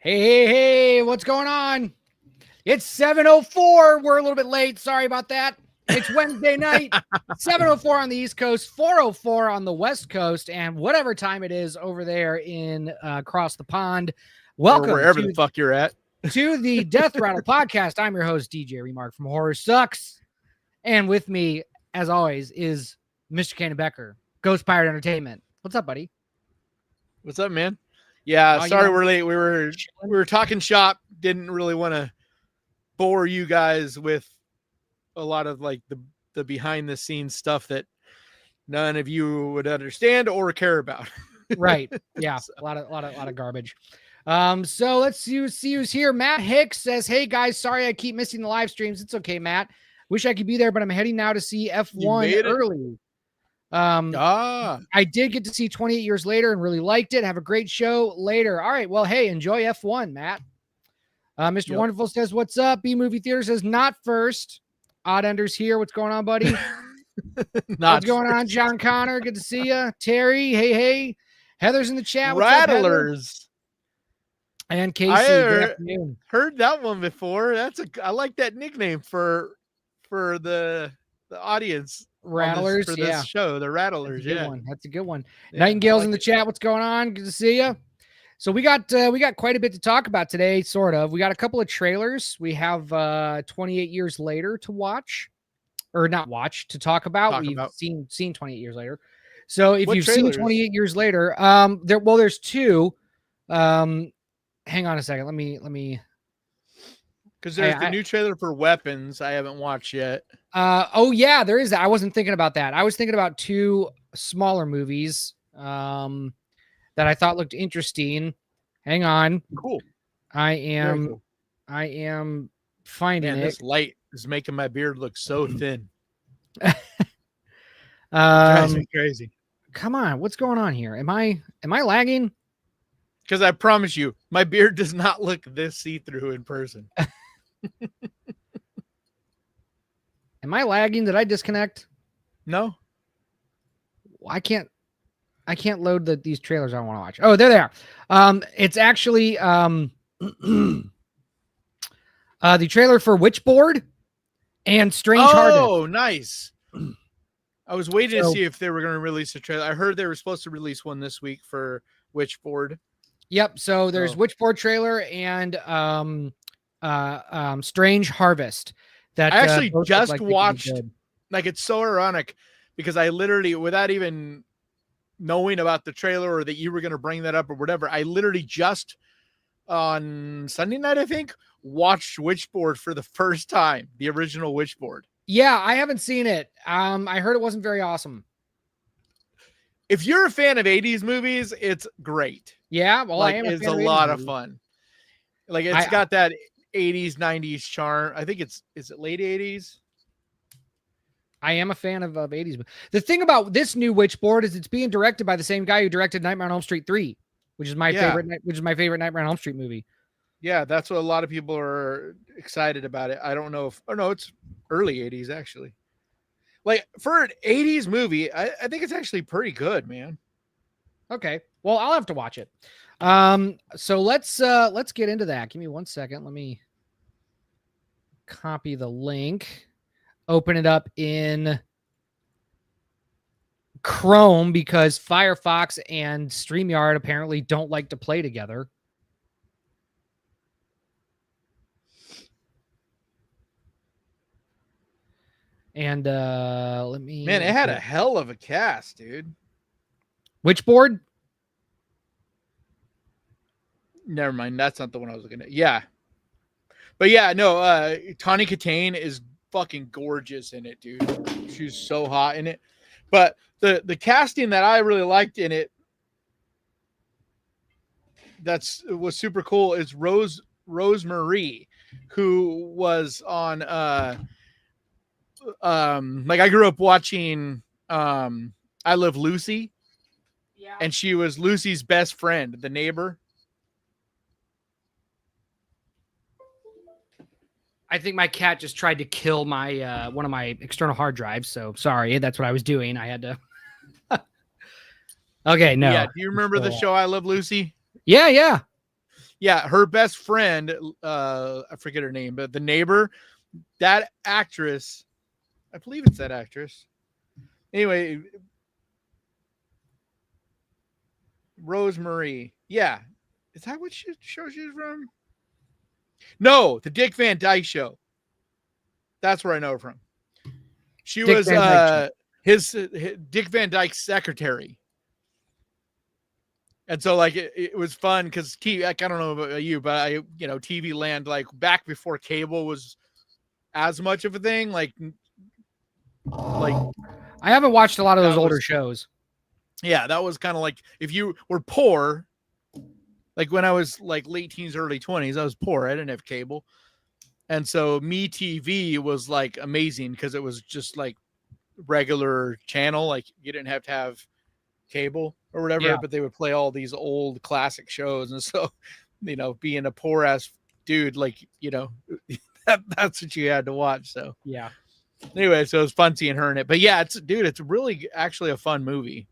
Hey, what's going on? It's 7:04. We're a little bit late. Sorry about that. It's Wednesday night, 7:04 on the East Coast, 4:04 on the West Coast, and whatever time it is over there in across the pond. Welcome or wherever the fuck you're at to the Death Rattle podcast. I'm your host, DJ Remark from Horror Sucks. And with me, as always, is Mr. Kane Becker, Ghost Pirate Entertainment. What's up, buddy? What's up, man? Yeah, sorry we're late. We were talking shop. Didn't really want to bore you guys with a lot of like the behind the scenes stuff that none of you would understand or care about. Right. Yeah. So. A lot of garbage. So let's see who's here. Matt Hicks says, "Hey guys, sorry I keep missing the live streams. It's okay, Matt. Wish I could be there, but I'm heading now to see F1 early. I did get to see 28 Years Later and really liked it. Have a great show later. All right. Well, hey, enjoy F1, Matt. Mr. Wonderful says, what's up? B Movie Theater says, not first. Odd Enders here. What's going on, buddy? What's going on, John Connor? Good to see you. Terry, hey. Heather's in the chat. What's Rattlers. Up, and Casey, good afternoon. Heard that one before. I like that nickname for the audience. Rattlers for this show, the Rattlers. That's a good one. Nightingale's in the chat. What's going on? Good to see you. So we got quite a bit to talk about today. Sort of. We got a couple of trailers. We have 28 Years Later to watch, or not watch, to talk about. We've seen 28 Years Later. So if you've seen 28 Years Later, there's two. Hang on a second. Let me. Because there's the new trailer for Weapons I haven't watched yet. Oh yeah, there is that. I wasn't thinking about that. I was thinking about two smaller movies that I thought looked interesting. Hang on. Cool. I am finding it. This light is making my beard look so thin. Drives me crazy. Come on, what's going on here? Am I lagging? Because I promise you, my beard does not look this see-through in person. Am I lagging? Did I disconnect? No. I can't load these trailers I want to watch. Oh, there they are. It's actually the trailer for Witchboard and Strange Harvest. Oh, nice. I was waiting to see if they were going to release a trailer. I heard they were supposed to release one this week for Witchboard. Yep. So there's Witchboard trailer and Strange Harvest. That I actually just watched. Like, it's so ironic because I literally, without even knowing about the trailer or that you were going to bring that up or whatever, I literally just on Sunday night, I think, watched Witchboard for the first time, the original Witchboard. Yeah, I haven't seen it. I heard it wasn't very awesome. If you're a fan of 80s movies, it's great. Yeah, well, like, it's a lot of fun. Like, it's got that 80s, 90s charm. I think is it late 80s? I am a fan of 80s. The thing about this new Witchboard is it's being directed by the same guy who directed Nightmare on Elm Street 3, which is my favorite Nightmare on Elm Street movie. Yeah, that's what a lot of people are excited about it. I don't know if it's early 80s actually. Like, for an 80s movie, I think it's actually pretty good, man. Okay. Well, I'll have to watch it. So let's get into that. Give me 1 second. Let me copy the link, open it up in Chrome because Firefox and StreamYard apparently don't like to play together. And let me. Man, it had a hell of a cast, dude. Witchboard? Never mind. That's not the one I was looking at. Yeah. But yeah, no, Tawny Katane is fucking gorgeous in it, dude. She's so hot in it. But the casting that I really liked in it was super cool is Rosemarie, who was on like, I grew up watching I Love Lucy. Yeah. And she was Lucy's best friend, the neighbor. I think my cat just tried to kill my one of my external hard drives. So sorry, that's what I was doing. I had to. Okay, no. Yeah, do you remember the show I Love Lucy? Yeah. Yeah, her best friend, I forget her name, but the neighbor, that actress, I believe it's that actress. Anyway, Rosemary. Yeah. Is that what show she's from? No, the Dick Van Dyke Show. That's where I know her from. She was his Dick Van Dyke's secretary. And so like it was fun because I don't know about you, but TV Land, like back before cable was as much of a thing, like I haven't watched a lot of those older shows. Yeah, that was kind of like if you were poor, like when I was like late teens, early 20s, I was poor. I didn't have cable. And so MeTV was like amazing because it was just like regular channel. Like you didn't have to have cable or whatever, but they would play all these old classic shows. And so, being a poor ass dude, like, that's what you had to watch. So yeah. Anyway, so it was fun seeing her in it. But yeah, it's really actually a fun movie.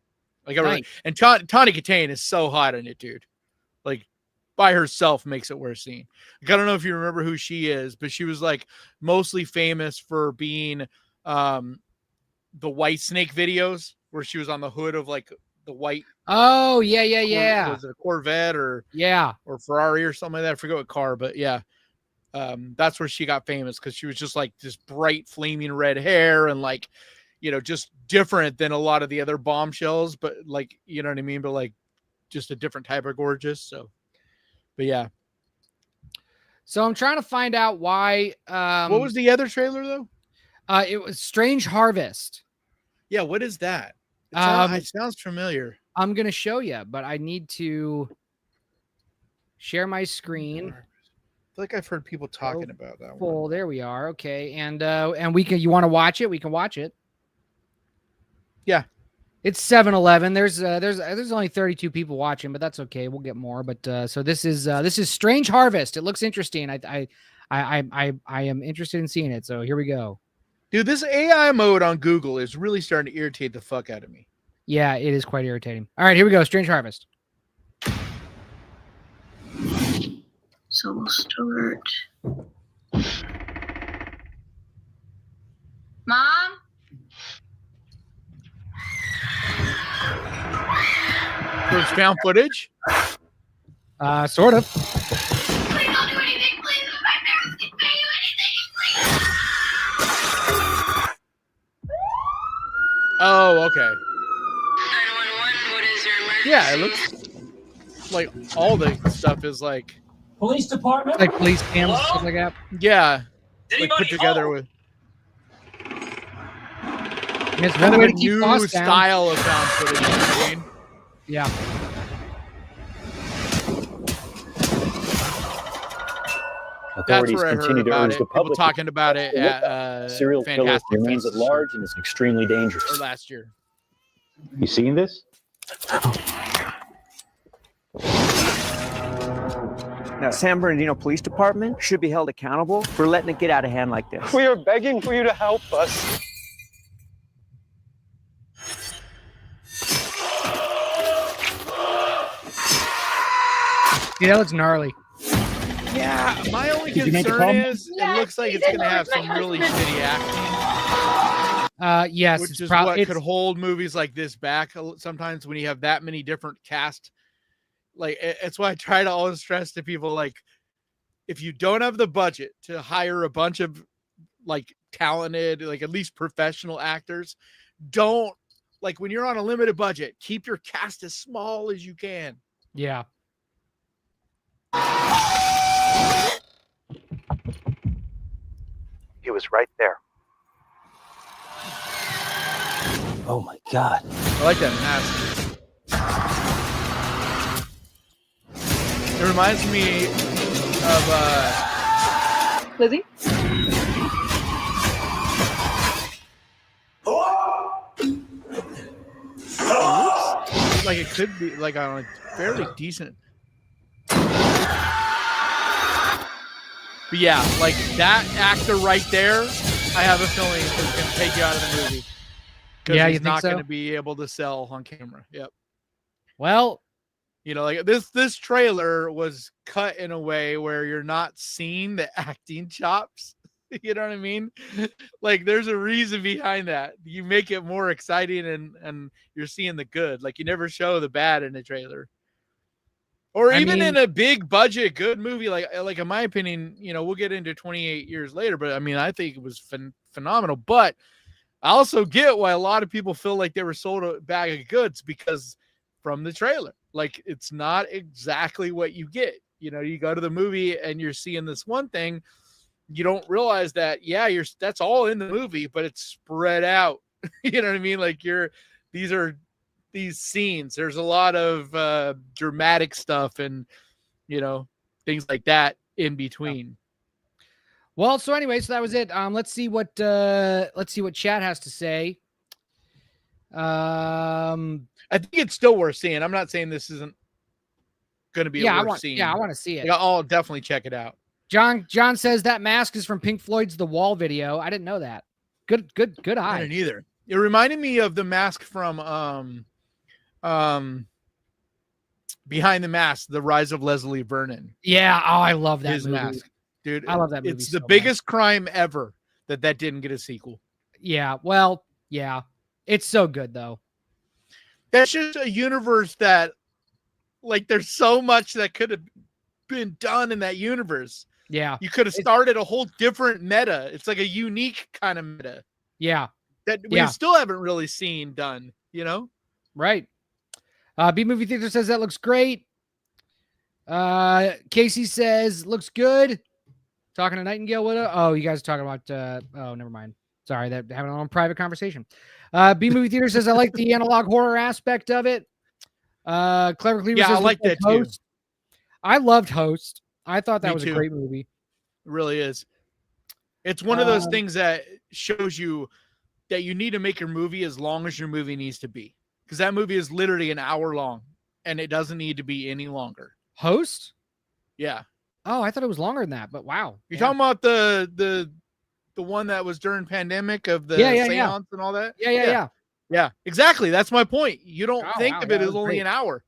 Like, nice. And Tawny Katane is so hot in it, dude. Like, by herself makes it worth seeing. Like, I don't know if you remember who she is, but she was like mostly famous for being the White Snake videos where she was on the hood of like the white. Oh yeah. Was it a Corvette or Ferrari or something like that? I forget what car, but yeah. That's where she got famous because she was just like this bright flaming red hair and like, just different than a lot of the other bombshells, but like, you know what I mean? But like just a different type of gorgeous. So, but yeah. So I'm trying to find out why. What was the other trailer though? It was Strange Harvest. Yeah. What is that? It sounds familiar. I'm going to show you, but I need to share my screen. I feel like I've heard people talking about that one. There we are. Okay. And you want to watch it? We can watch it. Yeah. It's 7-11. There's only 32 people watching, but that's okay. We'll get more. But so this is Strange Harvest. It looks interesting. I am interested in seeing it. So here we go. Dude, this AI mode on Google is really starting to irritate the fuck out of me. Yeah, it is quite irritating. All right, here we go. Strange Harvest. So we'll start. Mom? There's found footage? Sort of. Please don't do anything, please. My parents can pay you anything, please. Oh, okay. 911, what is your emergency? Yeah, it looks like all the stuff is like police department, like police cams, stuff like that. Yeah, like put together with. It's one way to keep new style of found footage. You know what I mean? Yeah. That's where I heard about it. People talking about it at serial killer remains at large and is extremely dangerous. Or last year. You seen this? Now, San Bernardino Police Department should be held accountable for letting it get out of hand like this. We are begging for you to help us. Yeah, that looks gnarly. Yeah, my only concern is it looks like it's going to have some really shitty acting. Yes, which is what could hold movies like this back sometimes when you have that many different cast. Like, it's why I try to always stress to people, like, if you don't have the budget to hire a bunch of like talented, like at least professional actors, don't, like, when you're on a limited budget, keep your cast as small as you can. Yeah. He was right there. Oh my God. I like that mask. It reminds me of Lizzie? like it could be like on a fairly decent. But yeah, like that actor right there, I have a feeling is going to take you out of the movie. Yeah, he's you think not so? going to be able to sell on camera. Yep. Well, You know, like this trailer was cut in a way where you're not seeing the acting chops. You know what I mean? Like there's a reason behind that. You make it more exciting and you're seeing the good. Like you never show the bad in a trailer. Or even in a big budget good movie, like in my opinion, you know, we'll get into 28 years later, but I mean, I think it was phenomenal. But I also get why a lot of people feel like they were sold a bag of goods because from the trailer, like it's not exactly what you get. You know, you go to the movie and you're seeing this one thing, you don't realize that, that's all in the movie, but it's spread out. You know what I mean? Like these scenes, there's a lot of dramatic stuff and, you know, things like that in between. Well, so anyway, so that was it. Let's see what chat has to say. I think it's still worth seeing. I'm not saying this isn't going to be worth seeing. Yeah, I want to see it. Yeah, I'll definitely check it out. John says that mask is from Pink Floyd's The Wall video. I didn't know that. Good eye. I didn't either. It reminded me of the mask from Behind the Mask, The Rise of Leslie Vernon. Yeah, I love that His movie. mask. Dude, I love that movie. It's the biggest crime ever that didn't get a sequel. Yeah, well, yeah. It's so good though. That's just a universe that, like, there's so much that could have been done in that universe. Yeah. You could have started a whole different meta. It's like a unique kind of meta. Yeah. That we still haven't really seen done, you know? Right. B Movie Theater says that looks great. Casey says looks good. Talking to Nightingale. Oh, you guys are talking about oh, never mind. Sorry, that having a long private conversation. B Movie Theater says I like the analog horror aspect of it. Clever Cleaver says I like that Host. too. I loved Host. I thought that was too. a great movie. It really is. It's one of those things that shows you that you need to make your movie as long as your movie needs to be. Because that movie is literally an hour long and it doesn't need to be any longer. Host? Yeah. Oh, I thought it was longer than that, but wow. You're talking about the one that was during pandemic of the seance and all that? Yeah, exactly. That's my point. You don't think of it as only an hour.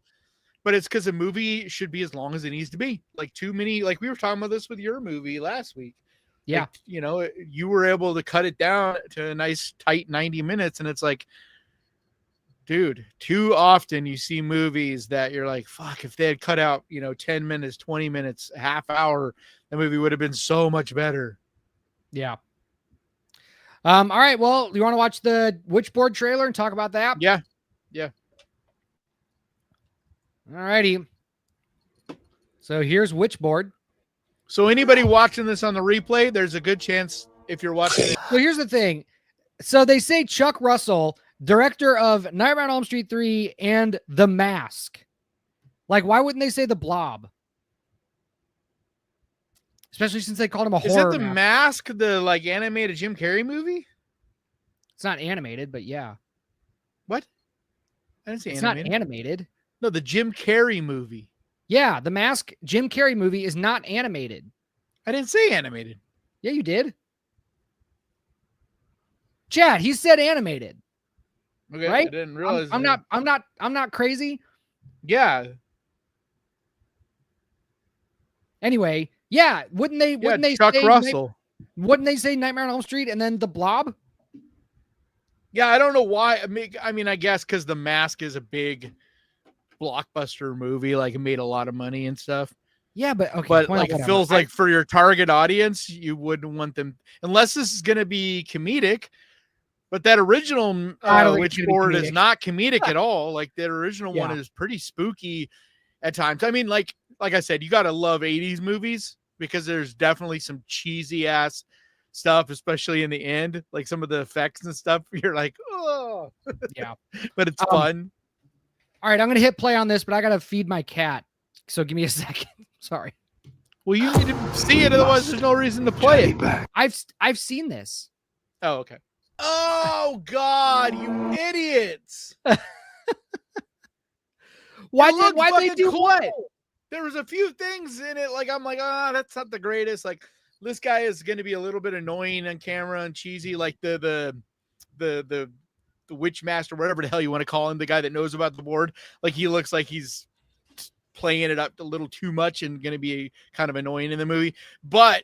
But it's because a movie should be as long as it needs to be. Like too many, like we were talking about this with your movie last week. Yeah. Like, you know, you were able to cut it down to a nice tight 90 minutes. And it's like, dude, too often you see movies that you're like, fuck, if they had cut out, 10 minutes, 20 minutes, half hour, the movie would have been so much better. Yeah. All right. Well, you want to watch the Witchboard trailer and talk about that? Yeah. All righty. So here's Witchboard. So anybody watching this on the replay, there's a good chance if you're watching it. So here's the thing. So they say Chuck Russell, director of Nightmare on Elm Street 3 and The Mask. Like, why wouldn't they say The Blob? Especially since they called him a horror. Is that The Mask, the like animated Jim Carrey movie? It's not animated, but yeah. What? I didn't say it's animated. Not animated. No, the Jim Carrey movie. Yeah, The Mask Jim Carrey movie is not animated. I didn't say animated. Yeah, you did. Chad, he said animated. Okay, right? I didn't realize. I'm not crazy. Yeah. Anyway, yeah, wouldn't they Chuck Russell. Wouldn't they say Nightmare on Elm Street and then The Blob? Yeah, I don't know why. I mean, I guess because The Mask is a big blockbuster movie, like it made a lot of money and stuff. Yeah, but okay. But like it feels like for your target audience, you wouldn't want them unless this is going to be comedic. But that original Witchboard is not comedic at all. Like that original one is pretty spooky at times. I mean, like I said, you got to love 80s movies because there's definitely some cheesy ass stuff, especially in the end, like some of the effects and stuff. You're like, oh, yeah, but it's fun. All right, I'm gonna hit play on this, but I gotta feed my cat. So give me a second. Sorry. Well, you need to see it, otherwise there's no reason to play it. I've seen this. Oh, okay. Oh God, you idiots! Why they do cool. what? There was a few things in it, like I'm like, that's not the greatest. Like this guy is going to be a little bit annoying on camera and cheesy, like the witch master, whatever the hell you want to call him, the guy that knows about the board. Like he looks like he's playing it up a little too much and going to be kind of annoying in the movie, but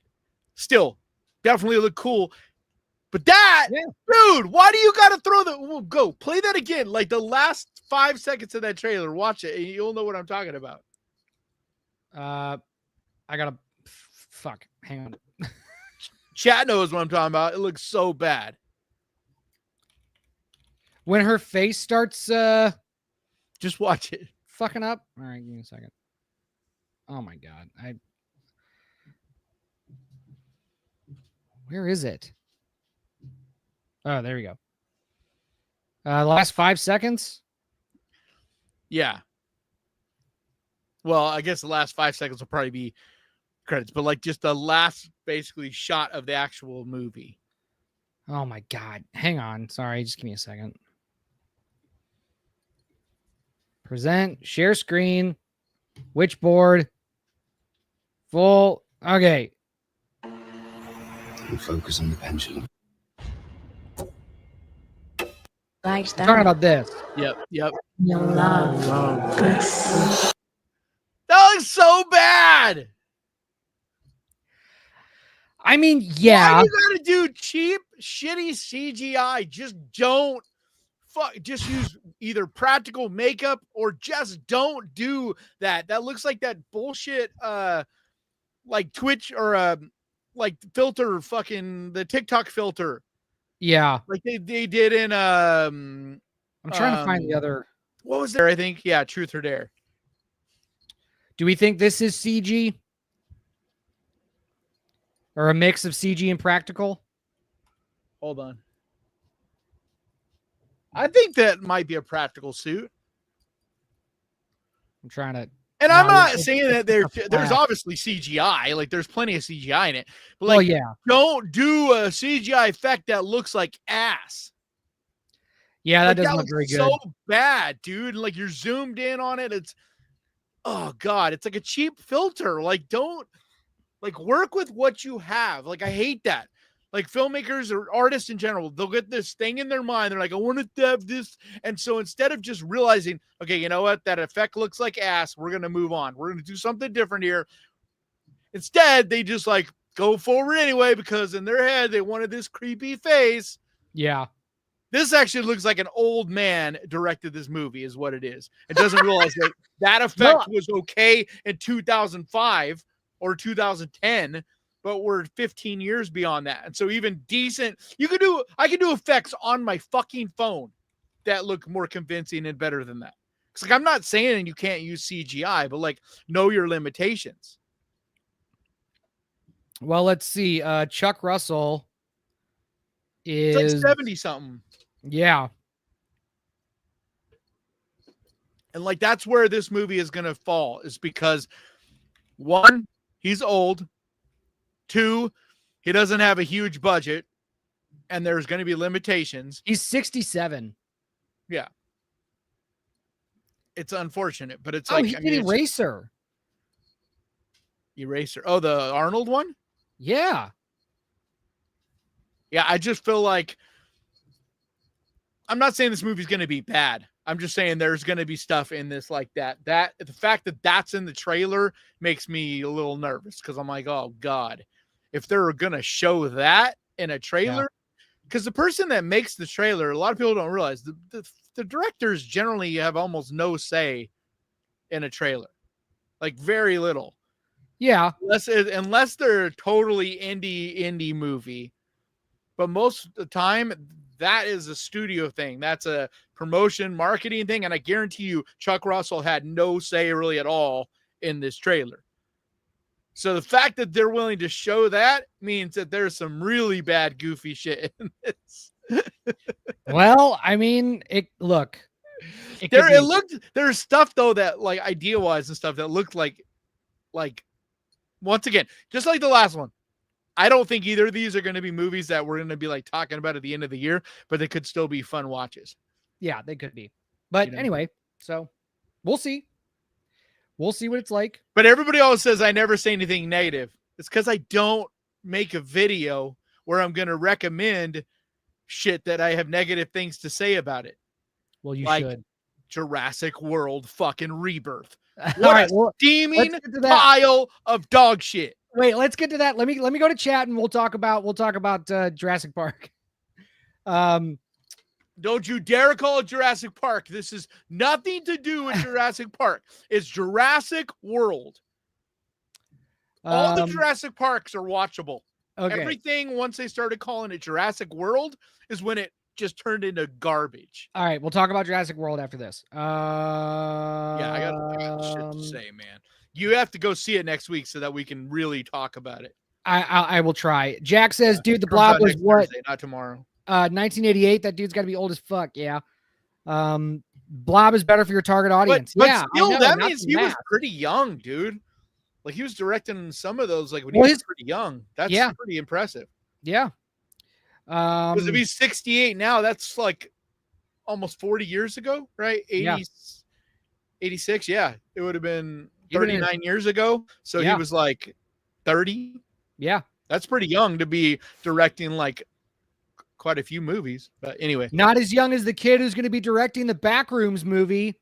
still definitely look cool. But that, dude, why do you got to throw the, go play that again? Like the last 5 seconds of that trailer, watch it and you'll know what I'm talking about. I gotta, fuck, hang on. Chat knows what I'm talking about. It looks so bad. When her face starts, just watch it. Fucking up. All right, give me a second. Oh my God. Where is it? Oh, there we go. Last 5 seconds. Yeah. Well, I guess the last 5 seconds will probably be credits, but like just the last basically shot of the actual movie. Oh my God. Hang on. Sorry. Just give me a second. Present, share screen, which board, full. Okay. Focus on the pendulum. I'm talking about this. Yep. Your love. That looks so bad. I mean, yeah. Why you gotta do cheap, shitty CGI? Just don't just use either practical makeup or just don't do that. That looks like that bullshit like Twitch or like filter, fucking the TikTok filter. Yeah. Like they did in I'm trying to find the other. What was there? I think, yeah, Truth or Dare. Do we think this is CG? Or a mix of CG and practical? Hold on. I think that might be a practical suit. I'm trying to. And I'm not saying that there's obviously CGI. Like there's plenty of CGI in it. But like, don't do a CGI effect that looks like ass. Yeah, that like, doesn't look very good. So bad, dude. Like you're zoomed in on it. It's, oh God, it's like a cheap filter. Like don't, like work with what you have. Like I hate that. Like filmmakers or artists in general, they'll get this thing in their mind. They're like, I want to have this. And so instead of just realizing, okay, you know what? That effect looks like ass. We're going to move on. We're going to do something different here. Instead, they just like go forward anyway, because in their head, they wanted this creepy face. Yeah. This actually looks like an old man directed this movie is what it is. It doesn't realize that that effect was okay in 2005 or 2010. But we're 15 years beyond that. And so even decent, I can do effects on my fucking phone that look more convincing and better than that. It's like, I'm not saying you can't use CGI, but like know your limitations. Well, let's see. Chuck Russell is it's like 70 something. Yeah. And like, that's where this movie is going to fall, is because 1, he's old. 2, he doesn't have a huge budget, and there's going to be limitations. He's 67. Yeah. It's unfortunate, but it's like he did Eraser. Eraser. Oh, the Arnold one? Yeah. Yeah, I just feel like, I'm not saying this movie's going to be bad. I'm just saying there's going to be stuff in this like that. That the fact that that's in the trailer makes me a little nervous, because I'm like, oh God. If they're going to show that in a trailer, because the person that makes the trailer, a lot of people don't realize the directors generally have almost no say in a trailer, like very little. Yeah. Unless they're totally indie movie. But most of the time, that is a studio thing. That's a promotion, marketing thing. And I guarantee you, Chuck Russell had no say really at all in this trailer. So the fact that they're willing to show that means that there's some really bad, goofy shit in this. Well, I mean, there's stuff though that like idea-wise and stuff that looked like once again, just like the last one. I don't think either of these are going to be movies that we're going to be like talking about at the end of the year, but they could still be fun watches. Yeah, they could be. But anyway, so we'll see. We'll see what it's like. But everybody always says I never say anything negative. It's because I don't make a video where I'm going to recommend shit that I have negative things to say about it. Well, you like should. Jurassic World fucking Rebirth. What a steaming pile of dog shit. Wait, let's get to that. Let me go to chat and we'll talk about Jurassic Park. Don't you dare call it Jurassic Park. This is nothing to do with Jurassic Park. It's Jurassic World. All the Jurassic Parks are watchable. Okay. Everything, once they started calling it Jurassic World, is when it just turned into garbage. All right, we'll talk about Jurassic World after this. Yeah, I got shit to say, man. You have to go see it next week so that we can really talk about it. I will try. Jack says, dude, the Blob was what? Thursday, not tomorrow. 1988. That dude's got to be old as fuck. Yeah. Blob is better for your target audience. But yeah, still, that means he was pretty young, dude. Like he was directing some of those, like when he was pretty young. That's pretty impressive. Yeah. Because if he's 68 now, that's like almost 40 years ago, right? 86. Yeah, it would have been 39 years ago. So he was like 30. Yeah, that's pretty young to be directing like quite a few movies. But anyway, not as young as the kid who's going to be directing the Backrooms movie.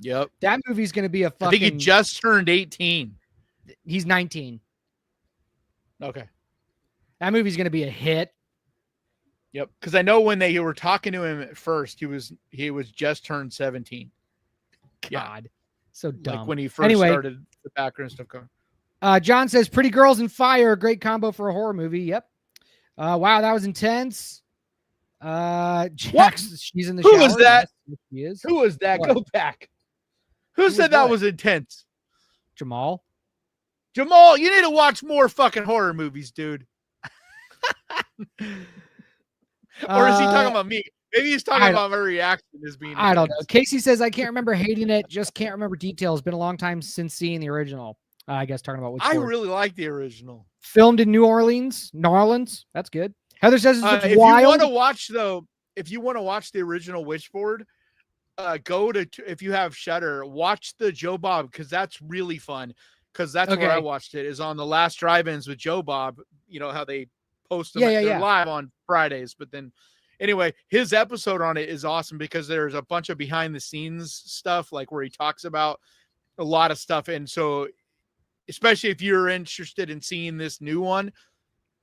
Yep, that movie's going to be a fucking. I think he just turned 18. He's 19. Okay, that movie's going to be a hit. Yep, because I know when they were talking to him at first, he was just turned 17. God, so dumb. Like when he first started the background stuff going. John says, "Pretty Girls and Fire, a great combo for a horror movie." Yep. Wow, that was intense. Jax, she's in the shower. Who was that? Yes, she is. Who was that? What? Go back. Who said that was intense? Jamal. Jamal, you need to watch more fucking horror movies, dude. Or is he talking about me? Maybe he's talking about my reaction as being intense. I don't know. Casey says, I can't remember hating it, just can't remember details. Been a long time since seeing the original. I guess talking about which I really like the original. Filmed in New Orleans. That's good. Heather says it's if wild. You want to watch if you want to watch the original Witchboard, go to, if you have Shudder, watch the Joe Bob, because that's really fun. Because that's where I watched it, is on the last drive-ins with Joe Bob. You know how they post them live on Fridays, but then anyway, his episode on it is awesome because there's a bunch of behind the scenes stuff, like where he talks about a lot of stuff. And so especially if you're interested in seeing this new one,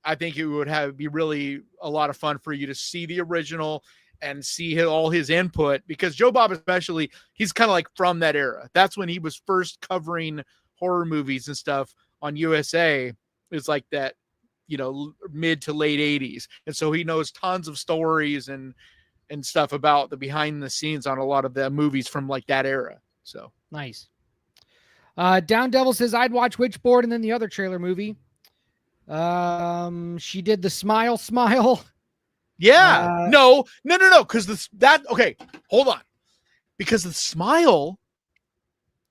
I think it would be really a lot of fun for you to see the original and see all his input, because Joe Bob especially, he's kind of like from that era. That's when he was first covering horror movies and stuff on USA. It's like that, mid to late 80s. And so he knows tons of stories and stuff about the behind the scenes on a lot of the movies from like that era. So nice. Down Devil says, I'd watch Witchboard and then the other trailer movie. She did the smile. Yeah. No. Because okay, hold on. Because the smile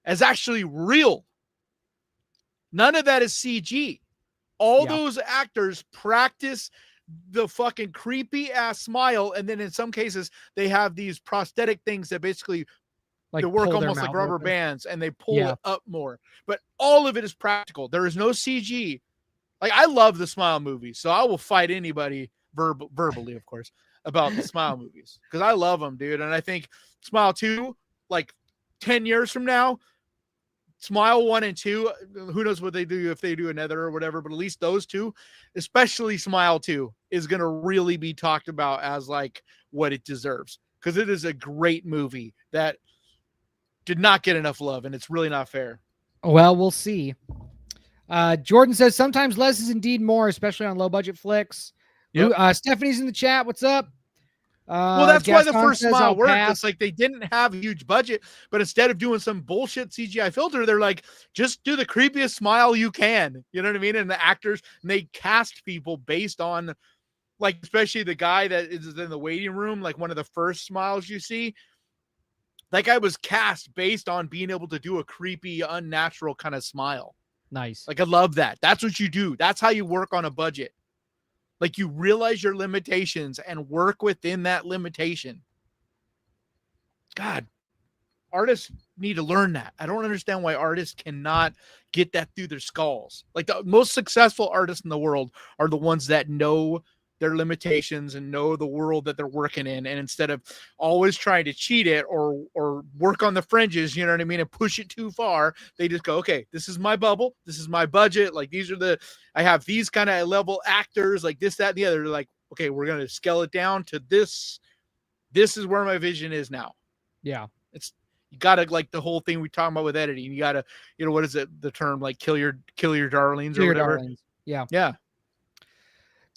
is actually real. None of that is CG. All those actors practice the fucking creepy ass smile. And then in some cases, they have these prosthetic things that basically they work almost like rubber bands, and they pull it up more. But all of it is practical. There is no CG. Like, I love the Smile movies, so I will fight anybody verbally, of course, about the Smile movies, because I love them, dude. And I think Smile 2, like 10 years from now, Smile 1 and 2, who knows what they do if they do another or whatever, but at least those two, especially Smile 2, is going to really be talked about as like what it deserves, because it is a great movie that did not get enough love, and it's really not fair. Well, we'll see. Jordan says, sometimes less is indeed more, especially on low budget flicks. Yep. Stephanie's in the chat. What's up? Well, that's why the first Smile worked. It's like they didn't have a huge budget, but instead of doing some bullshit CGI filter, they're like, just do the creepiest smile you can. You know what I mean? And the actors, and they cast people based on, like, especially the guy that is in the waiting room, like one of the first Smiles you see. That guy was cast based on being able to do a creepy, unnatural kind of smile. Nice. Like, I love that. That's what you do. That's how you work on a budget. Like, you realize your limitations and work within that limitation. God, artists need to learn that. I don't understand why artists cannot get that through their skulls. Like, the most successful artists in the world are the ones that know their limitations and know the world that they're working in, and instead of always trying to cheat it or work on the fringes, you know what I mean, and push it too far, they just go, okay, this is my bubble, this is my budget, like I have these kind of level actors, like this, that, and the other. They're like, okay, we're gonna scale it down to this is where my vision is now. Yeah, it's, you gotta, like the whole thing we talking about with editing, you gotta, you know, what is it, the term, like kill your darlings or whatever. Darlings. Yeah.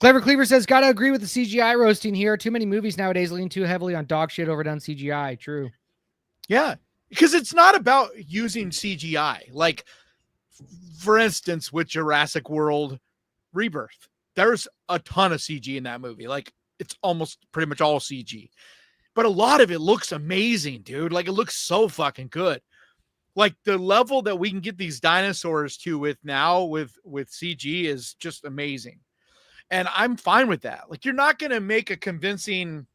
Clever Cleaver says, gotta agree with the CGI roasting here. Too many movies nowadays lean too heavily on dog shit overdone CGI. True. Yeah, because it's not about using CGI. Like, for instance, with Jurassic World Rebirth, there's a ton of CG in that movie. Like, it's almost pretty much all CG. But a lot of it looks amazing, dude. Like, it looks so fucking good. Like, the level that we can get these dinosaurs to with now with CG is just amazing. And I'm fine with that. Like, you're not going to make a convincing,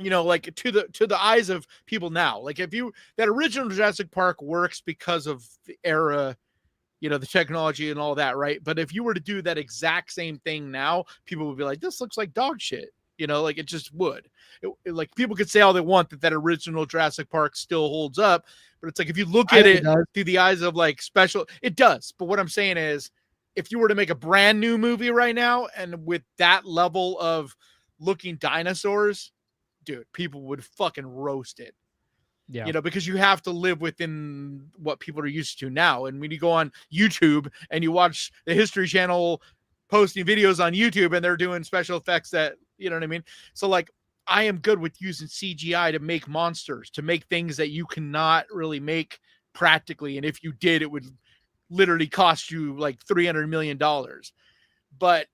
you know, like to the eyes of people now. Like, if that original Jurassic Park works because of the era, you know, the technology and all that, right? But if you were to do that exact same thing now, people would be like, this looks like dog shit. You know, like, it just would. Like, people could say all they want that original Jurassic Park still holds up, but it's like, if you look at it through the eyes of like special, it does. But what I'm saying is, if you were to make a brand new movie right now and with that level of looking dinosaurs, dude, people would fucking roast it. Yeah. You know, because you have to live within what people are used to now. And when you go on YouTube and you watch the History Channel posting videos on YouTube and they're doing special effects that, you know what I mean? So, like, I am good with using CGI to make monsters, to make things that you cannot really make practically. And if you did, it would literally cost you like $300 million. But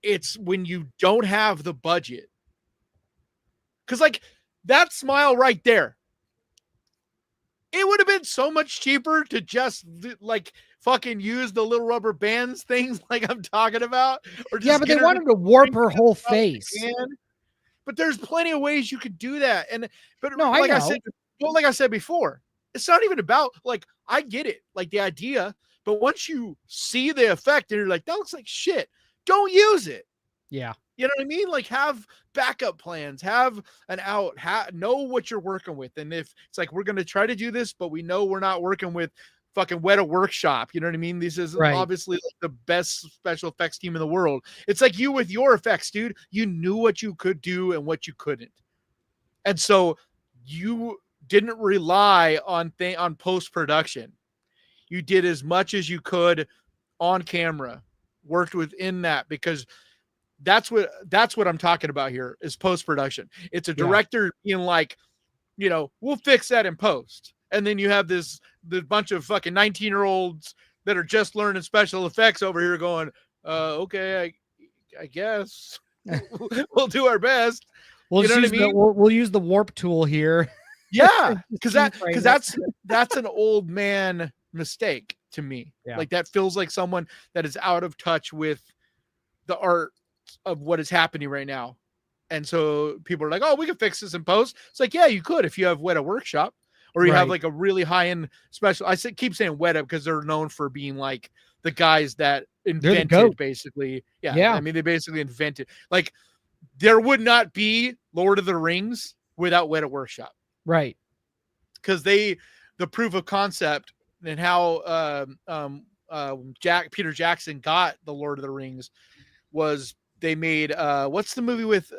it's when you don't have the budget, because like that smile right there, it would have been so much cheaper to just like fucking use the little rubber bands things like I'm talking about, or just yeah, but they wanted to warp her whole face. But there's plenty of ways you could do that. But no, like I said, well, like I said before, it's not even about, like, I get it, like the idea, but once you see the effect and you're like, that looks like shit, don't use it. Yeah. You know what I mean? Like, have backup plans, have an out, know what you're working with. And if it's like, we're going to try to do this, but we know we're not working with fucking Weta Workshop. You know what I mean? This is obviously like the best special effects team in the world. It's like you with your effects, dude. You knew what you could do and what you couldn't. And so you didn't rely on post-production. You did as much as you could on camera, worked within that, because that's what I'm talking about here is post-production. It's a director being like, you know, we'll fix that in post. And then you have this bunch of fucking 19-year-olds that are just learning special effects over here going, okay, I guess we'll do our best. We'll, you know what I mean? We'll use the warp tool here. Yeah, because that's an old man mistake to me. Yeah. Like, that feels like someone that is out of touch with the art of what is happening right now. And so people are like, oh, we can fix this in post. It's like, yeah, you could if you have Weta Workshop, or you have like a really high-end special. keep saying Weta because they're known for being like the guys that invented basically. Yeah. I mean, they basically invented, like, there would not be Lord of the Rings without Weta Workshop. Right. Because the proof of concept and how Peter Jackson got the Lord of the Rings was they made what's the movie with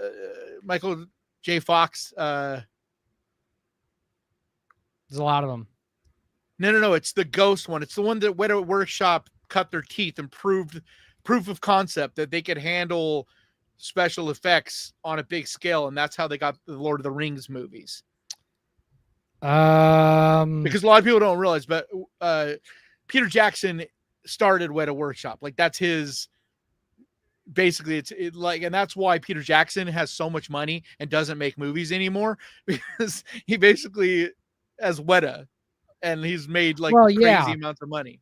Michael J. Fox? There's a lot of them. No, it's the ghost one. It's the one that Weta Workshop cut their teeth and proved proof of concept that they could handle special effects on a big scale, and that's how they got the Lord of the Rings movies. Because a lot of people don't realize, but Peter Jackson started Weta Workshop. Like, that's his. Basically, and that's why Peter Jackson has so much money and doesn't make movies anymore, because he basically has Weta, and he's made like crazy amounts of money.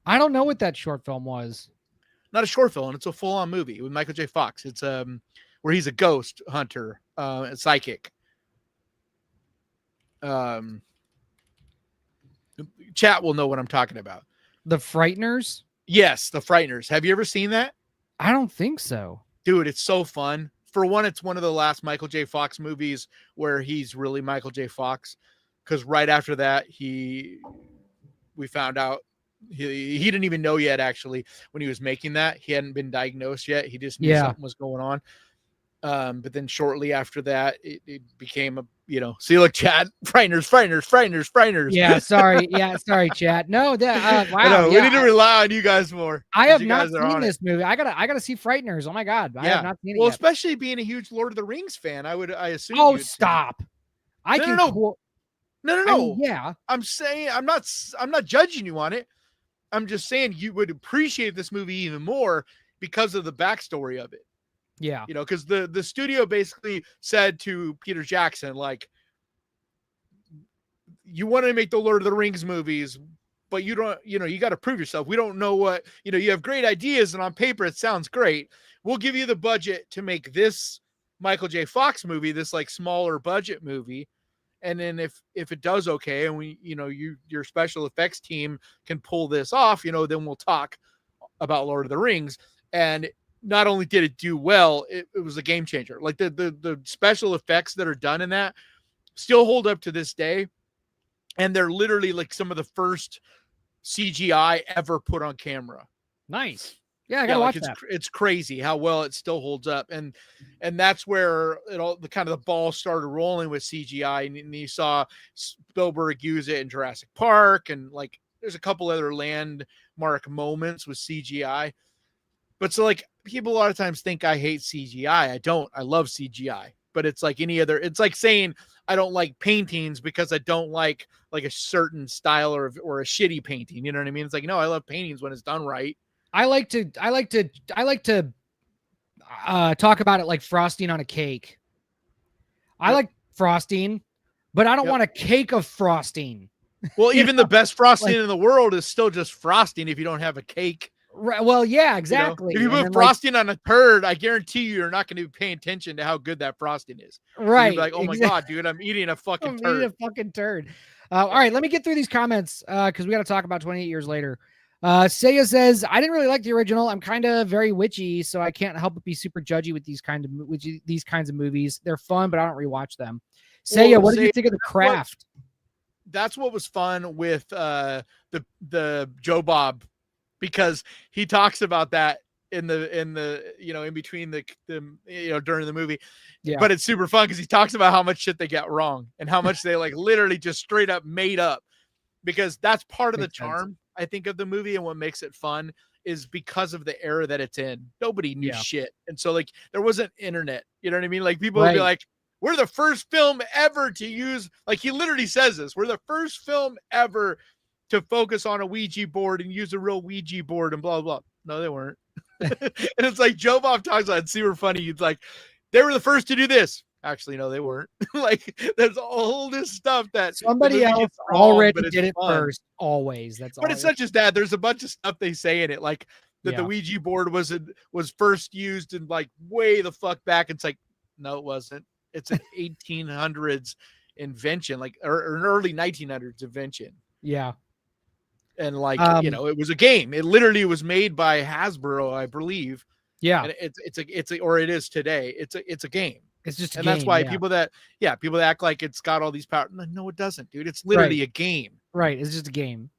I don't know what that short film was. Not a short film. It's a full-on movie with Michael J. Fox. It's where he's a ghost hunter, a psychic. Chat will know what I'm talking about. The Frighteners? Yes, The Frighteners. Have you ever seen that? I don't think so. dude, it's so fun. For one, it's one of the last Michael J. Fox movies where he's really Michael J. Fox, because right after that, we found out he didn't even know yet, actually, when he was making that. He hadn't been diagnosed yet. He just knew something was going on. But then shortly after that, it became a, see, look, chat, frighteners. Yeah, sorry, chat. No, that wow. We need to rely on you guys more. I have not seen this movie. I gotta see Frighteners. Oh my god, I have not seen it yet. Especially being a huge Lord of the Rings fan, I assume. Oh, stop! No. Yeah, I'm saying I'm not judging you on it. I'm just saying you would appreciate this movie even more because of the backstory of it. Yeah. Because the studio basically said to Peter Jackson, like, you want to make the Lord of the Rings movies, but you don't, you got to prove yourself. We don't know what, you have great ideas and on paper it sounds great. We'll give you the budget to make this Michael J. Fox movie, this like smaller budget movie. And then if it does okay, and we, your special effects team can pull this off, then we'll talk about Lord of the Rings. And not only did it do well, it was a game changer. Like the special effects that are done in that still hold up to this day. And they're literally like some of the first CGI ever put on camera. Nice. Yeah, I gotta watch that. It's crazy how well it still holds up, and that's where the kind of the ball started rolling with CGI, and you saw Spielberg use it in Jurassic Park, and like there's a couple other landmark moments with CGI. But so like people a lot of times think I hate CGI. I don't. I love CGI, but it's like any other. It's like saying I don't like paintings because I don't like a certain style or a shitty painting. You know what I mean? It's like, no, I love paintings when it's done right. I like to talk about it like frosting on a cake. I like frosting, but I don't want a cake of frosting. Well, even the best frosting in the world is still just frosting if you don't have a cake. Right. Well, yeah, exactly. If you put frosting on a turd, I guarantee you're not going to be paying attention to how good that frosting is. Right. You'll be like, oh my God, dude, I'm eating a fucking turd. Eating a fucking turd. All right, let me get through these comments because we got to talk about 28 years later. Seiya says, I didn't really like the original. I'm kind of very witchy, so I can't help but be super judgy with these kinds of movies. They're fun, but I don't rewatch them. Seiya, what did you think of The Craft? That's what was fun with the Joe Bob, because he talks about that in between the during the movie. Yeah. But it's super fun because he talks about how much shit they got wrong and how much they like literally just straight up made up, because that's part of the charm, I think, of the movie, and what makes it fun is because of the era that it's in. Nobody knew shit. And so like there wasn't internet, you know what I mean? Like people would be like, we're the first film ever to use, like he literally says this, we're the first film ever to focus on a Ouija board and use a real Ouija board and blah, blah. No, they weren't. And it's like Joe Bob talks about it. It's super funny. He's like, they were the first to do this. Actually, no, they weren't. Like there's all this stuff that somebody else already did it first. Always. But it's not just that. There's a bunch of stuff they say in it, like that the Ouija board was first used in like way the fuck back. It's like, no, it wasn't. It's an 1800s invention, like or an early 1900s invention. Yeah. And like it was a game. It literally was made by Hasbro, I believe. Yeah. And it is today. It's a game. It's just and that's why people that act like it's got all these power. No, it doesn't, dude. It's literally a game. Right. It's just a game.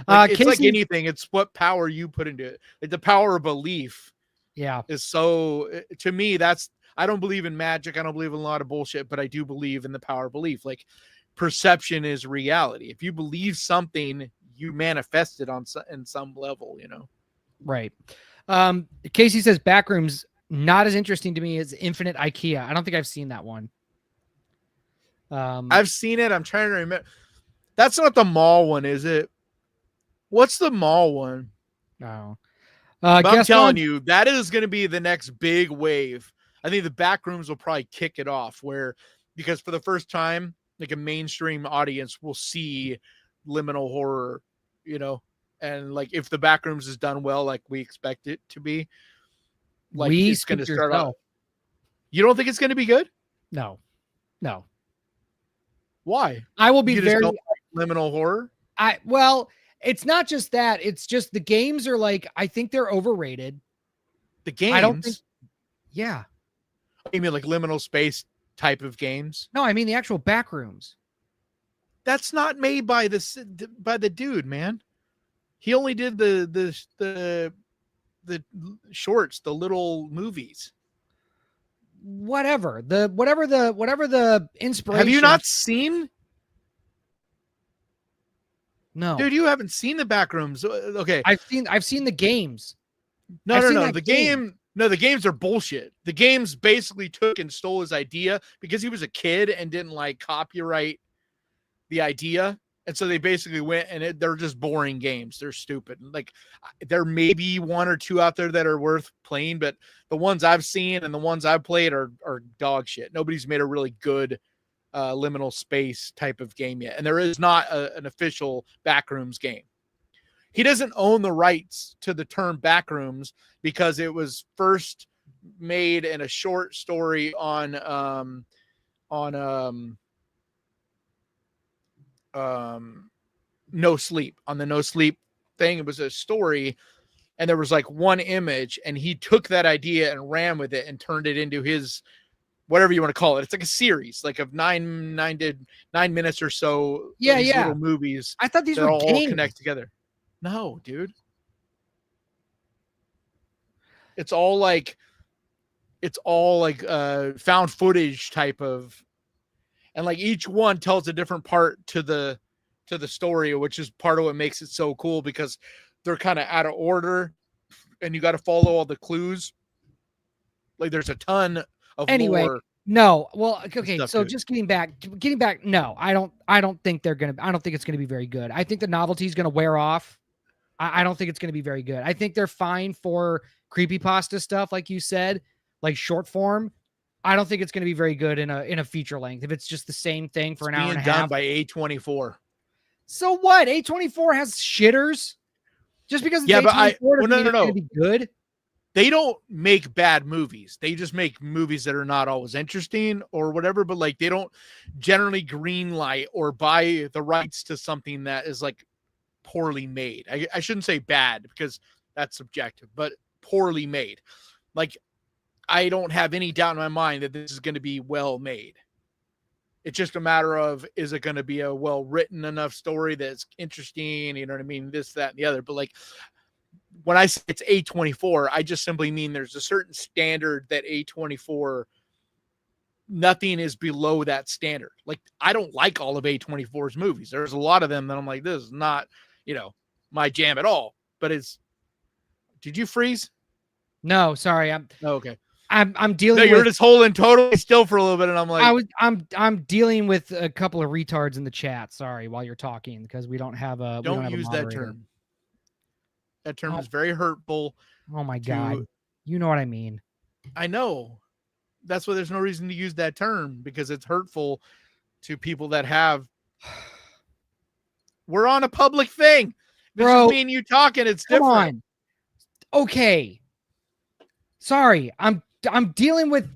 It's like anything. It's what power you put into it. Like the power of belief. Yeah. Is so, to me, I don't believe in magic. I don't believe in a lot of bullshit, but I do believe in the power of belief. Like perception is reality. If you believe something, you manifest it in some level, Right. Casey says Backrooms, not as interesting to me as Infinite IKEA. I don't think I've seen that one. I've seen it. I'm trying to remember. That's not the mall one, is it? What's the mall one? No. I'm telling you, that is going to be the next big wave. I think the Backrooms will probably kick it off, because for the first time, like a mainstream audience will see liminal horror, and like if the Backrooms is done well, like we expect it to be, like it's going to start out. You don't think it's going to be good? No. Why? I will be very don't like liminal horror. Well, it's not just that. It's just the games are like, I think they're overrated. The games. I don't think. Yeah. You mean like liminal space type of games? No, I mean the actual back rooms. That's not made by the dude, man. He only did the shorts, the little movies. Whatever the inspiration. Have you not seen? No, dude, you haven't seen the Backrooms. Okay, I've seen the games. No, the game. No, the games are bullshit. The games basically took and stole his idea because he was a kid and didn't like copyright the idea. And so they basically went and they're just boring games. They're stupid. Like there may be one or two out there that are worth playing, but the ones I've seen and the ones I've played are dog shit. Nobody's made a really good liminal space type of game yet. And there is not an official Backrooms game. He doesn't own the rights to the term Backrooms because it was first made in a short story on No Sleep, on the No Sleep thing. It was a story and there was like one image and he took that idea and ran with it and turned it into his, whatever you want to call it. It's like a series, like of 9 minutes or so. Yeah. Little movies. I thought these were all games. connect together. No, dude. It's all like found footage type of, and like each one tells a different part to the story, which is part of what makes it so cool because they're kind of out of order and you got to follow all the clues. Like there's a ton of lore. No, well, okay. So just getting back. No, I don't think it's gonna be very good. I think the novelty is gonna wear off. I don't think it's gonna be very good. I think they're fine for creepypasta stuff, like you said, like short form. I don't think it's gonna be very good in a feature length. If it's just the same thing for an hour and a half. Done by A24. So what? A24 has shitters. Just because it's A24 doesn't mean it's gonna be good. They don't make bad movies. They just make movies that are not always interesting or whatever, but like they don't generally greenlight or buy the rights to something that is like poorly made. I shouldn't say bad because that's subjective, but poorly made. Like I don't have any doubt in my mind that this is going to be well made. It's just a matter of, is it going to be a well written enough story that's interesting? You know what I mean? This, that, and the other. But like, when I say it's A24, I just simply mean there's a certain standard that A24, nothing is below that standard. Like, I don't like all of A24's movies. There's a lot of them that I'm like, this is not, my jam at all. But did you freeze? No, sorry. Okay. I'm dealing with. You're just holding totally still for a little bit, and I'm like, I'm dealing with a couple of retards in the chat. Sorry, while you're talking, because we don't have a. Don't use that term. That term is very hurtful. Oh my God. You know what I mean. I know. That's why there's no reason to use that term, because it's hurtful to people that have. We're on a public thing. This is me and you talking. It's different. Come on. Okay. Sorry. I'm dealing with.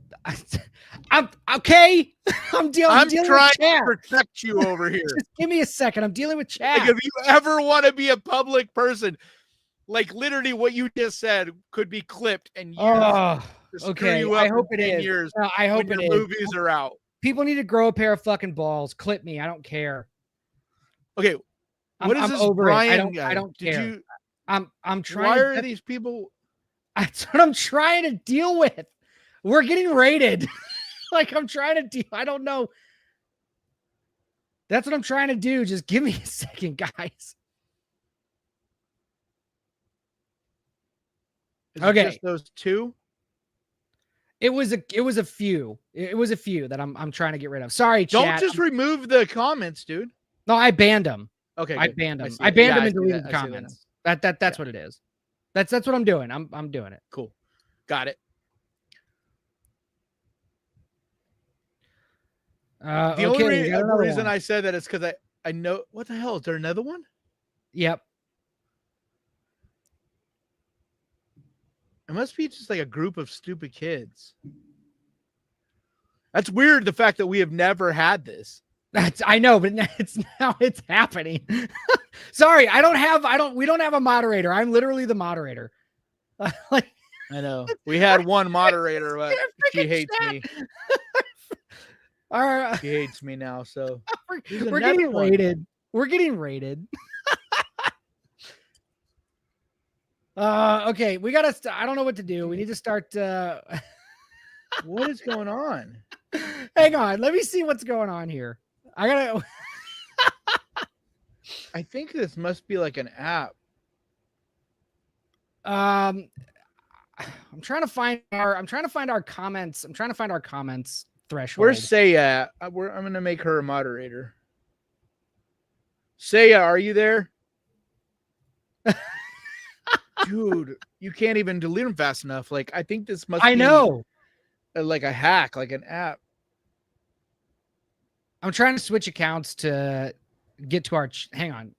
I'm okay. I'm trying to protect you over here. Just give me a second. I'm dealing with chat. Like if you ever want to be a public person, like literally what you just said could be clipped and used to screw you up. I hope it is. Years I hope it is. Movies are out. People need to grow a pair of fucking balls. Clip me. I don't care. Okay. What is this over Brian guy? I don't care. I'm trying. Why are these people? That's what I'm trying to deal with. We're getting raided. Like I'm trying to deal. I don't know. That's what I'm trying to do. Just give me a second, guys. Okay. Just those two? It was a few. It was a few that I'm trying to get rid of. Sorry, chat. Don't just remove the comments, dude. No, I banned them. Okay. I banned them. I banned them and deleted the comments. That's what it is. That's what I'm doing. I'm doing it. Cool. Got it. The only reason I said that is because I know what the hell is there another one? Yep. It must be just like a group of stupid kids. That's weird. The fact that we have never had this. I know, but it's happening. Sorry, we don't have a moderator. I'm literally the moderator. Like I know. We had one moderator, but she hates me. All right. She hates me now, so we're getting rated. We're getting rated. Okay, we gotta. I don't know what to do. We need to start. What is going on? Hang on. Let me see what's going on here. I gotta. I think this must be like an app. I'm trying to find our comments. I'm trying to find our comments threshold. Where's Saya? I'm gonna make her a moderator. Saya, are you there? Dude, you can't even delete them fast enough. Like, I think this must be like a hack, like an app. I'm trying to switch accounts to get to our hang on.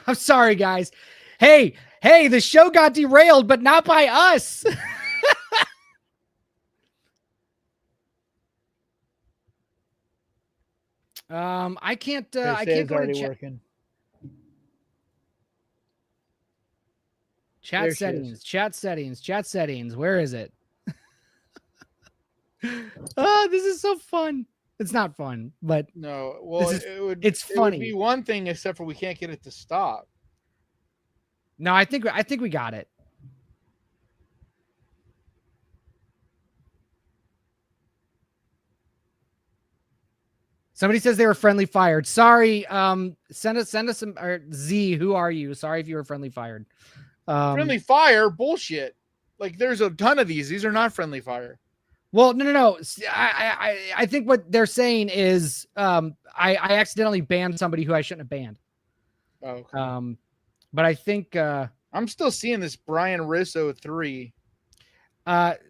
I'm sorry, guys. Hey, the show got derailed, but not by us. I can't I can't go to working. Chat settings. Where is it? Oh, this is so fun. It's not fun, but no. Well, it's funny. It would be one thing, except for we can't get it to stop. No, I think we got it. Somebody says they were friendly fired. Sorry. Send us some. Or Z, who are you? Sorry if you were friendly fired. Friendly fire, bullshit. Like, there's a ton of these. These are not friendly fire. Well, no. I think what they're saying is I accidentally banned somebody who I shouldn't have banned. Oh. Okay. But I think I'm still seeing this Brian Risso 3.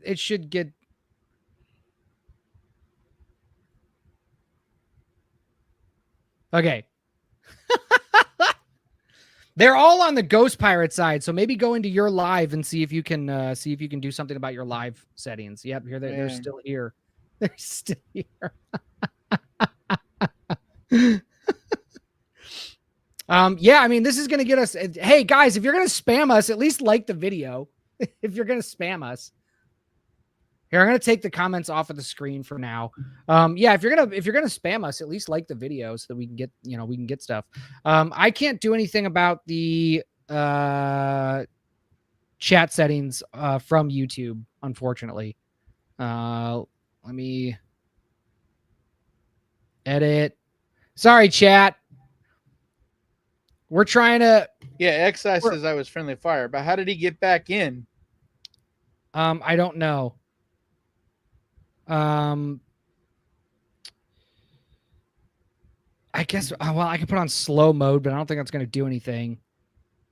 It should get. Okay. They're all on the Ghost Pirate side, so maybe go into your live and see if you can do something about your live settings. Yep, here they're still here. They're still here. Yeah, I mean, this is gonna get us. Hey guys, if you're gonna spam us, at least like the video. If you're gonna spam us. Here, I'm gonna take the comments off of the screen for now. Yeah, if you're gonna spam us, at least like the video so that we can get stuff. I can't do anything about the chat settings from YouTube, unfortunately. Let me edit. Sorry, chat. We're trying to. Yeah, XI says I was friendly fire, but how did he get back in? I don't know. I guess I can put on slow mode, but I don't think that's going to do anything.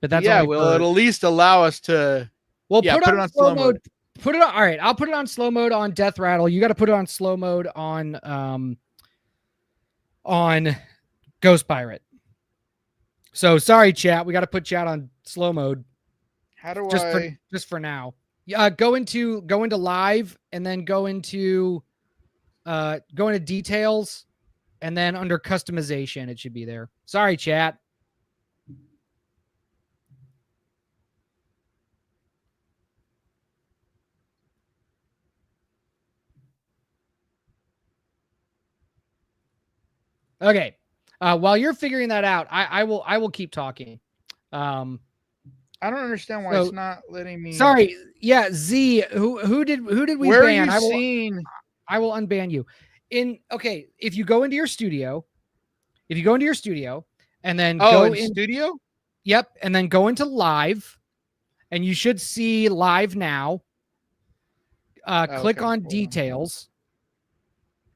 But that's it'll at least allow us to. Well, put it on slow mode. Put it on. All right, I'll put it on slow mode on Death Rattle. You got to put it on slow mode on Ghost Pirate. So sorry, chat. We got to put chat on slow mode. How do just for now? Go into live and then go into details and then under customization it should be there. Sorry, chat. Okay. While you're figuring that out, I will keep talking. I don't understand why it's not letting me. Sorry, yeah, Z. Who did we Where ban? Are you seeing? I will unban you. If you go into your studio, and then go in studio. Yep, and then go into live, and you should see live now. Click on details.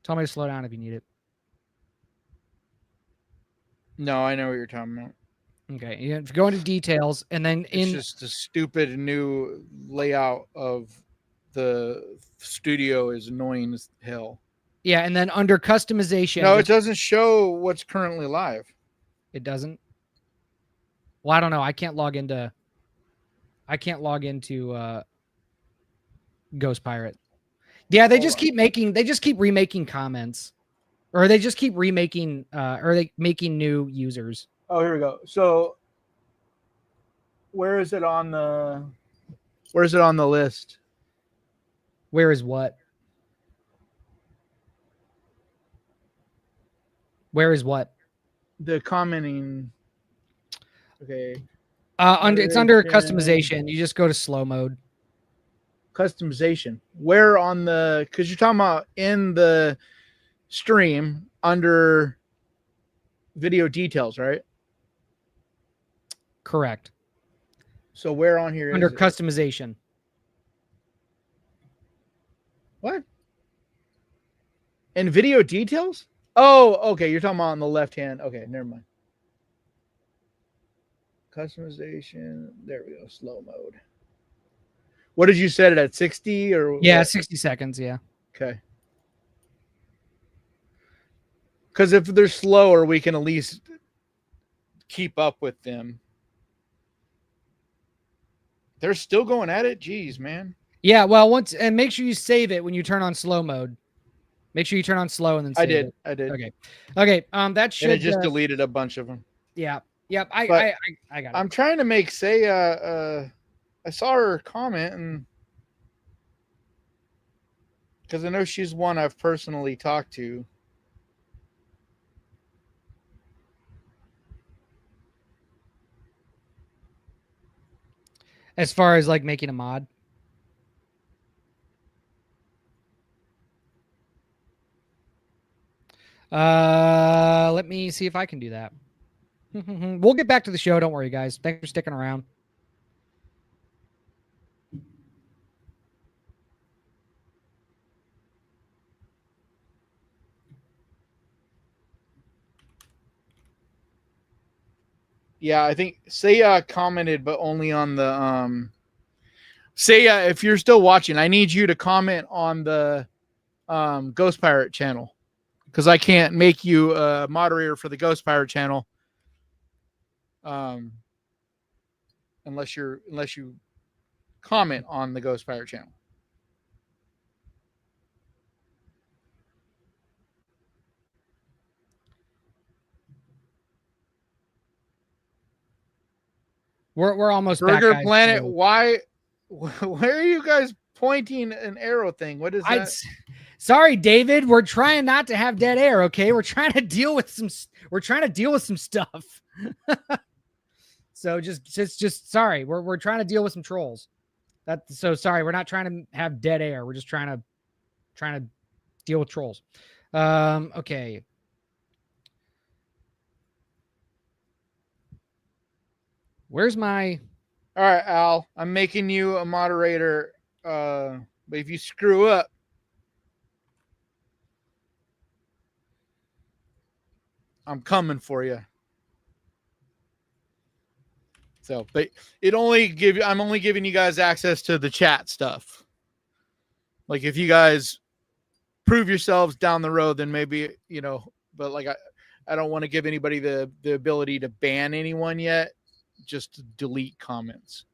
Tell me to slow down if you need it. No, I know what you're talking about. Okay, you have to go into details, and then it's just a stupid new layout of the studio is annoying as hell. Yeah, and then under customization. No, it doesn't show what's currently live. It doesn't. Well, I don't know. I can't log into Ghost Pirate. Yeah, they just keep remaking comments, or they just keep remaking, or they making new users. Oh, here we go. So where is it on the list? Where is what? Where is what? The commenting. Okay. It's under customization. You just go to slow mode. Customization. Where on the, because you're talking about in the stream under video details, right? Correct. So where on here Under is it? customization. What? In video details? Oh, okay. You're talking about on the left hand. Okay, never mind. Customization. There we go. Slow mode. What did you set it at? 60 or Yeah, what? 60 seconds. Yeah. Okay. Because if they're slower, we can at least keep up with them. They're still going at it. Jeez, man. Yeah. Well, and make sure you save it when you turn on slow mode. Make sure you turn on slow and then save it. I did. Okay. Okay. That should. And it just deleted a bunch of them. Yeah. Yep. I got it. I'm trying to make I saw her comment, and because I know she's one I've personally talked to. As far as like making a mod. Let me see if I can do that. We'll get back to the show. Don't worry, guys. Thanks for sticking around. Yeah, I think Saya commented, but only on the Saya, if you're still watching, I need you to comment on the Ghost Pirate channel, because I can't make you a moderator for the Ghost Pirate channel unless you comment on the Ghost Pirate channel. We're almost Burger back, guys. Planet. Why are you guys pointing an arrow thing? What is that? Sorry, David. We're trying not to have dead air. Okay, we're trying to deal with some stuff. So just sorry. We're trying to deal with some trolls. So sorry. We're not trying to have dead air. We're just trying to deal with trolls. Okay. Where's my? All right, Al. I'm making you a moderator. But if you screw up, I'm coming for you. So, but I'm only giving you guys access to the chat stuff. Like if you guys prove yourselves down the road, then maybe, but like I don't want to give anybody the ability to ban anyone yet, just to delete comments.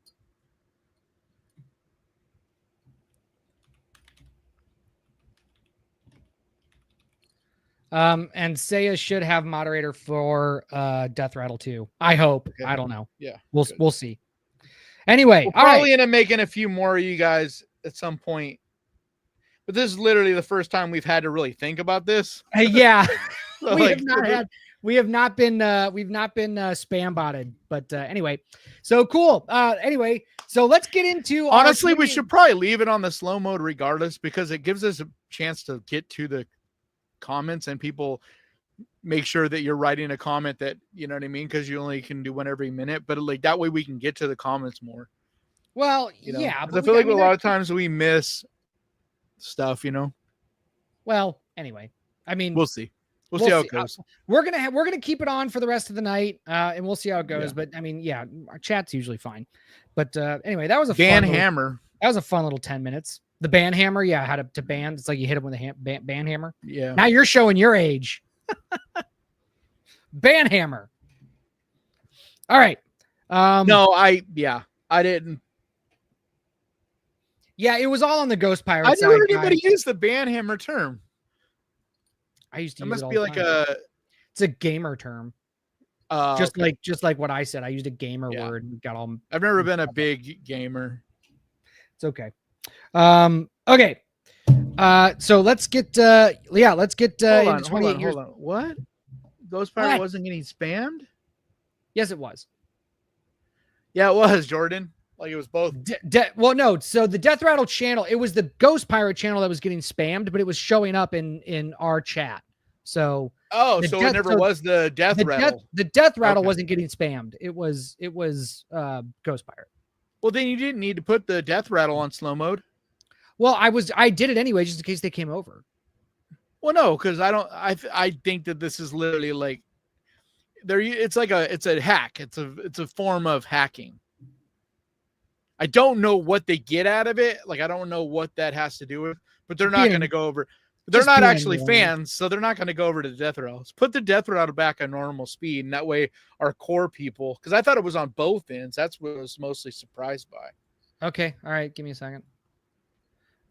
And Saya should have moderator for Death Rattle 2. I hope. Okay. I don't know. Yeah. We'll see. Anyway, we'll probably end up making a few more of you guys at some point. But this is literally the first time we've had to really think about this. Yeah. So we have not been spam botted. But anyway, so cool. Anyway, so let's get into honestly, we should probably leave it on the slow mode regardless, because it gives us a chance to get to the comments, and people make sure that you're writing a comment that, you know what I mean, because you only can do one every minute, but like that way we can get to the comments more. Well, yeah, but I feel like a lot of times we miss stuff, Well, anyway, I mean, we'll see how it goes. We're gonna keep it on for the rest of the night, and we'll see how it goes. Yeah. But I mean, yeah, our chat's usually fine. But anyway, that was a ban hammer. That was a fun little 10 minutes. The ban hammer, yeah, how to ban. It's like you hit him with a ban hammer. Yeah. Now you're showing your age. Ban hammer. All right. No, I didn't. Yeah, it was all on the Ghost Pirate side. I never anybody use the ban hammer term. I used to. It must be like it's a gamer term. Just like what I said. I used a gamer word and got all. I've never been a big gamer. It's okay. Okay. So let's get let's get hold into 28 years. on. What? Ghost Pirate wasn't getting spammed? Yes, it was. Yeah, it was, Jordan. Like it was both. Well, no. So the Death Rattle channel, it was the Ghost Pirate channel that was getting spammed, but it was showing up in our chat. So it never was the Death Rattle. The Death Rattle wasn't getting spammed. It was Ghost Pirate. Well, then you didn't need to put the Death Rattle on slow mode. Well, I did it anyway, just in case they came over. Well, no, because I think that this is literally like it's a hack. It's a form of hacking. I don't know what they get out of it. Like, I don't know what that has to do with, but they're not going to go over. They're not actually fans, so they're not going to go over to the Death Rattle. Let's put the Death Rattle back on normal speed, and that way our core people, because I thought it was on both ends. That's what I was mostly surprised by. Okay. All right. Give me a second.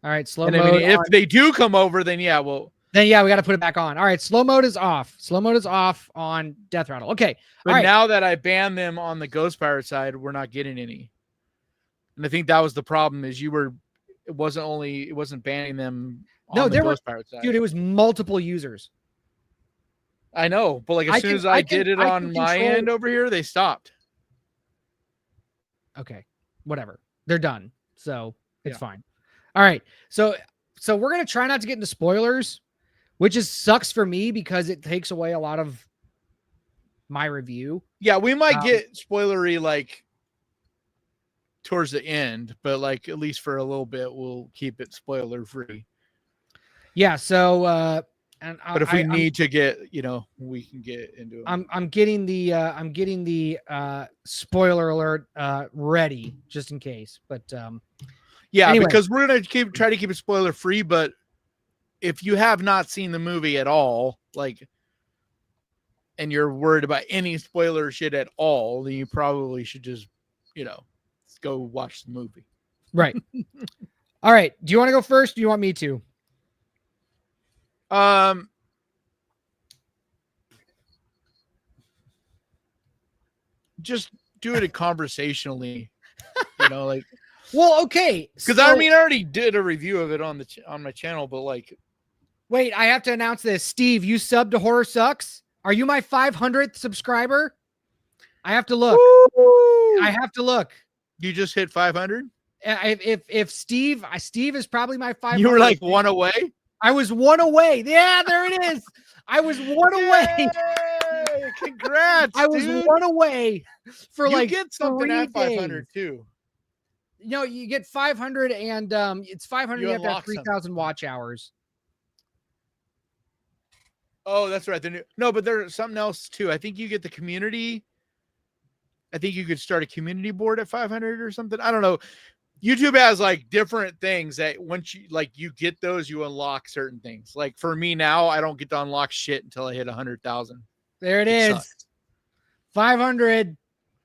All right. Slow mode. I mean, if they do come over, then yeah, we got to put it back on. All right. Slow mode is off. Slow mode is off on Death Rattle. Okay. But now that I banned them on the Ghost Pirate side, we're not getting any. And I think that was the problem is it wasn't banning them on the Ghost Pirate side. Dude, it was multiple users. I know, but like as soon as I did it on my end over here, they stopped. Okay. Whatever. They're done. So it's fine. All right. So we're going to try not to get into spoilers, which sucks for me because it takes away a lot of my review. Yeah, we might get spoilery like towards the end, but like at least for a little bit we'll keep it spoiler free. Yeah, so but if we need to get, we can get into it. I'm getting the spoiler alert ready just in case. But anyway. Because we're going to try to keep it spoiler free, but if you have not seen the movie at all, like, and you're worried about any spoiler shit at all, then you probably should just, go watch the movie. Right. All right. Do you want to go first? Or do you want me to? Just do it conversationally, like. Well, okay. Because I already did a review of it on my channel, but like. Wait, I have to announce this. Steve, you subbed to Horror Sucks. Are you my 500th subscriber? I have to look. Woo! I have to look. You just hit 500? If Steve is probably my 500. You were like one away? I was one away. Yeah, there it is. I was one away. Congrats. I was one away for you get something at 500 too. No, you get 500 and it's 500. You have to have 3,000 watch hours. Oh, that's right. No, but there's something else too. I think you get the community. I think you could start a community board at 500 or something. I don't know. YouTube has like different things that once you get those, you unlock certain things. Like for me now, I don't get to unlock shit until I hit 100,000. There it is. Sucks. 500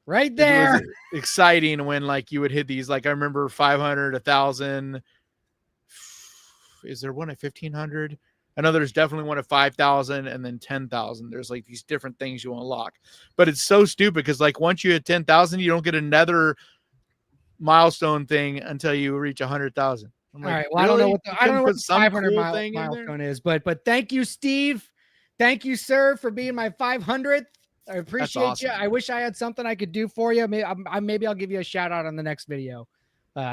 right there. It was exciting when like you would hit these. Like I remember 500, 1,000. Is there one at 1,500? I know there's definitely one at 5,000 and then 10,000. There's like these different things you unlock, but it's so stupid because like once you hit 10,000, you don't get another milestone thing until you reach 100,000. Like, all right. Well, really? I don't know what the 500 milestone is, but thank you, Steve. Thank you, sir, for being my 500th. I appreciate awesome. You. I wish I had something I could do for you. Maybe I'll give you a shout out on the next video.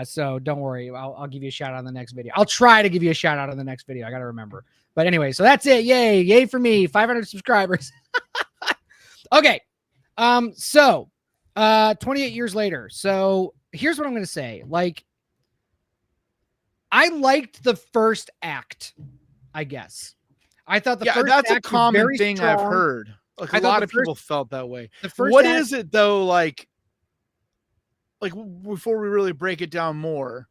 So don't worry. I'll give you a shout out on the next video. I'll try to give you a shout out on the next video. I got to remember. But anyway, so that's it. Yay for me. 500 subscribers. Okay. So 28 years later. So here's what I'm going to say. Like, I liked the first act, I guess. I thought the first that's act a common was thing strong. I've heard. Like a lot of people felt that way. What is it though? Like before we really break it down more,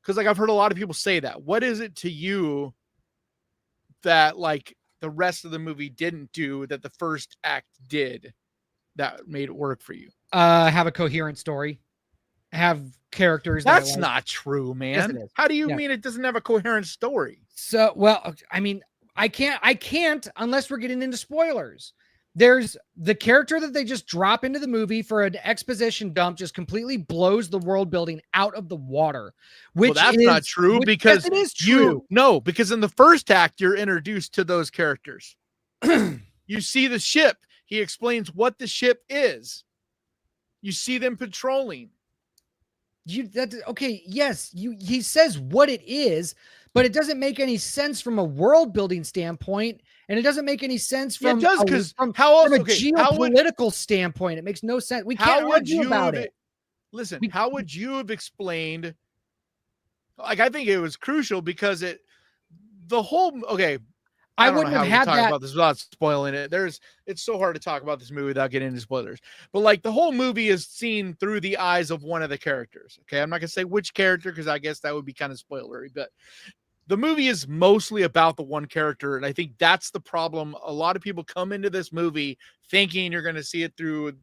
because like I've heard a lot of people say that. What is it to you that like the rest of the movie didn't do that the first act did that made it work for you? Have a coherent story. Have characters. That's not true, man. Yes, it is. How do you mean it doesn't have a coherent story? So, well, I mean, I can't unless we're getting into spoilers. there's the character that they just drop into the movie for an exposition dump just completely blows the world building out of the water. Which that's not true because yes, it is true. Because in the first act you're introduced to those characters. You see the ship. He explains what the ship is. You see them patrolling. Okay, yes, he says what it is, but it doesn't make any sense from a world building standpoint, and it doesn't make any sense from it does, because from how else, a geopolitical standpoint. It makes no sense. We can't argue about it. Listen, how would you have explained? Like, I think it was crucial because the whole I wouldn't have had that about this without spoiling it. It's so hard to talk about this movie without getting into spoilers. But like, the whole movie is seen through the eyes of one of the characters. Okay, I'm not gonna say which character because I guess that would be kind of spoilery. But the movie is mostly about the one character, and I think that's the problem. A lot of people come into this movie thinking you're gonna see it through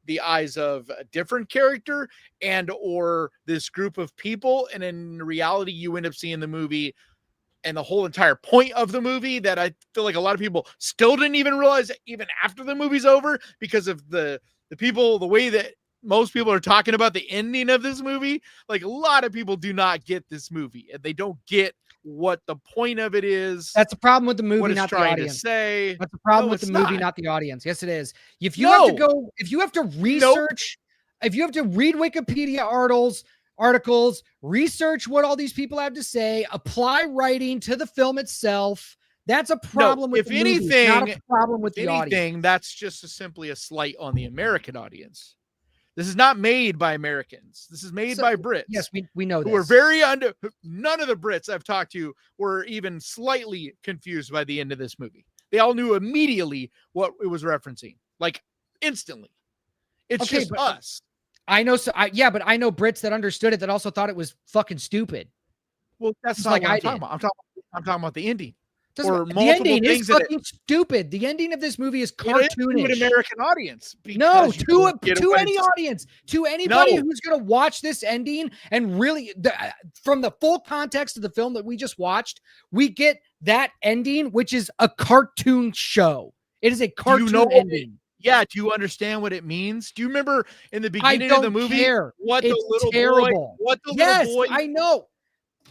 the eyes of a different character and or this group of people, and in reality, you end up seeing the movie. And the whole entire point of the movie that I feel like a lot of people still didn't even realize even after the movie's over because of the way that most people are talking about the ending of this movie. Like, a lot of people do not get this movie and they don't get what the point of it is. That's a problem with the movie, what it's not the trying audience. To say. That's a problem with the movie, not the audience. Yes, it is. If you have to research, if you have to read Wikipedia articles, research what all these people have to say, apply writing to the film itself. That's a problem with the movie, not a problem with the audience. That's just simply a slight on the American audience. This is not made by Americans. This is made by Brits. Yes, we know this. Who are very none of the Brits I've talked to were even slightly confused by the end of this movie. They all knew immediately what it was referencing, like instantly. It's just us. I know, but I know Brits that understood it that also thought it was fucking stupid. Well, that's not what I'm talking about. I'm talking about the ending. Or the ending is fucking stupid. The ending of this movie is cartoonish. To an American audience. No, to any audience, to anybody who's going to watch this ending and really, from the full context of the film that we just watched, we get that ending, which is a cartoon show. It is a cartoon ending. Yeah, do you understand what it means? Do you remember in the beginning of the movie what the little boy? I know.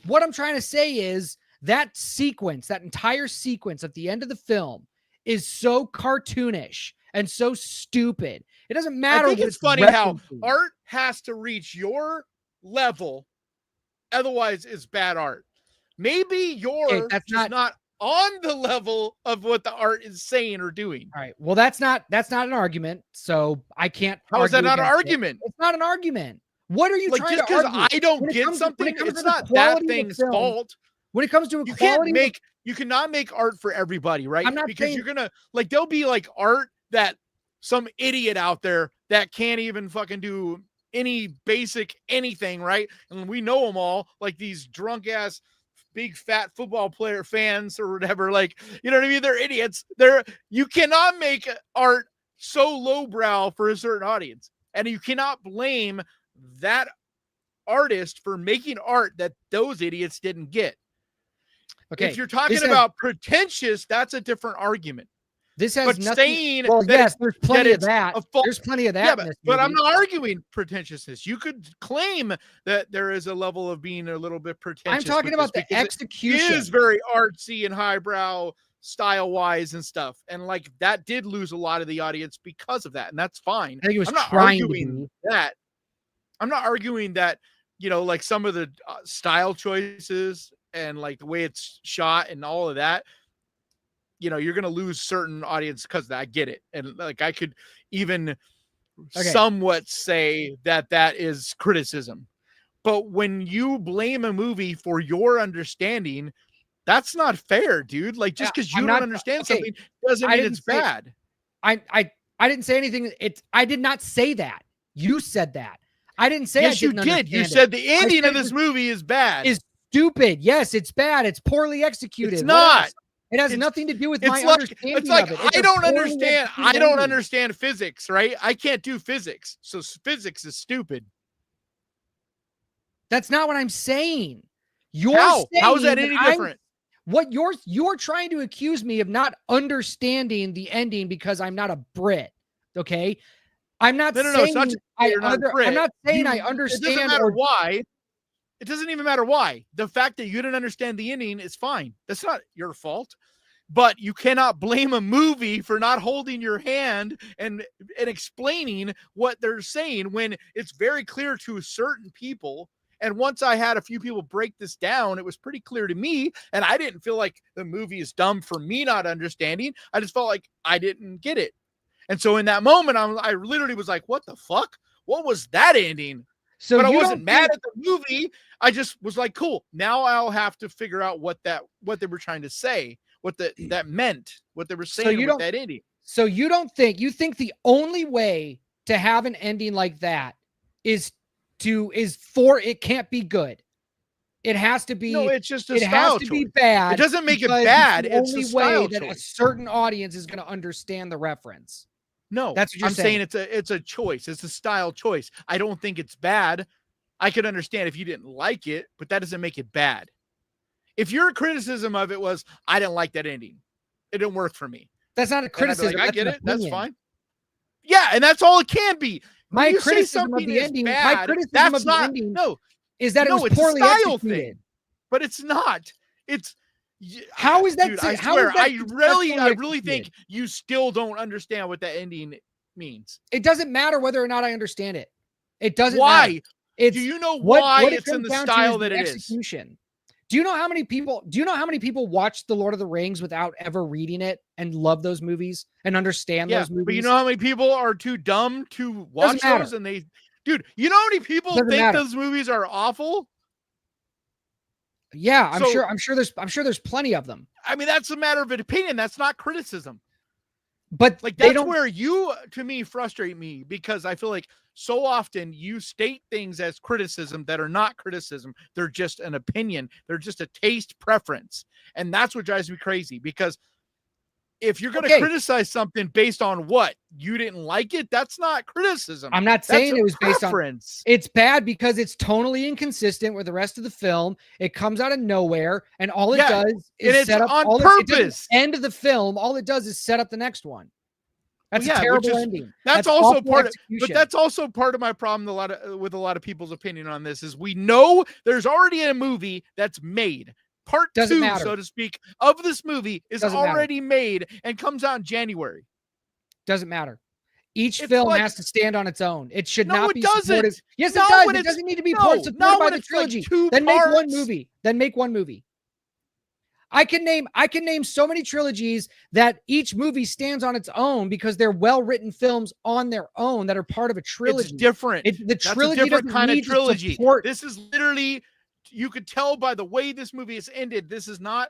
What I'm trying to say is that entire sequence at the end of the film is so cartoonish and so stupid. It doesn't matter. I think it's funny how art has to reach your level, otherwise it's bad art. Maybe you're not on the level of what the art is saying or doing. All right. Well, that's not an argument. So I can't. How is that not an argument? It's not an argument. What are you trying to argue? Just because I don't get something, it's not that thing's fault. When it comes to equality, you cannot make art for everybody, right? I'm not because you're gonna there'll be like art that some idiot out there that can't even fucking do any basic anything, right? And we know them all, like these drunk ass big fat football player fans or whatever, like, you know what I mean? They're idiots. You cannot make art so lowbrow for a certain audience, and you cannot blame that artist for making art that those idiots didn't get. Okay, if you're talking about pretentious, that's a different argument. This has nothing. Saying yes, there's plenty of that. There's plenty of that. Yeah, but I'm not arguing pretentiousness. You could claim that there is a level of being a little bit pretentious. I'm talking about the execution. It is very artsy and highbrow style wise and stuff, and like that did lose a lot of the audience because of that, and that's fine. I think it was I'm not arguing that. I'm not arguing that. Like some of the style choices and like the way it's shot and all of that. You're going to lose certain audience because of that. I get it. And like, I could even somewhat say that is criticism, but when you blame a movie for your understanding, that's not fair, dude. Like, just because you don't understand something doesn't mean it's bad. I didn't say anything. I did not say that. You said that. I didn't say. Yes, you did. You said the ending of this movie is bad. Is stupid. Yes, it's bad. It's poorly executed. It's not. It has nothing to do with my understanding. It's like, of it. I don't understand physics, right? I can't do physics. So physics is stupid. That's not what I'm saying. How is that any different? What you're trying to accuse me of not understanding the ending because I'm not a Brit. Okay. I'm not No, saying it's not just you're not a Brit. I'm not saying I It understand doesn't matter why. It doesn't even matter why. The fact that you didn't understand the ending is fine. That's not your fault. But you cannot blame a movie for not holding your hand and explaining what they're saying when it's very clear to certain people. And once I had a few people break this down, it was pretty clear to me. And I didn't feel like the movie is dumb for me not understanding. I just felt like I didn't get it. And so in that moment, I literally was like, what the fuck? What was that ending? So but I wasn't mad at the movie. I just was like, cool. Now I'll have to figure out what they were trying to say, what that meant, what they were saying with that ending. So you think the only way to have an ending like that is for it can't be good. It has to be. No, it's just a it style has to choice. be bad. It doesn't make it bad. It's the only way choice. that a certain audience is going to understand the reference. No, that's what you're saying. It's a choice. It's a style choice. I don't think it's bad. I could understand if you didn't like it, but that doesn't make it bad. If your criticism of it was, I didn't like that ending, it didn't work for me. That's not a criticism. Like, I get it. That's fine. Yeah, and that's all it can be. My criticism of the ending. My criticism of the ending. No, is that it was poorly executed. Thing, but it's not. It's how is that? Dude, I swear, I really think you still don't understand what that ending means. It doesn't matter whether or not I understand it. It doesn't why? matter. It's, do you know why what it's in the style that it execution. Is? Do you know how many people watch The Lord of the Rings without ever reading it and love those movies and understand those movies? But you know how many people are too dumb to watch those and dude, you know how many people think those movies are awful? Yeah, I'm sure there's plenty of them. I mean, that's a matter of an opinion. That's not criticism. But like that's where you, to me, frustrate me because I feel like so often you state things as criticism that are not criticism. They're just an opinion. They're just a taste preference. And that's what drives me crazy because if you're going to criticize something based on what you didn't like it, that's not criticism. I'm not saying it was based on. It's bad because it's tonally inconsistent with the rest of the film. It comes out of nowhere, and all it does is set up on purpose. End of the film. All it does is set up the next one. That's a terrible ending. That's also part of, but that's also part of my problem. With a lot of people's opinion on this is we know there's already a movie that's made. Part 2, so to speak, of this movie is already made and comes out in January. Doesn't matter. Each film has to stand on its own. It should not be supported. Yes, it does. It doesn't need to be supported by the trilogy. Then make one movie. I can name so many trilogies that each movie stands on its own because they're well-written films on their own that are part of a trilogy. It's different. The trilogy That's a different kind of trilogy. This is literally, you could tell by the way this movie is ended, this is not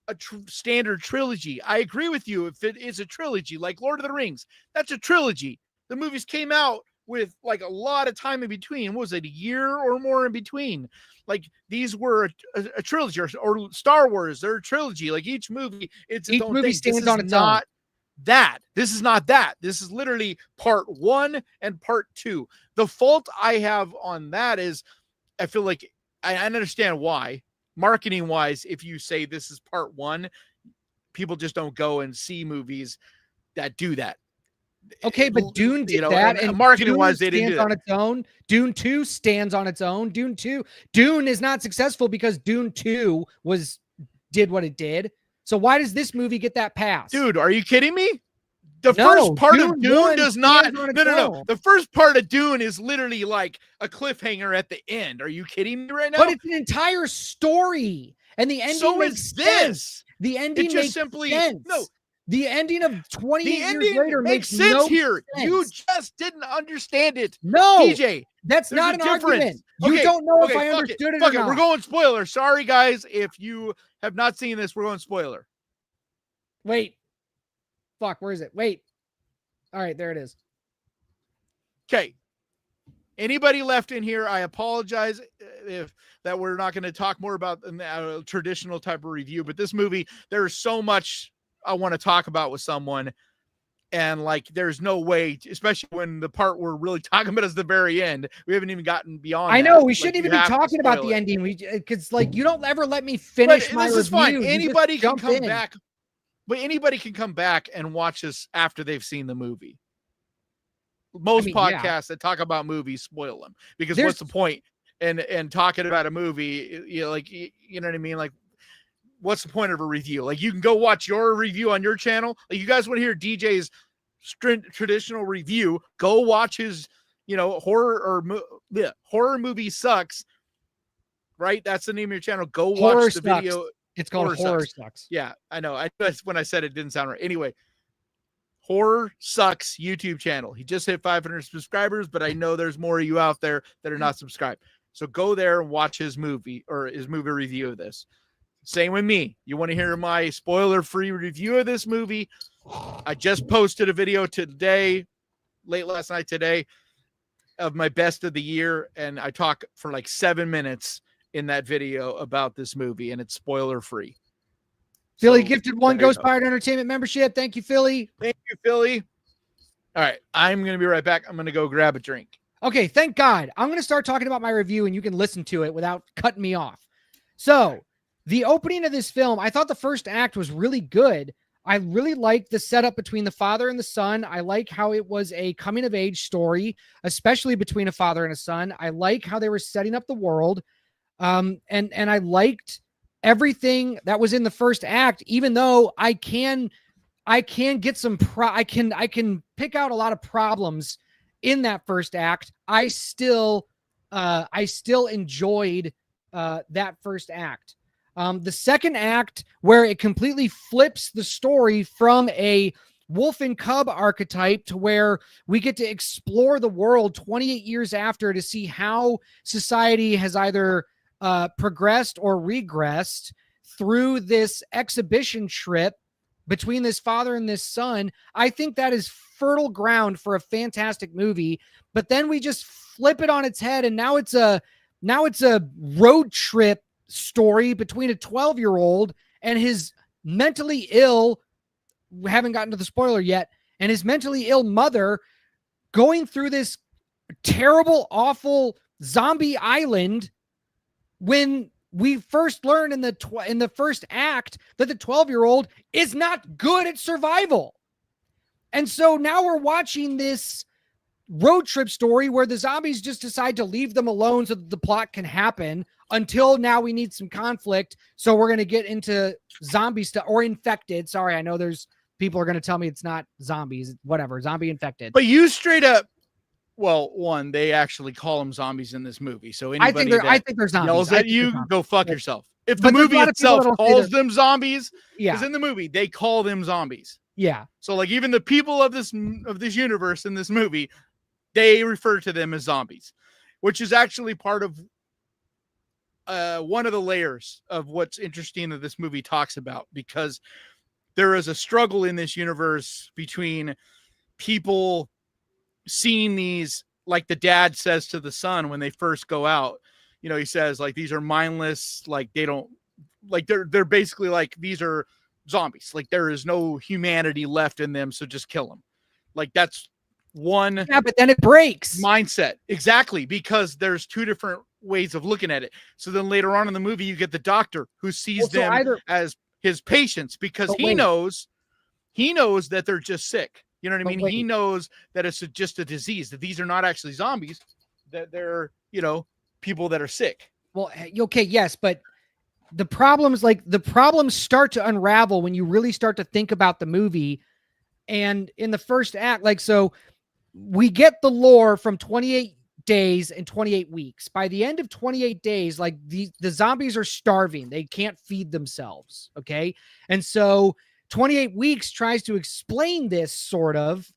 a standard trilogy. I agree with you. If it is a trilogy like Lord of the Rings, that's a trilogy. The movies came out with like a lot of time in between. What was it, a year or more in between? Like these were a trilogy, or Star Wars, they're a trilogy. Like each movie, it's its own movie thing. stands on its own. This is not that. This is literally part 1 and part 2. The fault I have on that is I feel like I understand why. Marketing wise, if you say this is part 1, people just don't go and see movies that do that. Okay, but Dune did that, and marketing wise, they didn't do on its own. Dune 2 stands on its own. Dune is not successful because Dune 2 did what it did. So why does this movie get that pass? Dude, are you kidding me? The first part of Dune does not. No. The first part of Dune is literally like a cliffhanger at the end. Are you kidding me right now? But it's an entire story, and the ending makes sense. The ending makes sense. No. The ending of 28 years later makes sense no here. Sense. You just didn't understand it. No, DJ, that's not an argument. You don't know if I understood it or not. We're going spoiler. Sorry, guys. If you have not seen this, we're going spoiler. Wait. Fuck, where is it? Wait. All right, there it is. Okay. Anybody left in here, I apologize if that we're not going to talk more about a traditional type of review, but this movie, there's so much I want to talk about with someone. And like, there's no way, especially when the part we're really talking about is the very end. We haven't even gotten beyond. I know that. we shouldn't even be talking about the ending. Because like you don't ever let me finish my review. This is fine. Anybody can come in. back, but anybody can come back and watch this after they've seen the movie. Most podcasts that talk about movies spoil them because what's the point? And talking about a movie, you know, like you know what I mean, like. What's the point of a review? Like you can go watch your review on your channel. Like you guys want to hear DJ's traditional review, go watch his, you know, horror movie sucks. Right? That's the name of your channel. Go watch the video. It's called Horror Sucks. Yeah, I know. When I said it didn't sound right. Anyway, Horror Sucks YouTube channel. He just hit 500 subscribers, but I know there's more of you out there that are not subscribed. So go there and watch his movie or his movie review of this. Same with me. You want to hear my spoiler-free review of this movie? I just posted a video today, late last night today, of my best of the year, and I talk for like 7 minutes in that video about this movie, and it's spoiler-free. Philly gifted one Ghost Pirate Entertainment membership. Thank you, Philly. Thank you, Philly. All right, I'm going to be right back. I'm going to go grab a drink. Okay, thank God. I'm going to start talking about my review, and you can listen to it without cutting me off. So, the opening of this film, I thought the first act was really good. I really liked the setup between the father and the son. I like how it was a coming of age story, especially between a father and a son. I like how they were setting up the world. And I liked everything that was in the first act, even though I can get some I can pick out a lot of problems in that first act. I still enjoyed that first act. The second act, where it completely flips the story from a wolf and cub archetype to where we get to explore the world 28 years after to see how society has either progressed or regressed through this exhibition trip between this father and this son. I think that is fertile ground for a fantastic movie. But then we just flip it on its head, and now it's a road trip story between a 12-year-old and his mentally ill, we haven't gotten to the spoiler yet, and his mentally ill mother going through this terrible, awful zombie island when we first learn in the first act that the 12-year-old is not good at survival. And so now we're watching this road trip story where the zombies just decide to leave them alone so that the plot can happen until now we need some conflict. So we're going to get into zombie stuff or infected. Sorry, I know there's people are going to tell me it's not zombies, whatever, zombie infected. But you straight up, well, one, they actually call them zombies in this movie. So anybody I think they're zombies. Yells at you, go fuck yourself. If the movie itself calls them zombies, because in the movie they call them zombies. Yeah. So like even the people of this universe in this movie, they refer to them as zombies, which is actually part of one of the layers of what's interesting that this movie talks about, because there is a struggle in this universe between people seeing these, like the dad says to the son when they first go out, you know, he says like, these are mindless, like they don't, like they're basically like, these are zombies, like there is no humanity left in them, so just kill them. Like that's one. Yeah, but then it breaks mindset. Exactly, because there's two different ways of looking at it. So then later on in the movie, you get the doctor who sees them as his patients, because he knows that they're just sick. You know what I mean? He knows that it's just a disease, that these are not actually zombies, that they're, you know, people that are sick. Well, okay, yes, but the problems start to unravel when you really start to think about the movie. And in the first act, like, so we get the lore from 28 days and 28 weeks. By the end of 28 days, like the zombies are starving. They can't feed themselves. Okay. And so 28 weeks tries to explain this sort of,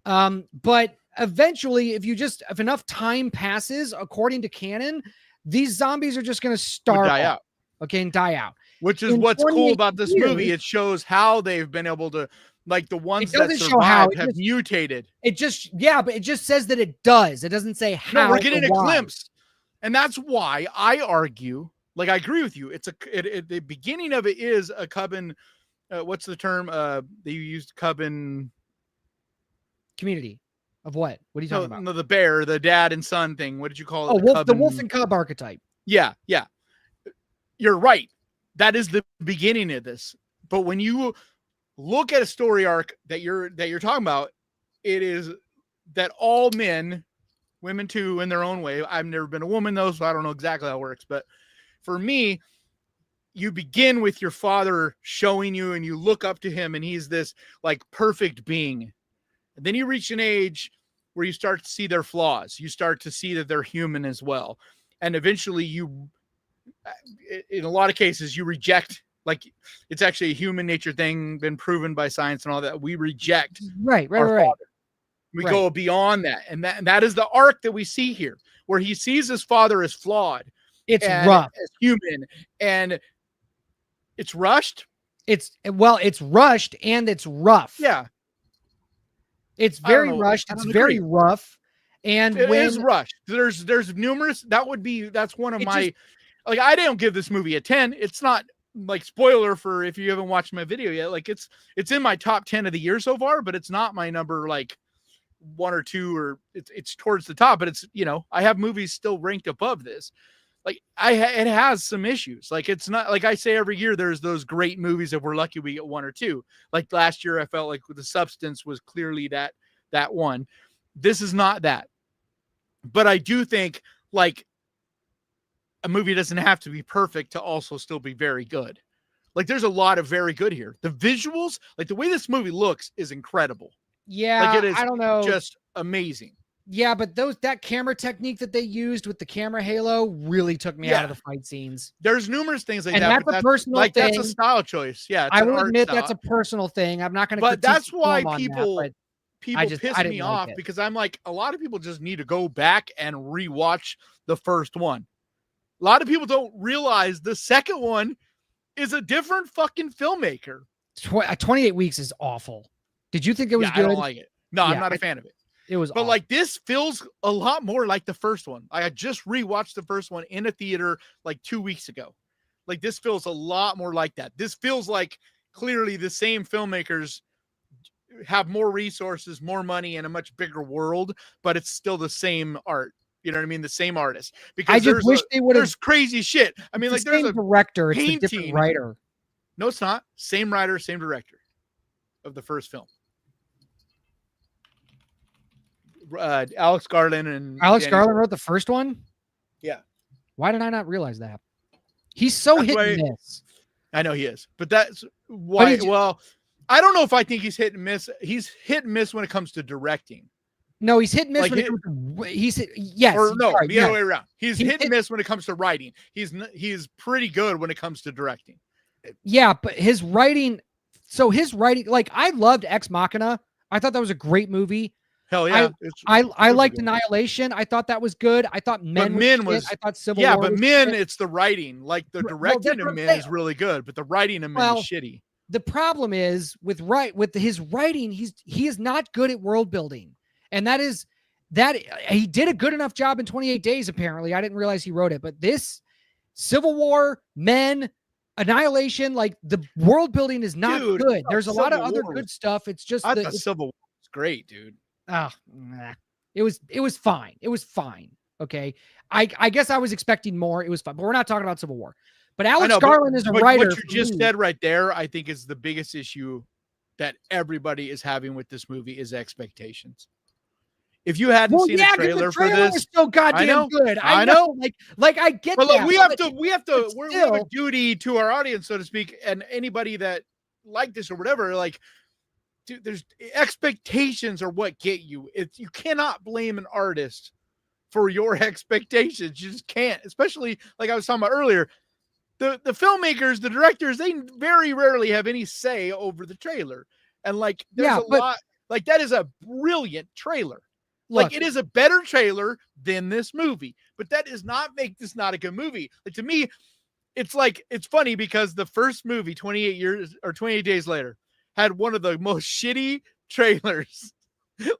but eventually if enough time passes, according to canon, these zombies are just going to starve out. Okay. And die out. Which is what's cool about this movie. It shows how they've been able to, like the ones that survived have mutated. But it just says that it does. It doesn't say how. No, we're getting a glimpse. And that's why I argue, like I agree with you. The beginning of it is a coven. What's the term? They used coven. Community of what? What are you talking about? No, the bear, the dad and son thing. What did you call it? Oh, the wolf and cub archetype. Yeah. You're right. That is the beginning of this. But when you look at a story arc that you're talking about, it is that all men, women too, in their own way. I've never been a woman though, so I don't know exactly how it works. But for me, you begin with your father showing you, and you look up to him, and he's this like perfect being. And then you reach an age where you start to see their flaws. You start to see that they're human as well. And eventually you, in a lot of cases, you reject, like it's actually a human nature thing, been proven by science and all that. We reject right. Father. We go beyond that. And that is the arc that we see here, where he sees his father as flawed. It's rough. As human. And it's rushed. It's rushed and it's rough. Yeah. It's very rushed. It's very rough. And it is rushed. There's numerous, that's one of my, like, I don't give this movie a 10. It's not like, spoiler for if you haven't watched my video yet, like it's in my top 10 of the year so far, but it's not my number like 1 or 2, or it's towards the top, but it's, I have movies still ranked above this. Like it has some issues. Like it's not, like I say every year, there's those great movies if we're lucky we get 1 or 2. Like last year, I felt like The Substance was clearly that one. This is not that. But I do think like a movie doesn't have to be perfect to also still be very good. Like there's a lot of very good here. The visuals, like the way this movie looks is incredible. Yeah, like it is, I don't know, just amazing. Yeah, but that camera technique that they used with the camera halo really took me out of the fight scenes. There's numerous things like and that. That's a personal thing. That's a style choice. Yeah, I will admit that's a personal thing. I'm not going to. But that's why people piss me off, because I'm like, a lot of people just need to go back and rewatch the first one. A lot of people don't realize the second one is a different fucking filmmaker. 28 Weeks is awful. Did you think it was good? I don't like it. No, I'm not a fan of it. It was, but awful. Like this feels a lot more like the first one. I just rewatched the first one in a theater like 2 weeks ago. Like this feels a lot more like that. This feels like clearly the same filmmakers have more resources, more money, and a much bigger world, but it's still the same art. You know what I mean? The same artist. Because I just wish they would have. There's crazy shit. I mean, like there's a director, it's a different writer. No, it's not. Same writer, same director of the first film. Alex Garland wrote the first one. Yeah. Why did I not realize that? He's so hit and miss. I know he is, but that's why. Well, I don't know if I think he's hit and miss. He's hit and miss when it comes to directing. No, he's hit and miss when it comes to, yes. Or no, the other way around. He's hit and miss when it comes to writing. He's pretty good when it comes to directing. Yeah, but his writing. So his writing, like I loved Ex Machina. I thought that was a great movie. Hell yeah. I liked Annihilation. I thought that was good. I thought Men was I thought Civil War. Yeah, but Men, it's the writing. Like the directing of Men is really good, but the writing of Men is shitty. The problem is with his writing, he is not good at world building. And that he did a good enough job in 28 Days, apparently. I didn't realize he wrote it, but this Civil War, Men, Annihilation, like the world building is not good. There's a lot of other good stuff. It's just the Civil War was great, dude. Oh, it was fine. It was fine. Okay. I guess I was expecting more. It was fine, but we're not talking about Civil War. But Alex Garland is a writer. What you just said right there, I think is the biggest issue that everybody is having with this movie is expectations. If you hadn't seen a trailer for this, was so goddamn good. I know. Like I get but that. We have a duty to our audience, so to speak, and anybody that liked this or whatever, like, dude, there's expectations are what get you. You cannot blame an artist for your expectations. You just can't, especially like I was talking about earlier. The filmmakers, the directors, they very rarely have any say over the trailer. And like, there's a lot, like that is a brilliant trailer. Like it is a better trailer than this movie, but that does not make this not a good movie. Like to me, it's like, it's funny because the first movie 28 Days Later had one of the most shitty trailers.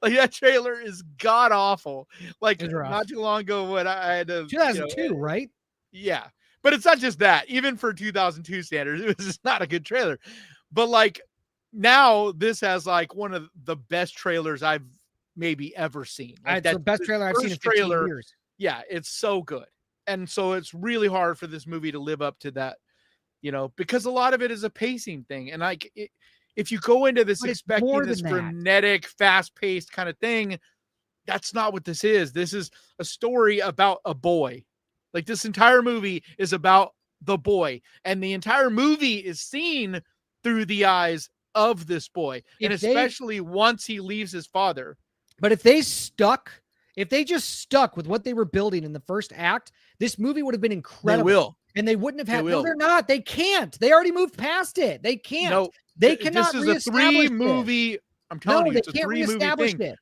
Like that trailer is god awful. Like not too long ago when I had to 2002, right? Yeah. But it's not just that. Even for 2002 standards, it was just not a good trailer. But like now this has like one of the best trailers I've maybe ever seen. It's Like the best trailer I've seen in 15 years. Yeah, it's so good. And so it's really hard for this movie to live up to that, because a lot of it is a pacing thing. And like, if you go into this expecting this frenetic, fast-paced kind of thing, that's not what this is. This is a story about a boy. Like, this entire movie is about the boy, and the entire movie is seen through the eyes of this boy, and especially once he leaves his father. But if they just stuck with what they were building in the first act, this movie would have been incredible. They will. And they wouldn't have had. No, they're not. They can't. They already moved past it. They can't. No, they cannot. This is a 3-movie. I'm telling you, it's a 3-movie thing.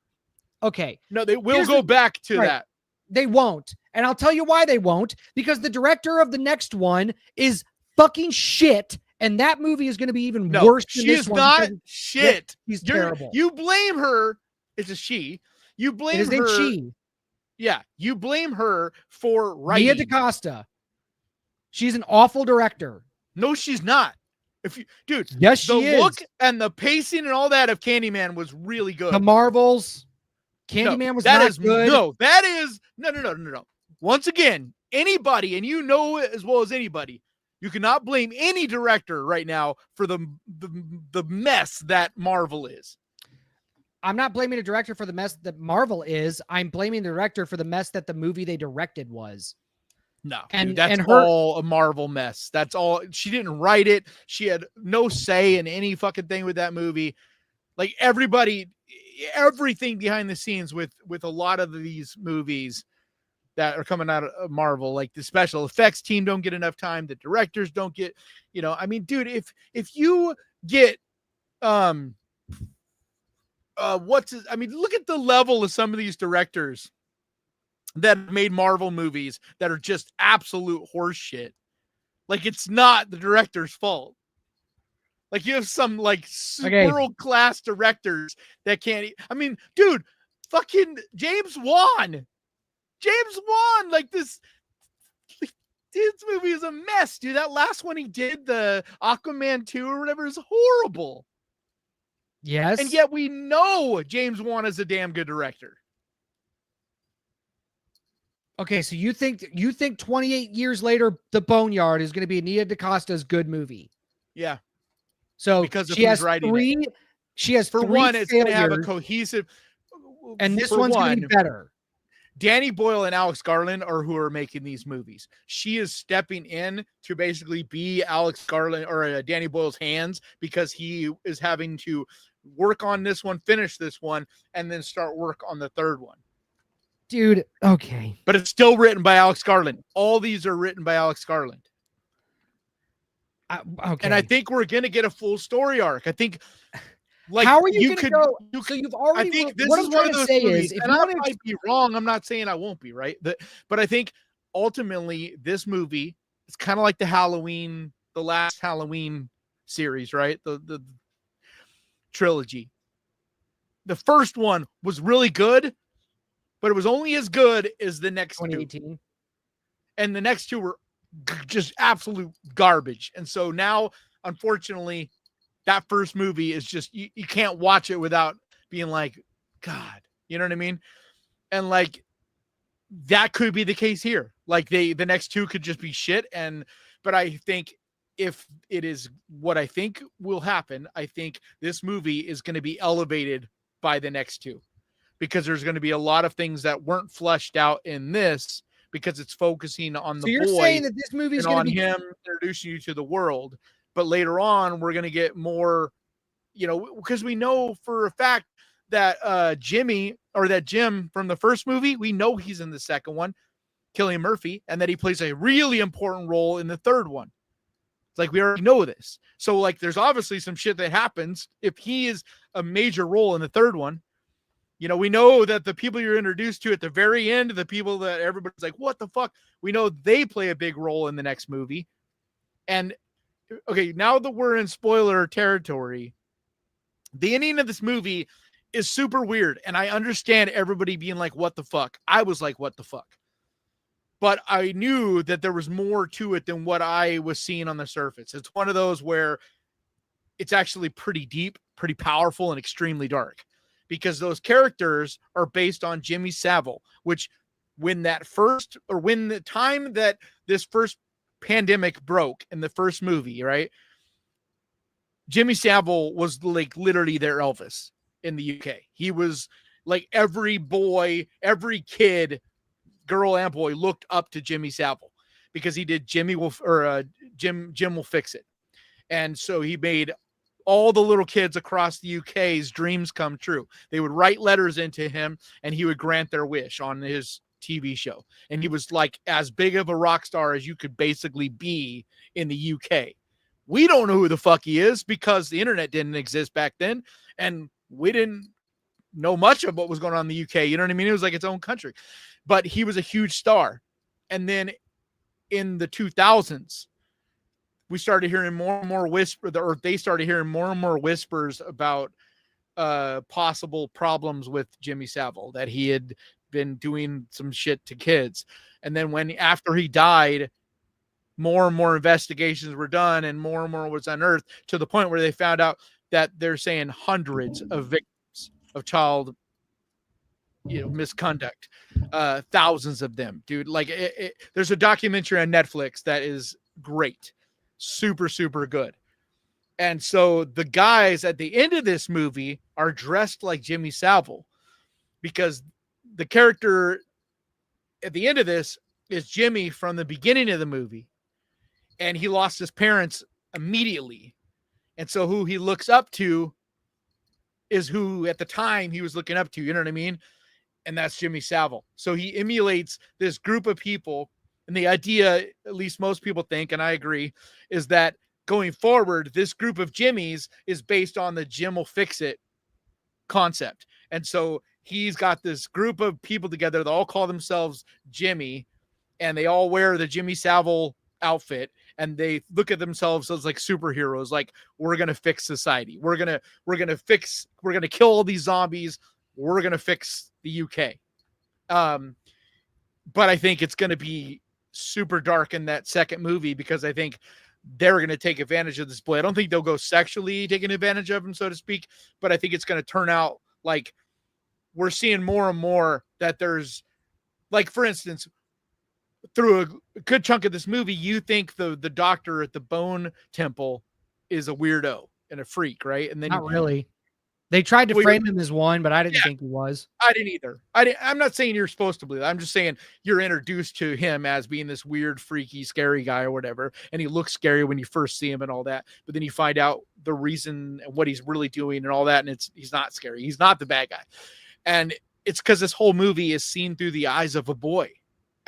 Okay. No, they will go back to that. They won't. And I'll tell you why they won't. Because the director of the next one is fucking shit. And that movie is going to be even worse than this one. She is not shit. He's terrible. You blame her. It's a she. You blame her. She. Yeah. You blame her for writing. Nia DaCosta. She's an awful director. No, she's not. Dude, yes, she is. The look and the pacing and all that of Candyman was really good. The Marvels, Candyman was not good. No. Once again, anybody, and you know it as well as anybody, you cannot blame any director right now for the mess that Marvel is. I'm not blaming a director for the mess that Marvel is. I'm blaming the director for the mess that the movie they directed was. No, that's all a Marvel mess. That's all. She didn't write it. She had no say in any fucking thing with that movie. Like, everything behind the scenes with a lot of these movies that are coming out of Marvel, like the special effects team don't get enough time. The directors don't get, I mean, dude, if you get, look at the level of some of these directors that made Marvel movies that are just absolute horse shit. Like, it's not the director's fault. Like, you have some like world-class directors that can't. I mean, dude, fucking James Wan, like this movie is a mess, dude. That last one he did, the Aquaman 2 or whatever, is horrible. Yes. And yet we know James Wan is a damn good director. Okay, so you think 28 years later, The Boneyard is going to be Nia DaCosta's good movie? Yeah. So because she has three. She has for three one, it's going to have a cohesive. And this one's going to be better. Danny Boyle and Alex Garland are who are making these movies. She is stepping in to basically be Alex Garland or Danny Boyle's hands, because he is having to work on this one, finish this one, and then start work on the third one. Dude, okay. But it's still written by Alex Garland. All these are written by Alex Garland. Okay. And I think we're going to get a full story arc. I think, like, how are you going to go? So you've already. I think this what is I'm one trying of those to say movies, is, and I might be wrong. I'm not saying I won't be right, but I think ultimately this movie is kind of like the last Halloween series, right? The trilogy. The first one was really good, but it was only as good as the next 2018. two. And the next two were just absolute garbage. And so now, unfortunately, that first movie is just, you can't watch it without being like, God, you know what I mean? And like, that could be the case here. Like, the next two could just be shit. But I think if it is what I think will happen, I think this movie is going to be elevated by the next two, because there's going to be a lot of things that weren't fleshed out in this, because it's focusing on the boy, saying that this movie is and going on to be him introducing you to the world. But later on, we're going to get more, because we know for a fact that Jim from the first movie, we know he's in the second one, Cillian Murphy, and that he plays a really important role in the third one. It's like, we already know this. So like, there's obviously some shit that happens if he is a major role in the third one. We know that the people you're introduced to at the very end, the people that everybody's like, what the fuck? We know they play a big role in the next movie. And okay, now that we're in spoiler territory, the ending of this movie is super weird. And I understand everybody being like, what the fuck? I was like, what the fuck? But I knew that there was more to it than what I was seeing on the surface. It's one of those where it's actually pretty deep, pretty powerful, and extremely dark. because those characters are based on Jimmy Savile, which when the time that this first pandemic broke in the first movie, right? Jimmy Savile was like literally their Elvis in the UK. He was like every boy, every kid, girl and boy looked up to Jimmy Savile because he did Jim Will Fix It. And so he made all the little kids across the UK's dreams come true. They would write letters into him and he would grant their wish on his TV show. And he was like as big of a rock star as you could basically be in the UK. We don't know who the fuck he is because the internet didn't exist back then. And we didn't know much of what was going on in the UK. You know what I mean? It was like its own country, but he was a huge star. And then in the 2000s, we started hearing more and more they started hearing more and more whispers about possible problems with Jimmy Savile, that he had been doing some shit to kids. And then after he died, more and more investigations were done and more was unearthed to the point where they found out that they're saying hundreds of victims of child misconduct, thousands of them, dude. Like there's a documentary on Netflix that is great, super, super good. And so the guys at the end of this movie are dressed like Jimmy Savile because the character at the end of this is Jimmy from the beginning of the movie. And he lost his parents immediately. And so who he looks up to is who at the time he was looking up to, you know what I mean? And that's Jimmy Savile. So he emulates this group of people. And the idea, at least most people think, and I agree, is that going forward, this group of Jimmys is based on the Jim Will Fix It concept. And so he's got this group of people together that all call themselves Jimmy, and they all wear the Jimmy Savile outfit, and they look at themselves as like superheroes, like we're going to fix society. We're going to kill all these zombies. We're going to fix the UK. But I think it's going to be super dark in that second movie because I think they're going to take advantage of this boy. I don't think they'll go sexually taking advantage of him, so to speak, but I think it's going to turn out like we're seeing more and more that there's, like, for instance, through a good chunk of this movie, you think the doctor at the bone temple is a weirdo and a freak, right? And then not really. They tried to frame him as one, but I didn't think he was. I didn't either. I'm not saying you're supposed to believe that. I'm just saying you're introduced to him as being this weird, freaky, scary guy or whatever. And he looks scary when you first see him and all that. But then you find out the reason and what he's really doing and all that. And he's not scary. He's not the bad guy. And it's because this whole movie is seen through the eyes of a boy.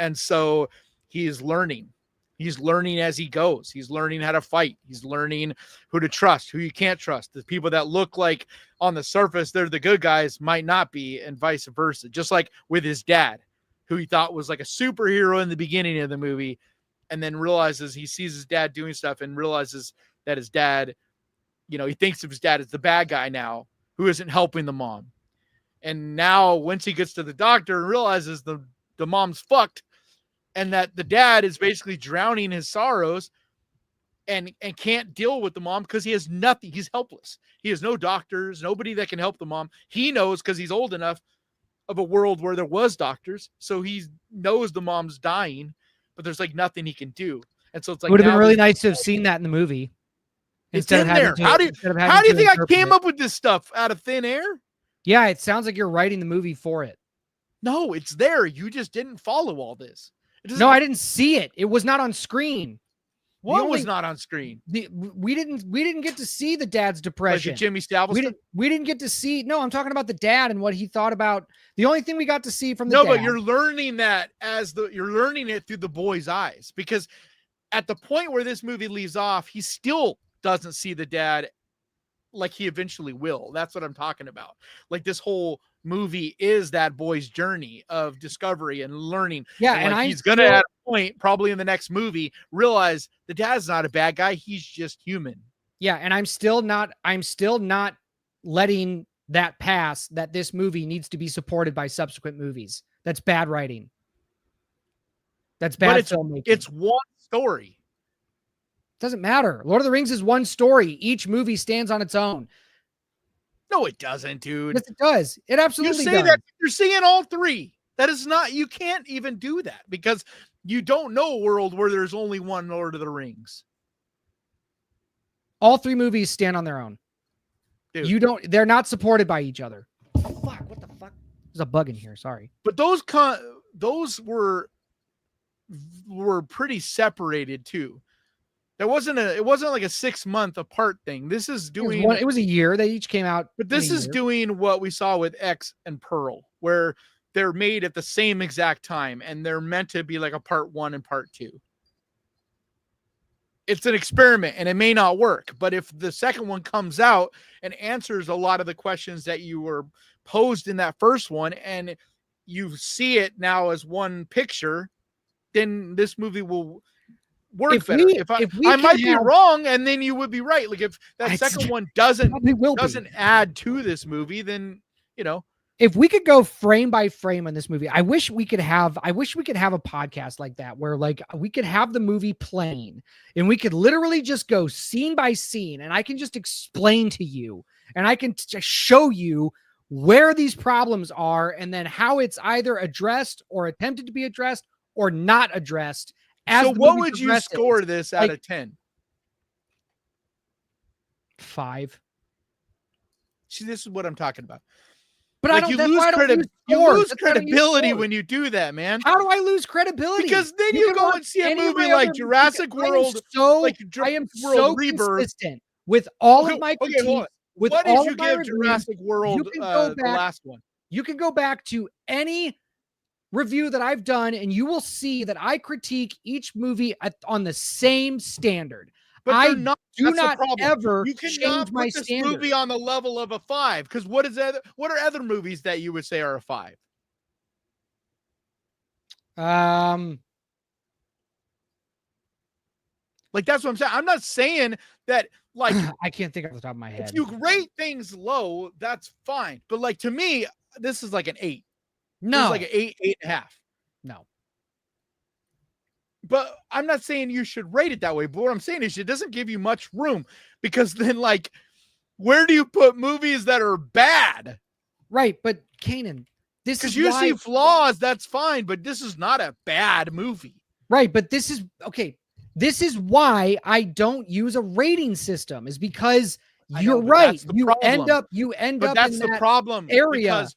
And so he is learning. He's learning as he goes. He's learning how to fight. He's learning who to trust, who you can't trust. The people that look like on the surface they're the good guys might not be, and vice versa. Just like with his dad, who he thought was like a superhero in the beginning of the movie, and then realizes he sees his dad doing stuff and realizes that his dad, he thinks of his dad as the bad guy now, who isn't helping the mom. And now once he gets to the doctor and realizes the mom's fucked, and that the dad is basically drowning his sorrows and can't deal with the mom because he has nothing. He's helpless. He has no doctors, nobody that can help the mom. He knows because he's old enough of a world where there was doctors. So he knows the mom's dying, but there's like nothing he can do. And so it's like, it would have been really nice to have seen that in the movie. It's in there. How do you think I came up with this stuff out of thin air? Yeah, it sounds like you're writing the movie for it. No, it's there. You just didn't follow all this. No, I didn't see it. It was not on screen. What was not on screen? We didn't get to see the dad's depression. Like Jimmy Savile. We didn't get to see. No, I'm talking about the dad and what he thought about. The only thing we got to see from the dad. No, but you're learning that you're learning it through the boy's eyes, because at the point where this movie leaves off, he still doesn't see the dad like he eventually will. That's what I'm talking about. Like, this whole movie is that boy's journey of discovery and learning. Yeah, and he's gonna at a point, probably in the next movie, realize the dad's not a bad guy. He's just human. Yeah, and I'm still not letting that pass, that this movie needs to be supported by subsequent movies. That's bad writing. That's bad filmmaking. It's one story. Doesn't matter. Lord of the Rings is one story. Each movie stands on its own. No, it doesn't, dude. Yes, it does. It You absolutely say does. that you're seeing all three. That is not, you can't even do that because you don't know a world where there's only one Lord of the Rings. All three movies stand on their own. Dude. They're not supported by each other. Oh, fuck. What the fuck? There's a bug in here. Sorry. But those were pretty separated too. It wasn't like a 6 month apart thing. This is doing, it was a year. They each came out. but this is doing what we saw with X and Pearl, where they're made at the same exact time and they're meant to be like a part 1 and part 2. It's an experiment and it may not work, but if the second one comes out and answers a lot of the questions that you were posed in that first one and you see it now as one picture, then this movie will work better. I might be wrong, and then you would be right. Like if that second one doesn't add to this movie, then if we could go frame by frame on this movie, I wish we could have a podcast like that where like we could have the movie playing and we could literally just go scene by scene and I can just explain to you and I can just show you where these problems are and then how it's either addressed or attempted to be addressed or not addressed. So what would you score this out of 10? 5. See, this is what I'm talking about. But like you lose credibility when you do that, man. How do I lose credibility? Because then you go and see a movie like Jurassic World. I am so consistent with all of my critiques. What did you give Jurassic World the last one? You can go back to any review that I've done and you will see that I critique each movie on the same standard. But I do not ever you change my this standard. Movie on the level of a 5 because what are other movies that you would say are a 5? Like that's what I'm saying. I'm not saying that like I can't think off the top of my head. If you rate things low, that's fine. But like to me, this is like an 8. No, it's like an 8.5. No. But I'm not saying you should rate it that way. But what I'm saying is it doesn't give you much room because then like, where do you put movies that are bad? Right. But Kanan, this is because you see flaws. That's fine. But this is not a bad movie. Right. But this is okay. This is why I don't use a rating system is because you're right. You end up that's in the that problem area.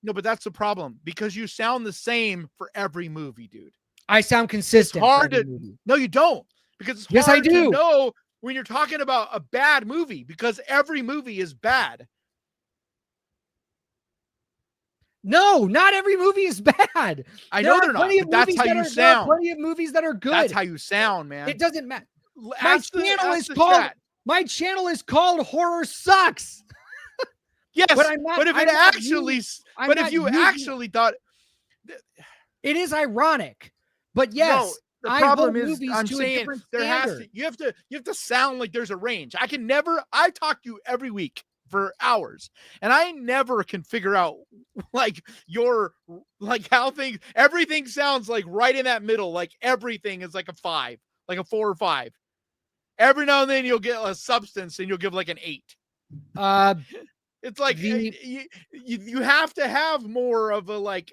But that's the problem because you sound the same for every movie, dude. I sound consistent. It's hard to no, you don't because it's hard to know when you're talking about a bad movie because every movie is bad. No, not every movie is bad. I know they're not. But that's how you sound. There are plenty of movies that are good. That's how you sound, man. It doesn't matter. My channel is called Horror Sucks. Yes, but if you actually thought it is ironic, but yes, no, the problem is I'm saying there has to you have to sound like there's a range. I talk to you every week for hours and I never can figure out like how everything sounds like right in that middle, like everything is like a 5, like a 4 or 5. Every now and then you'll get a substance and you'll give like an 8. It's like you have to have more of a like.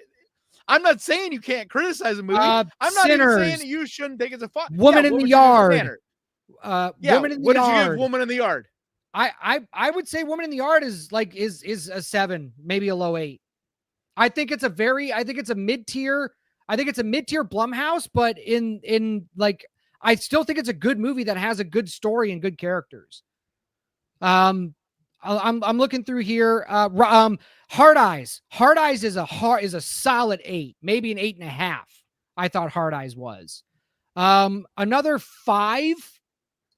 I'm not saying you can't criticize a movie. I'm not even saying that you shouldn't think it's a 5. Woman in the Yard. What did you give Woman in the Yard? I would say Woman in the Yard is a 7, maybe a low 8. I think it's a mid-tier. I think it's a mid-tier Blumhouse, but in like I still think it's a good movie that has a good story and good characters. I'm looking through here. Hard Eyes. Hard Eyes is a solid 8, maybe an 8.5. I thought Hard Eyes was. Another 5,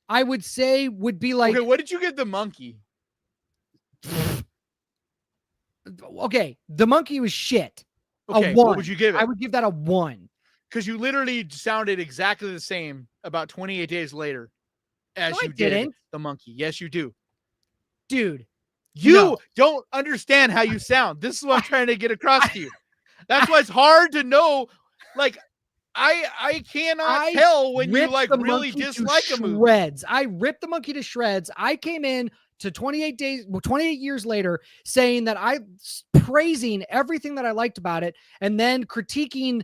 I would say would be like. Okay, what did you get The Monkey? Okay, The Monkey was shit. Okay, a 1. What would you give it? I would give that a 1. Because you literally sounded exactly the same about 28 days later as you did The Monkey. Yes, you do. Dude, you don't understand how you sound. This is what I'm trying to get across to you. That's why it's hard to know. Like, I cannot tell when you like really dislike a movie. Shreds. I ripped The Monkey to shreds. I came in to 28 years later, saying that praising everything that I liked about it, and then critiquing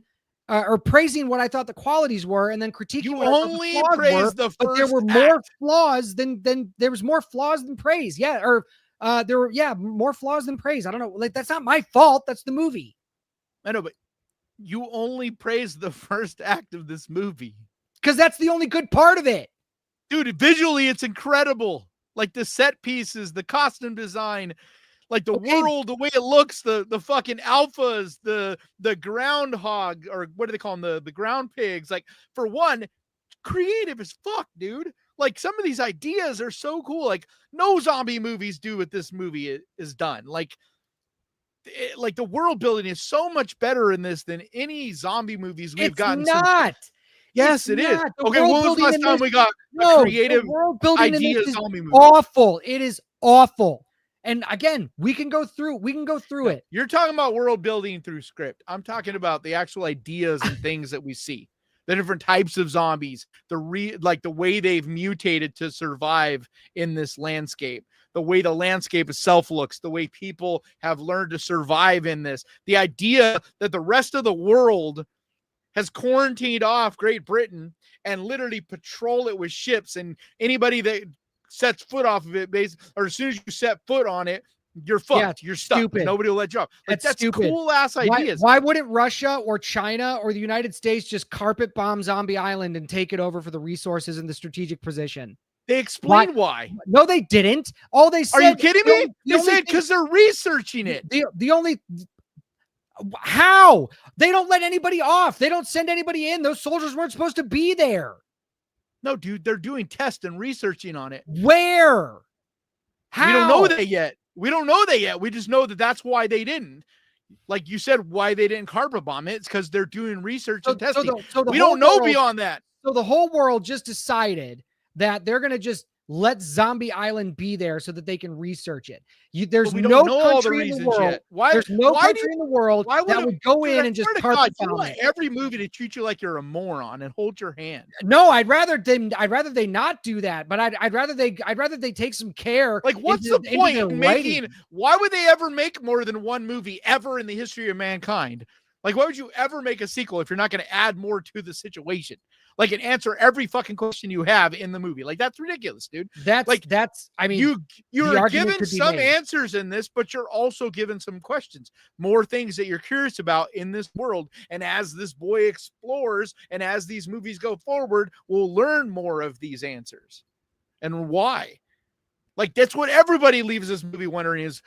or praising what I thought the qualities were, and then critiquing. You what only praise the first. but there were more flaws than there was more flaws than praise. Yeah, or there were more flaws than praise. I don't know. Like, that's not my fault. That's the movie. I know, but you only praise the first act of this movie because that's the only good part of it, dude. Visually, it's incredible. Like the set pieces, the costume design, like the world, the way it looks, the fucking alphas, the groundhog, or what do they call them? The ground pigs. Like, for one, creative as fuck, dude. Like, some of these ideas are so cool. Like, no zombie movies do what this movie is done. Like the world building is so much better in this than any zombie movies we've gotten. Yes, it is. Okay, when was the last time we got a creative world building idea in this zombie movie? Awful. It is awful. And again, we can go through it. You're talking about world building through script. I'm talking about the actual ideas and things that we see. The different types of zombies, the way they've mutated to survive in this landscape, the way the landscape itself looks, the way people have learned to survive in this. The idea that the rest of the world has quarantined off Great Britain and literally patrol it with ships, and anybody that sets foot off of it, or as soon as you set foot on it, you're fucked. You're stuck. Stupid. Nobody will let you off. Like, that's stupid. Cool ass ideas. Why wouldn't Russia or China or the United States just carpet bomb Zombie Island and take it over for the resources and the strategic position? They explain why. No, they didn't. All they said. Are you kidding me? They said because they're researching it. The only. How? They don't let anybody off. They don't send anybody in. Those soldiers weren't supposed to be there. No, dude, they're doing tests and researching on it. Where? How? We don't know that yet. We just know that that's why they didn't. Like you said, why they didn't carpet bomb it. It's because they're doing research and testing. We don't know beyond that. So the whole world just decided that they're going to just let Zombie Island be there so that they can research it. There's no country in the world. There's no country in the world that would go in and just carpet bomb it. Every movie to treat you like you're a moron and hold your hand. No, I'd rather they not do that, but I'd rather they take some care. Like, what's the point in making? Why would they ever make more than one movie ever in the history of mankind? Like, why would you ever make a sequel if you're not going to add more to the situation? Like, and answer every fucking question you have in the movie. Like, that's ridiculous, dude. I mean, you're given some answers in this, but you're also given some questions, more things that you're curious about in this world. And as this boy explores, and as these movies go forward, we'll learn more of these answers and why. Like, that's what everybody leaves this movie wondering is,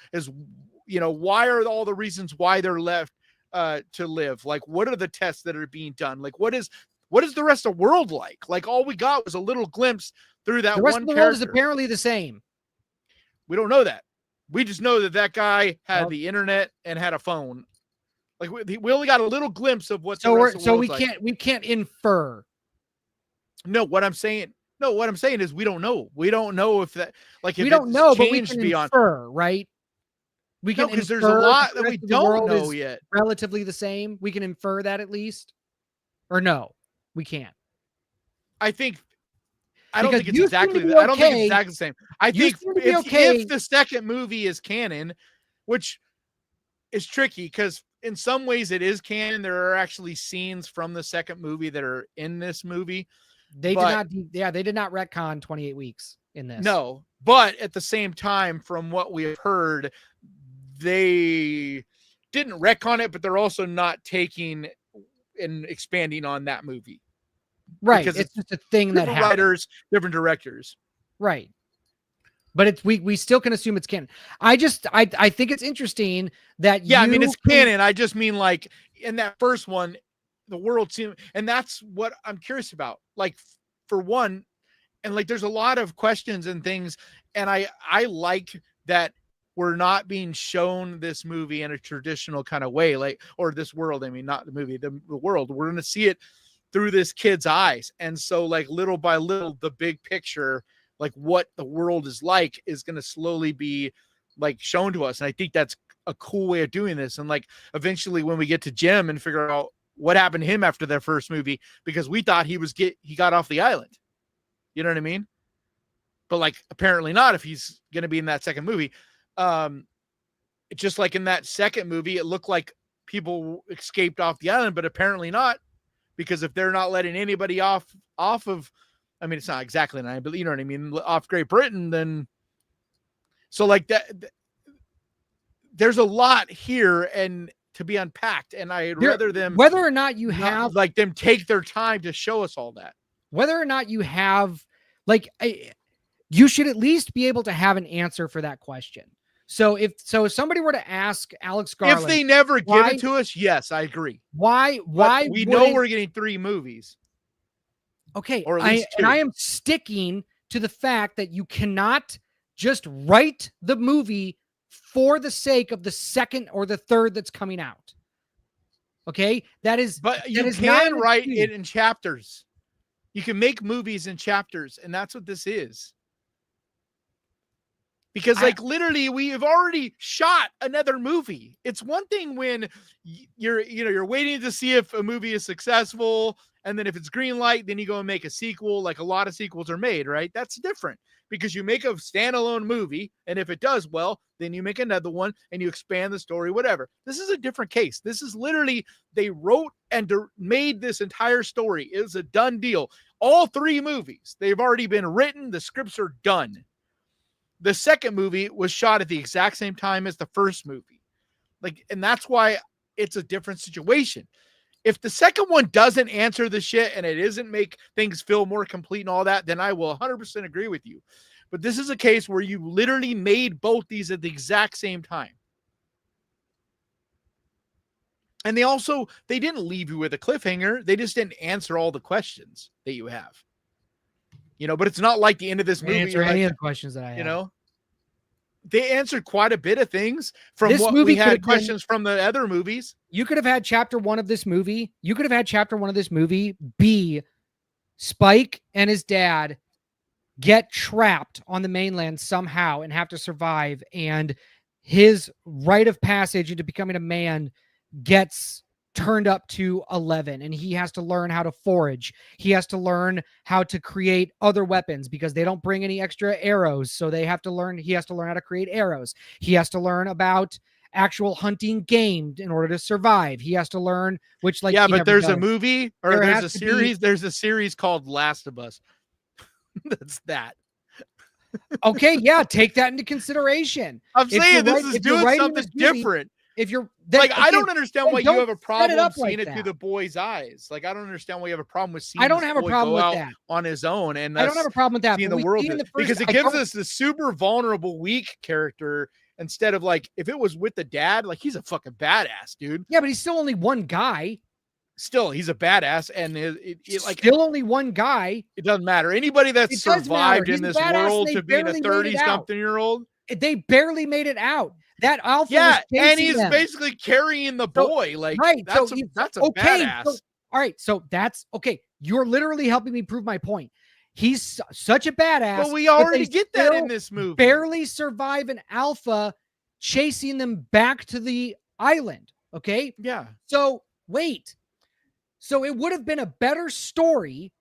why are all the reasons why they're left to live? Like, what are the tests that are being done? Like, what is the rest of the world like? Like, all we got was a little glimpse through that one character. The rest of the world is apparently the same. We don't know that. We just know that guy had the internet and had a phone. Like, we only got a little glimpse of what the rest of the world's like. We can't infer. No, what I'm saying is we don't know. We don't know if that, like, if we don't know, but we can beyond infer, right? We can because there's a lot that we don't know yet. Relatively the same. We can infer that at least, or no. We can't. I don't think it's exactly the same. I think if the second movie is canon, which is tricky because in some ways it is canon. There are actually scenes from the second movie that are in this movie. They did not retcon 28 weeks in this. No, but at the same time, from what we have heard, they didn't retcon it, but they're also not taking and expanding on that movie. Right. Because it's just a thing that happens. Writers, different directors. Right. But we still can assume it's canon. I think it's interesting that I mean, it's canon. I just mean, like, in that first one, the world seemed, and that's what I'm curious about. Like, for one, and like, there's a lot of questions and things, and I like that we're not being shown this movie in a traditional kind of way, like, or this world. I mean, not the movie, the world. We're going to see it through this kid's eyes. And so, like, little by little, the big picture, like what the world is like, is going to slowly be, like, shown to us. And I think that's a cool way of doing this. And, like, eventually when we get to Jim and figure out what happened to him after that first movie, because we thought he got off the island. You know what I mean? but like apparently not if he's going to be in that second movie. Just like in that second movie, it looked like people escaped off the island, but apparently not, because if they're not letting anybody off of, I mean, it's not exactly 9, but you know what I mean, off Great Britain, then so like that, there's a lot here and to be unpacked, and I'd rather them, whether or not you have like them take their time to show us all that, whether or not you have like you should at least be able to have an answer for that question. So if somebody were to ask Alex Garland, if they never give it to us, yes, I agree. Why we know we're getting 3 movies. Okay, or at least 2. And I am sticking to the fact that you cannot just write the movie for the sake of the second or the third that's coming out. Okay, but you can write it in chapters. You can make movies in chapters, and that's what this is. Because like literally we have already shot another movie. It's one thing when you're waiting to see if a movie is successful, and then if it's green light, then you go and make a sequel, like a lot of sequels are made, right? That's different because you make a standalone movie, and if it does well, then you make another one and you expand the story, whatever. This is a different case. This is literally they wrote and made this entire story. It was a done deal. All 3 movies, they've already been written. The scripts are done. The second movie was shot at the exact same time as the first movie. Like, and that's why it's a different situation. If the second one doesn't answer the shit and it isn't make things feel more complete and all that, then I will 100% agree with you. But this is a case where you literally made both these at the exact same time. And they didn't leave you with a cliffhanger. They just didn't answer all the questions that you have. You know, but it's not like the end of this movie. Answer any of the questions that I have. You know, they answered quite a bit of things from this what movie we had questions from the other movies. You could have had chapter 1 of this movie. You could have had chapter 1 of this movie be Spike and his dad get trapped on the mainland somehow and have to survive. And his rite of passage into becoming a man gets turned up to 11, and he has to learn how to forage. He has to learn how to create other weapons because they don't bring any extra arrows. So he has to learn how to create arrows. He has to learn about actual hunting game in order to survive. He has to learn which, like, but there's a movie or there's a series. There's a series called Last of Us. That's that. Okay, yeah, take that into consideration. I'm saying this is doing something different. If you're like, I don't understand why you have a problem seeing it through the boy's eyes. Like, I don't understand why you have a problem with seeing. I don't have a problem with that on his own, and I don't have a problem with that. Seeing the world because it gives us the super vulnerable, weak character instead of like if it was with the dad, like he's a fucking badass, dude. Yeah, but he's still only one guy. Still, he's a badass, and like still only one guy. It doesn't matter. Anybody that's survived in this world to being a 30-something-year-old, they barely made it out. That alpha, and he's basically carrying the boy. That's a badass. All right, so that's okay. You're literally helping me prove my point. He's such a badass. But we already get that in this movie. Barely survive an alpha chasing them back to the island. Okay. Yeah. So wait. So it would have been a better story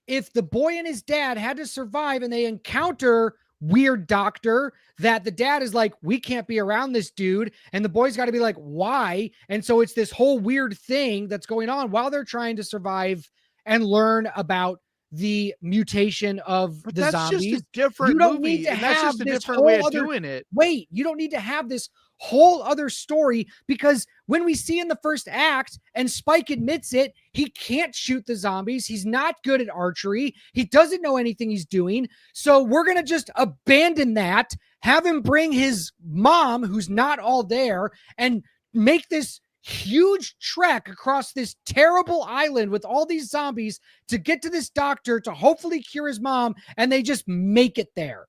if the boy and his dad had to survive and they encounter weird doctor that the dad is like, we can't be around this dude. And the boy's got to be like, why? And so it's this whole weird thing that's going on while they're trying to survive and learn about the mutation of the zombies. Just a different movie. That's just a different way of doing it. Wait, you don't need to have this whole other story because when we see in the first act, and Spike admits it, he can't shoot the zombies. He's not good at archery. He doesn't know anything he's doing. So we're going to just abandon that, have him bring his mom, who's not all there, and make this huge trek across this terrible island with all these zombies to get to this doctor to hopefully cure his mom. And they just make it there.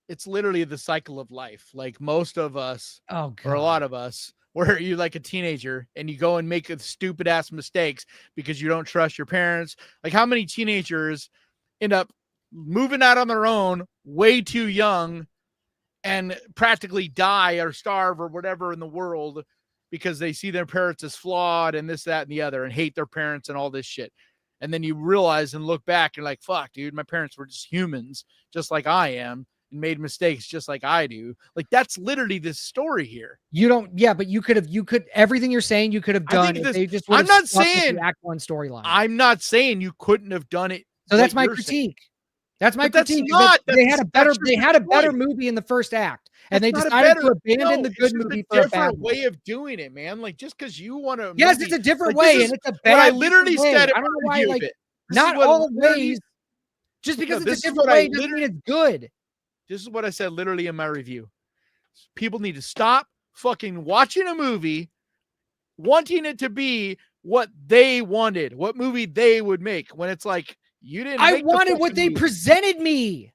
It's literally the cycle of life. Like most of us, or a lot of us, where you're like a teenager and you go and make stupid ass mistakes because you don't trust your parents. Like how many teenagers end up moving out on their own way too young and practically die or starve or whatever in the world because they see their parents as flawed and this, that, and the other and hate their parents and all this shit. And then you realize and look back, you're like, fuck, dude, my parents were just humans, just like I am, and made mistakes just like I do. Like, that's literally this story here. You don't, yeah, but you could, everything you're saying you could have done if they just would have I'm not stuck with saying the Act 1 storyline. I'm not saying you couldn't have done it. So that's my critique. That's my critique. They had a better movie in the first act, and they decided to abandon the good movie for a bad way of doing it, man. Like, just because you want to, yes, it's a different way, and it's a bad. I literally said it. I don't know why, like, not all ways. Just because it's a different way doesn't mean it's good. This is what I said literally in my review. People need to stop fucking watching a movie, wanting it to be what they wanted, what movie they would make, when it's like, you didn't. I wanted what they presented me.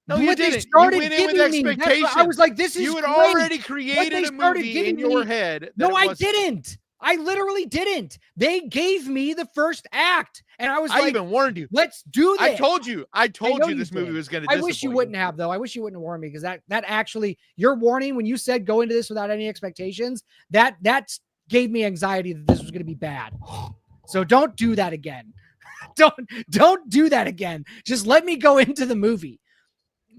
No, you didn't. They started you went in with expectations. I was like, this is you had great. Already created a movie in your head. No, I didn't. I literally didn't. They gave me the first act, and I was like, I even warned you. Let's do this. I told you this movie was going to. I wish you wouldn't have, though. I wish you wouldn't have warned me, because that actually, your warning when you said go into this without any expectations, that gave me anxiety that this was going to be bad. So don't do that again. Don't do that again. Just let me go into the movie.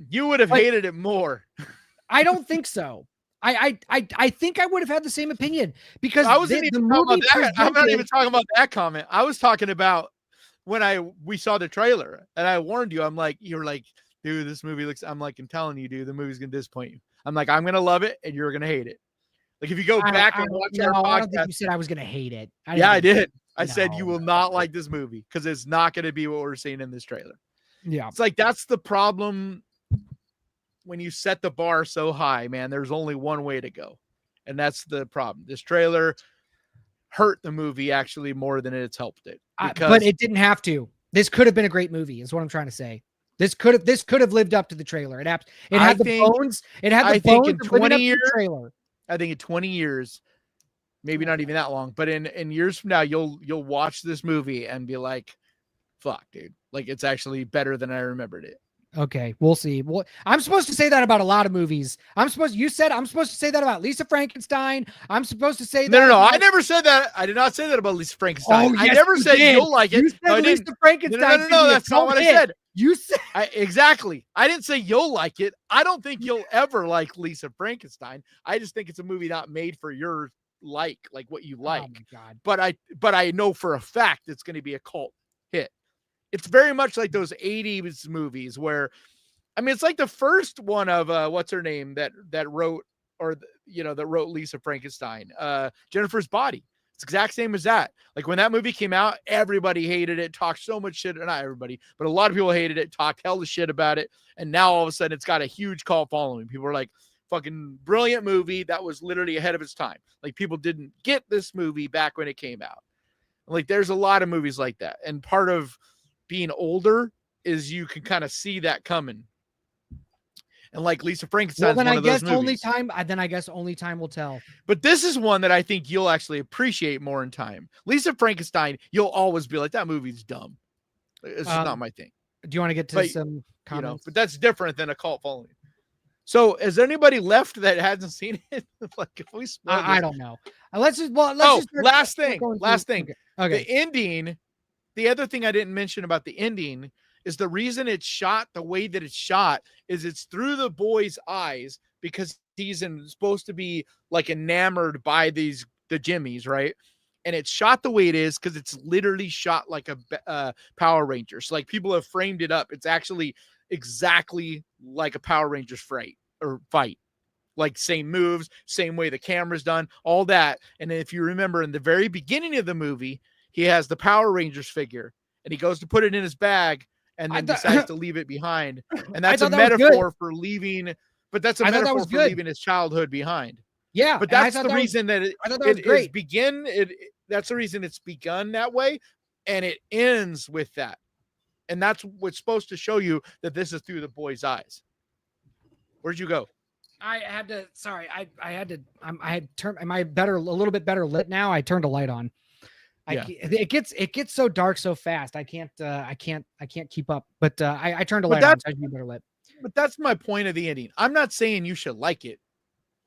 You would have hated it more. I don't think so. I think I would have had the same opinion, because I wasn't even talking about that. I'm not even talking about that comment. I was talking about when we saw the trailer and I warned you. I'm like, you're like, dude, this movie looks. I'm like, I'm telling you, dude, the movie's gonna disappoint you. I'm like, I'm gonna love it and you're gonna hate it. Like, if you go back and watch our podcast, I don't think you said I was gonna hate it. I did. I said you will not like this movie because it's not going to be what we're seeing in this trailer. Yeah. It's like, that's the problem when you set the bar so high, man. There's only one way to go. And that's the problem. This trailer hurt the movie actually more than it's helped it. But it didn't have to. This could have been a great movie, is what I'm trying to say. This could have lived up to the trailer. It had the bones. It had the bones in 20 years. Trailer. I think in 20 years, maybe not even that long, but in years from now, you'll watch this movie and be like, fuck, dude. Like, it's actually better than I remembered it. Okay, we'll see. Well, I'm supposed to say that about a lot of movies. You said I'm supposed to say that about Lisa Frankenstein. I'm supposed to say that. No. I never said that. I did not say that about Lisa Frankenstein. Oh, yes, I never said you'll like it. You said Lisa Frankenstein. No, that's not what I said. You said exactly. I didn't say you'll like it. I don't think you'll ever like Lisa Frankenstein. I just think it's a movie not made for your like what you like. Oh my God. But I know for a fact it's going to be a cult hit. It's very much like those 80s movies where, I mean, it's like the first one of what's her name that wrote, or that wrote Lisa Frankenstein, Jennifer's Body. It's the exact same as that. Like, when that movie came out, everybody hated it, talked so much shit. Not everybody, but a lot of people hated it, talked hell of shit about it. And now all of a sudden it's got a huge cult following. People are like, fucking brilliant movie. That was literally ahead of its time. Like, people didn't get this movie back when it came out. Like, there's a lot of movies like that. And part of being older is you can kind of see that coming. And like Lisa Frankenstein, then I guess only time will tell. But this is one that I think you'll actually appreciate more in time. Lisa Frankenstein, you'll always be like, that movie's dumb. It's just not my thing. Do you want to get to some comments? But that's different than a cult following. So, is anybody left that hasn't seen it? Like, if we I don't know. Last thing. Okay. The ending. The other thing I didn't mention about the ending is the reason it's shot the way that it's shot is it's through the boy's eyes, because he's supposed to be like enamored by the Jimmies, right? And it's shot the way it is because it's literally shot like a Power Ranger. So, like, people have framed it up. It's actually exactly like a Power Rangers fight. Like, same moves, same way the camera's done, all that. And if you remember, in the very beginning of the movie, he has the Power Rangers figure and he goes to put it in his bag and then decides to leave it behind. And that's a metaphor for leaving, but that's a metaphor for leaving his childhood behind. Yeah. But that's the reason that that's the reason it's begun that way. And it ends with that. And that's what's supposed to show you that this is through the boy's eyes. Where'd you go? I had to turn. Am I better? A little bit better lit now. I turned a light on. It gets so dark so fast. I can't keep up. But I turned a light on. So I should be better lit. But that's my point of the ending. I'm not saying you should like it.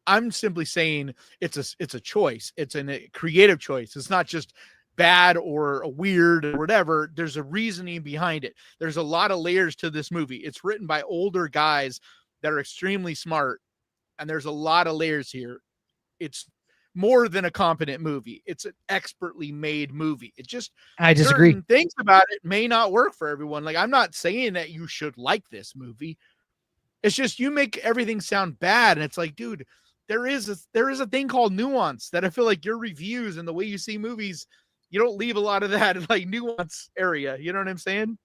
I'm simply saying it's a choice. It's a creative choice. It's not just bad or weird or whatever. There's a reasoning behind it. There's a lot of layers to this movie. It's written by older guys that are extremely smart, and there's a lot of layers here. It's more than a competent movie. It's an expertly made movie. It just, I disagree. certain things about it may not work for everyone. Like, I'm not saying that you should like this movie. It's just you make everything sound bad, and it's like, dude, there is a thing called nuance that I feel like your reviews and the way you see movies, you don't leave a lot of that like nuance area. You know what I'm saying?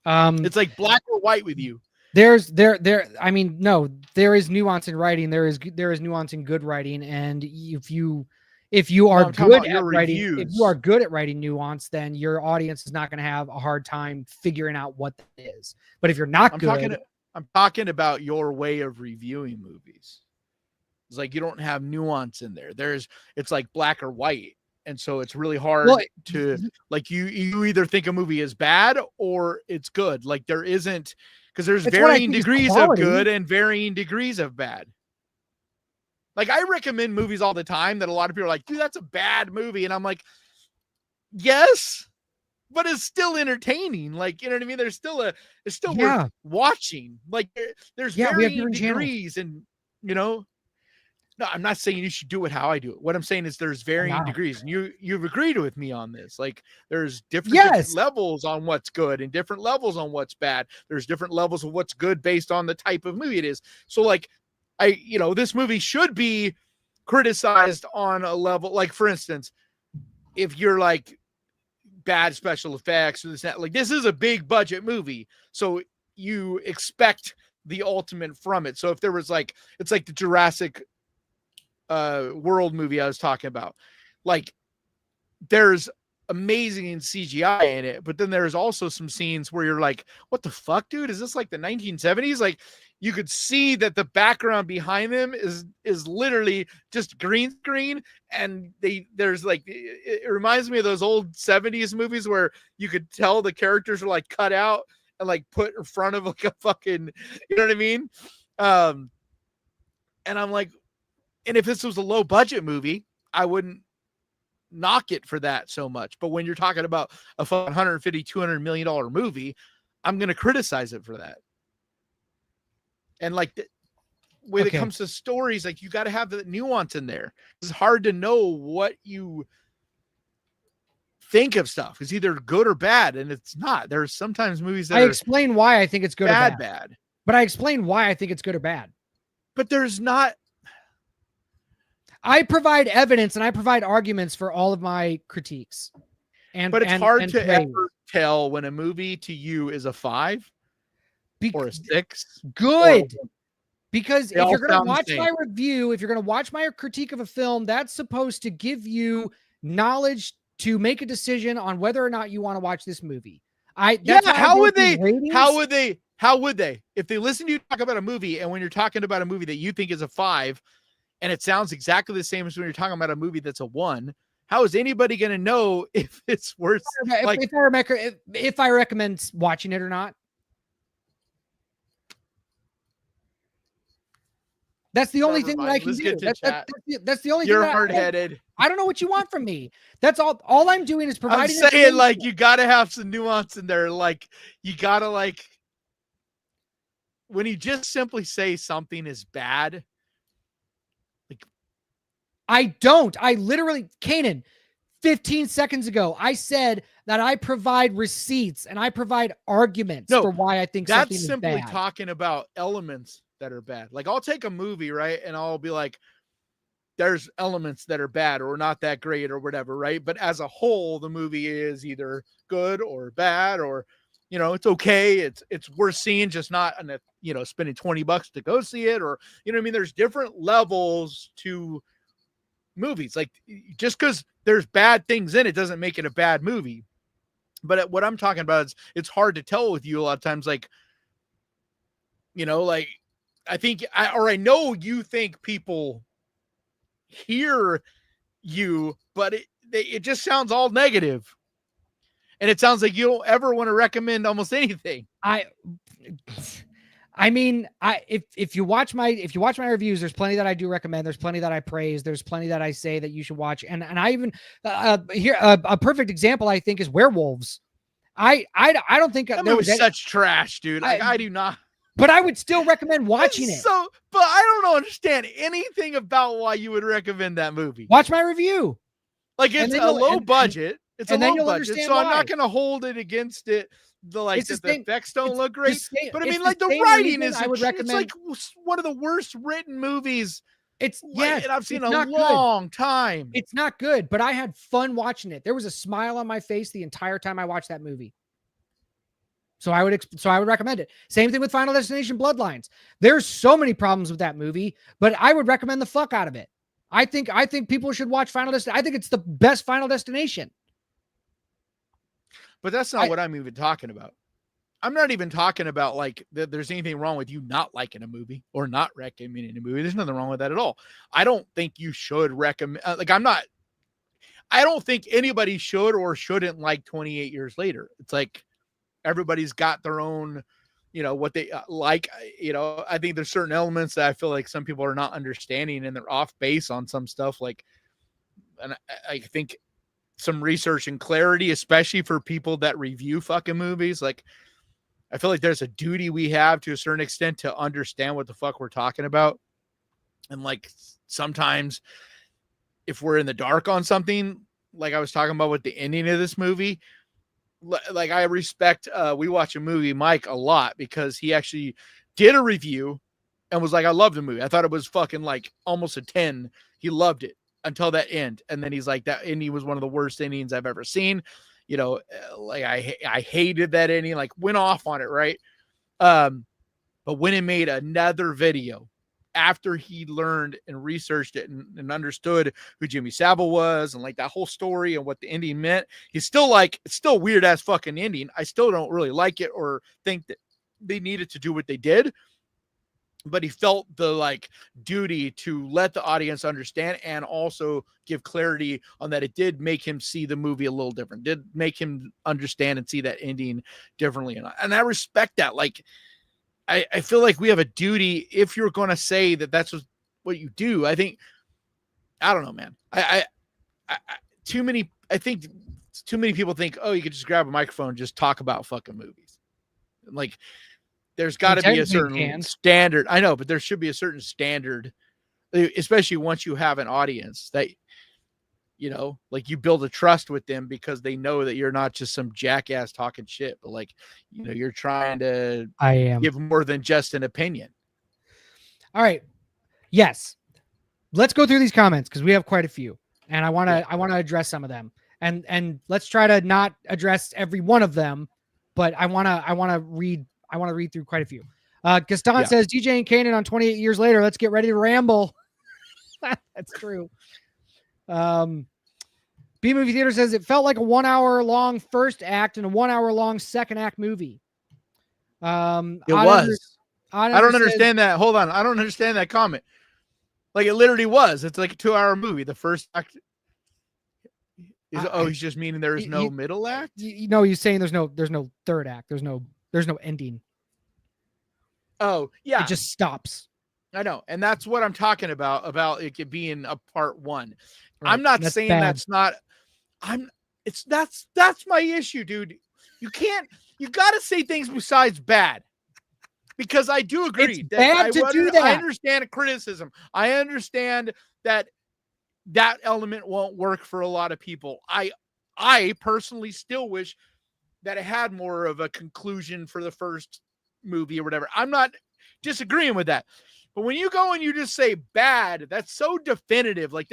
It's like black or white with you. I mean, no, there is nuance in writing. There is nuance in good writing. And if you are good at writing, if you are good at writing nuance, then your audience is not going to have a hard time figuring out what that is. But if you're not I'm talking about your way of reviewing movies. It's like you don't have nuance in there. It's like black or white. And so it's really hard to, like, you either think a movie is bad or it's good. Like, there isn't, because there's varying degrees of good and varying degrees of bad. Like, I recommend movies all the time that a lot of people are like, dude, that's a bad movie. And I'm like, yes, but it's still entertaining. Like, you know what I mean? It's still worth watching. Like, there's varying degrees and, you know, no, I'm not saying you should do it how I do it. What I'm saying is there's varying degrees, and you've agreed with me on this. Like, there's different levels on what's good and different levels on what's bad. There's different levels of what's good based on the type of movie it is. So, like, this movie should be criticized on a level. Like, for instance, if you're like bad special effects or this, that, like, this is a big budget movie, so you expect the ultimate from it. So if there was like, it's like the Jurassic World movie I was talking about, like, there's amazing CGI in it, but then there's also some scenes where you're like, what the fuck, dude? Is this like the 1970s? Like, you could see that the background behind them is literally just green screen, and there's like, it reminds me of those old 70s movies where you could tell the characters were like cut out and like put in front of like a fucking, you know what I mean? And I'm like, and if this was a low budget movie, I wouldn't knock it for that so much. But when you're talking about a $150, $200 million movie, I'm going to criticize it for that. And like, when it comes to stories, like, you got to have the nuance in there. It's hard to know what you think of stuff. It's either good or bad, and it's not. There's sometimes movies that I explain why I think it's good or bad. But I explain why I think it's good or bad. But there's not. I provide evidence and I provide arguments for all of my critiques. But it's hard to ever tell when a movie to you is a 5 or a 6. Good. Because if you're going to watch my review, if you're going to watch my critique of a film, that's supposed to give you knowledge to make a decision on whether or not you want to watch this movie. How would they? If they listen to you talk about a movie, and when you're talking about a movie that you think is a 5, and it sounds exactly the same as when you're talking about a movie that's a 1, how is anybody going to know if it's worth, like, if I recommend watching it or not? That's the only thing that I can do. That's the only thing. You're hard-headed. I don't know what you want from me. That's all. All I'm doing is providing. I'm saying, like, you got to have some nuance in there. Like, you got to, like, when you just simply say something is bad. I don't. I literally, Kanan, 15 seconds ago, I said that I provide receipts and I provide arguments for why I think something is bad. That's simply talking about elements that are bad. Like, I'll take a movie, right, and I'll be like, there's elements that are bad or not that great or whatever, right? But as a whole, the movie is either good or bad, or, you know, it's okay. It's worth seeing, just not, you know, spending $20 to go see it, or, you know what I mean? There's different levels to movies. Like, just because there's bad things in it doesn't make it a bad movie. But what I'm talking about is, it's hard to tell with you a lot of times. Like, you know, like, I know you think people hear you, but it just sounds all negative. And it sounds like you don't ever want to recommend almost anything. I mean, if you watch my reviews, there's plenty that I do recommend. There's plenty that I praise. There's plenty that I say that you should watch. And I even here a perfect example I think is Werewolves. I don't think that there was such trash, dude. Like I do not. But I would still recommend watching it. So, but I don't understand anything about why you would recommend that movie. Watch my review. Like it's a low budget. It's a low budget, so I'm not going to hold it against it. The effects don't look great, but I mean, like the writing is. I would recommend. It's like one of the worst written movies. And I've seen a long time. It's not good, but I had fun watching it. There was a smile on my face the entire time I watched that movie. So I would recommend it. Same thing with Final Destination Bloodlines. There's so many problems with that movie, but I would recommend the fuck out of it. I think people should watch Final Destination. I think it's the best Final Destination. But that's not what I'm even talking about. I'm not even talking about like that there's anything wrong with you not liking a movie or not recommending a movie. There's nothing wrong with that at all. I don't think you should recommend I don't think anybody should or shouldn't like 28 Years Later. It's like everybody's got their own, what they like. I think there's certain elements that I feel like some people are not understanding and they're off base on some stuff. And I think some research and clarity, especially for people that review fucking movies. Like, I feel like there's a duty we have to a certain extent to understand what the fuck we're talking about. And like, sometimes if we're in the dark on something, like I was talking about with the ending of this movie, like I respect, we watch a movie, Mike, a lot because he actually did a review and was like, I love the movie. I thought it was fucking like almost a 10. He loved it until that end. And then he's like, that ending was one of the worst endings I've ever seen. Like I hated that ending, like went off on it. Right. But when he made another video after he learned and researched it and understood who Jimmy Savile was and like that whole story and what the ending meant, he's still like, it's still weird ass fucking ending. I still don't really like it or think that they needed to do what they did. But he felt the like duty to let the audience understand and also give clarity on that. It did make him see the movie a little different, did make him understand and see that ending differently. And I respect that. Like, I feel like we have a duty if you're going to say that that's what you do. I think, I don't know, man. I think too many people think, oh, you could just grab a microphone and just talk about fucking movies. Like, there's got to be a certain standard. I know, but there should be a certain standard, especially once you have an audience that, like you build a trust with them because they know that you're not just some jackass talking shit, but like, you're trying to give more than just an opinion. All right. Yes. Let's go through these comments because we have quite a few and I want to address some of them and let's try to not address every one of them, but I want to read through quite a few. Gaston says, DJ and Kanan on 28 Years Later. Let's get ready to ramble. That's true. B Movie Theater says it felt like a 1 hour long first act and a 1 hour long second act movie. It was. I don't understand that. Hold on. I don't understand that comment. Like it literally was. It's like a 2 hour movie. The first act is he's just meaning there is no middle act. He's saying there's no third act. There's no ending. Oh, yeah. It just stops. I know. And that's what I'm talking about it being a part one. Right. I'm not saying bad. That's my issue, dude. You got to say things besides bad. Because I do agree. It's bad to do that. I understand criticism. I understand that element won't work for a lot of people. I personally still wish that it had more of a conclusion for the first movie or whatever. I'm not disagreeing with that. But when you go and you just say bad, that's so definitive. Like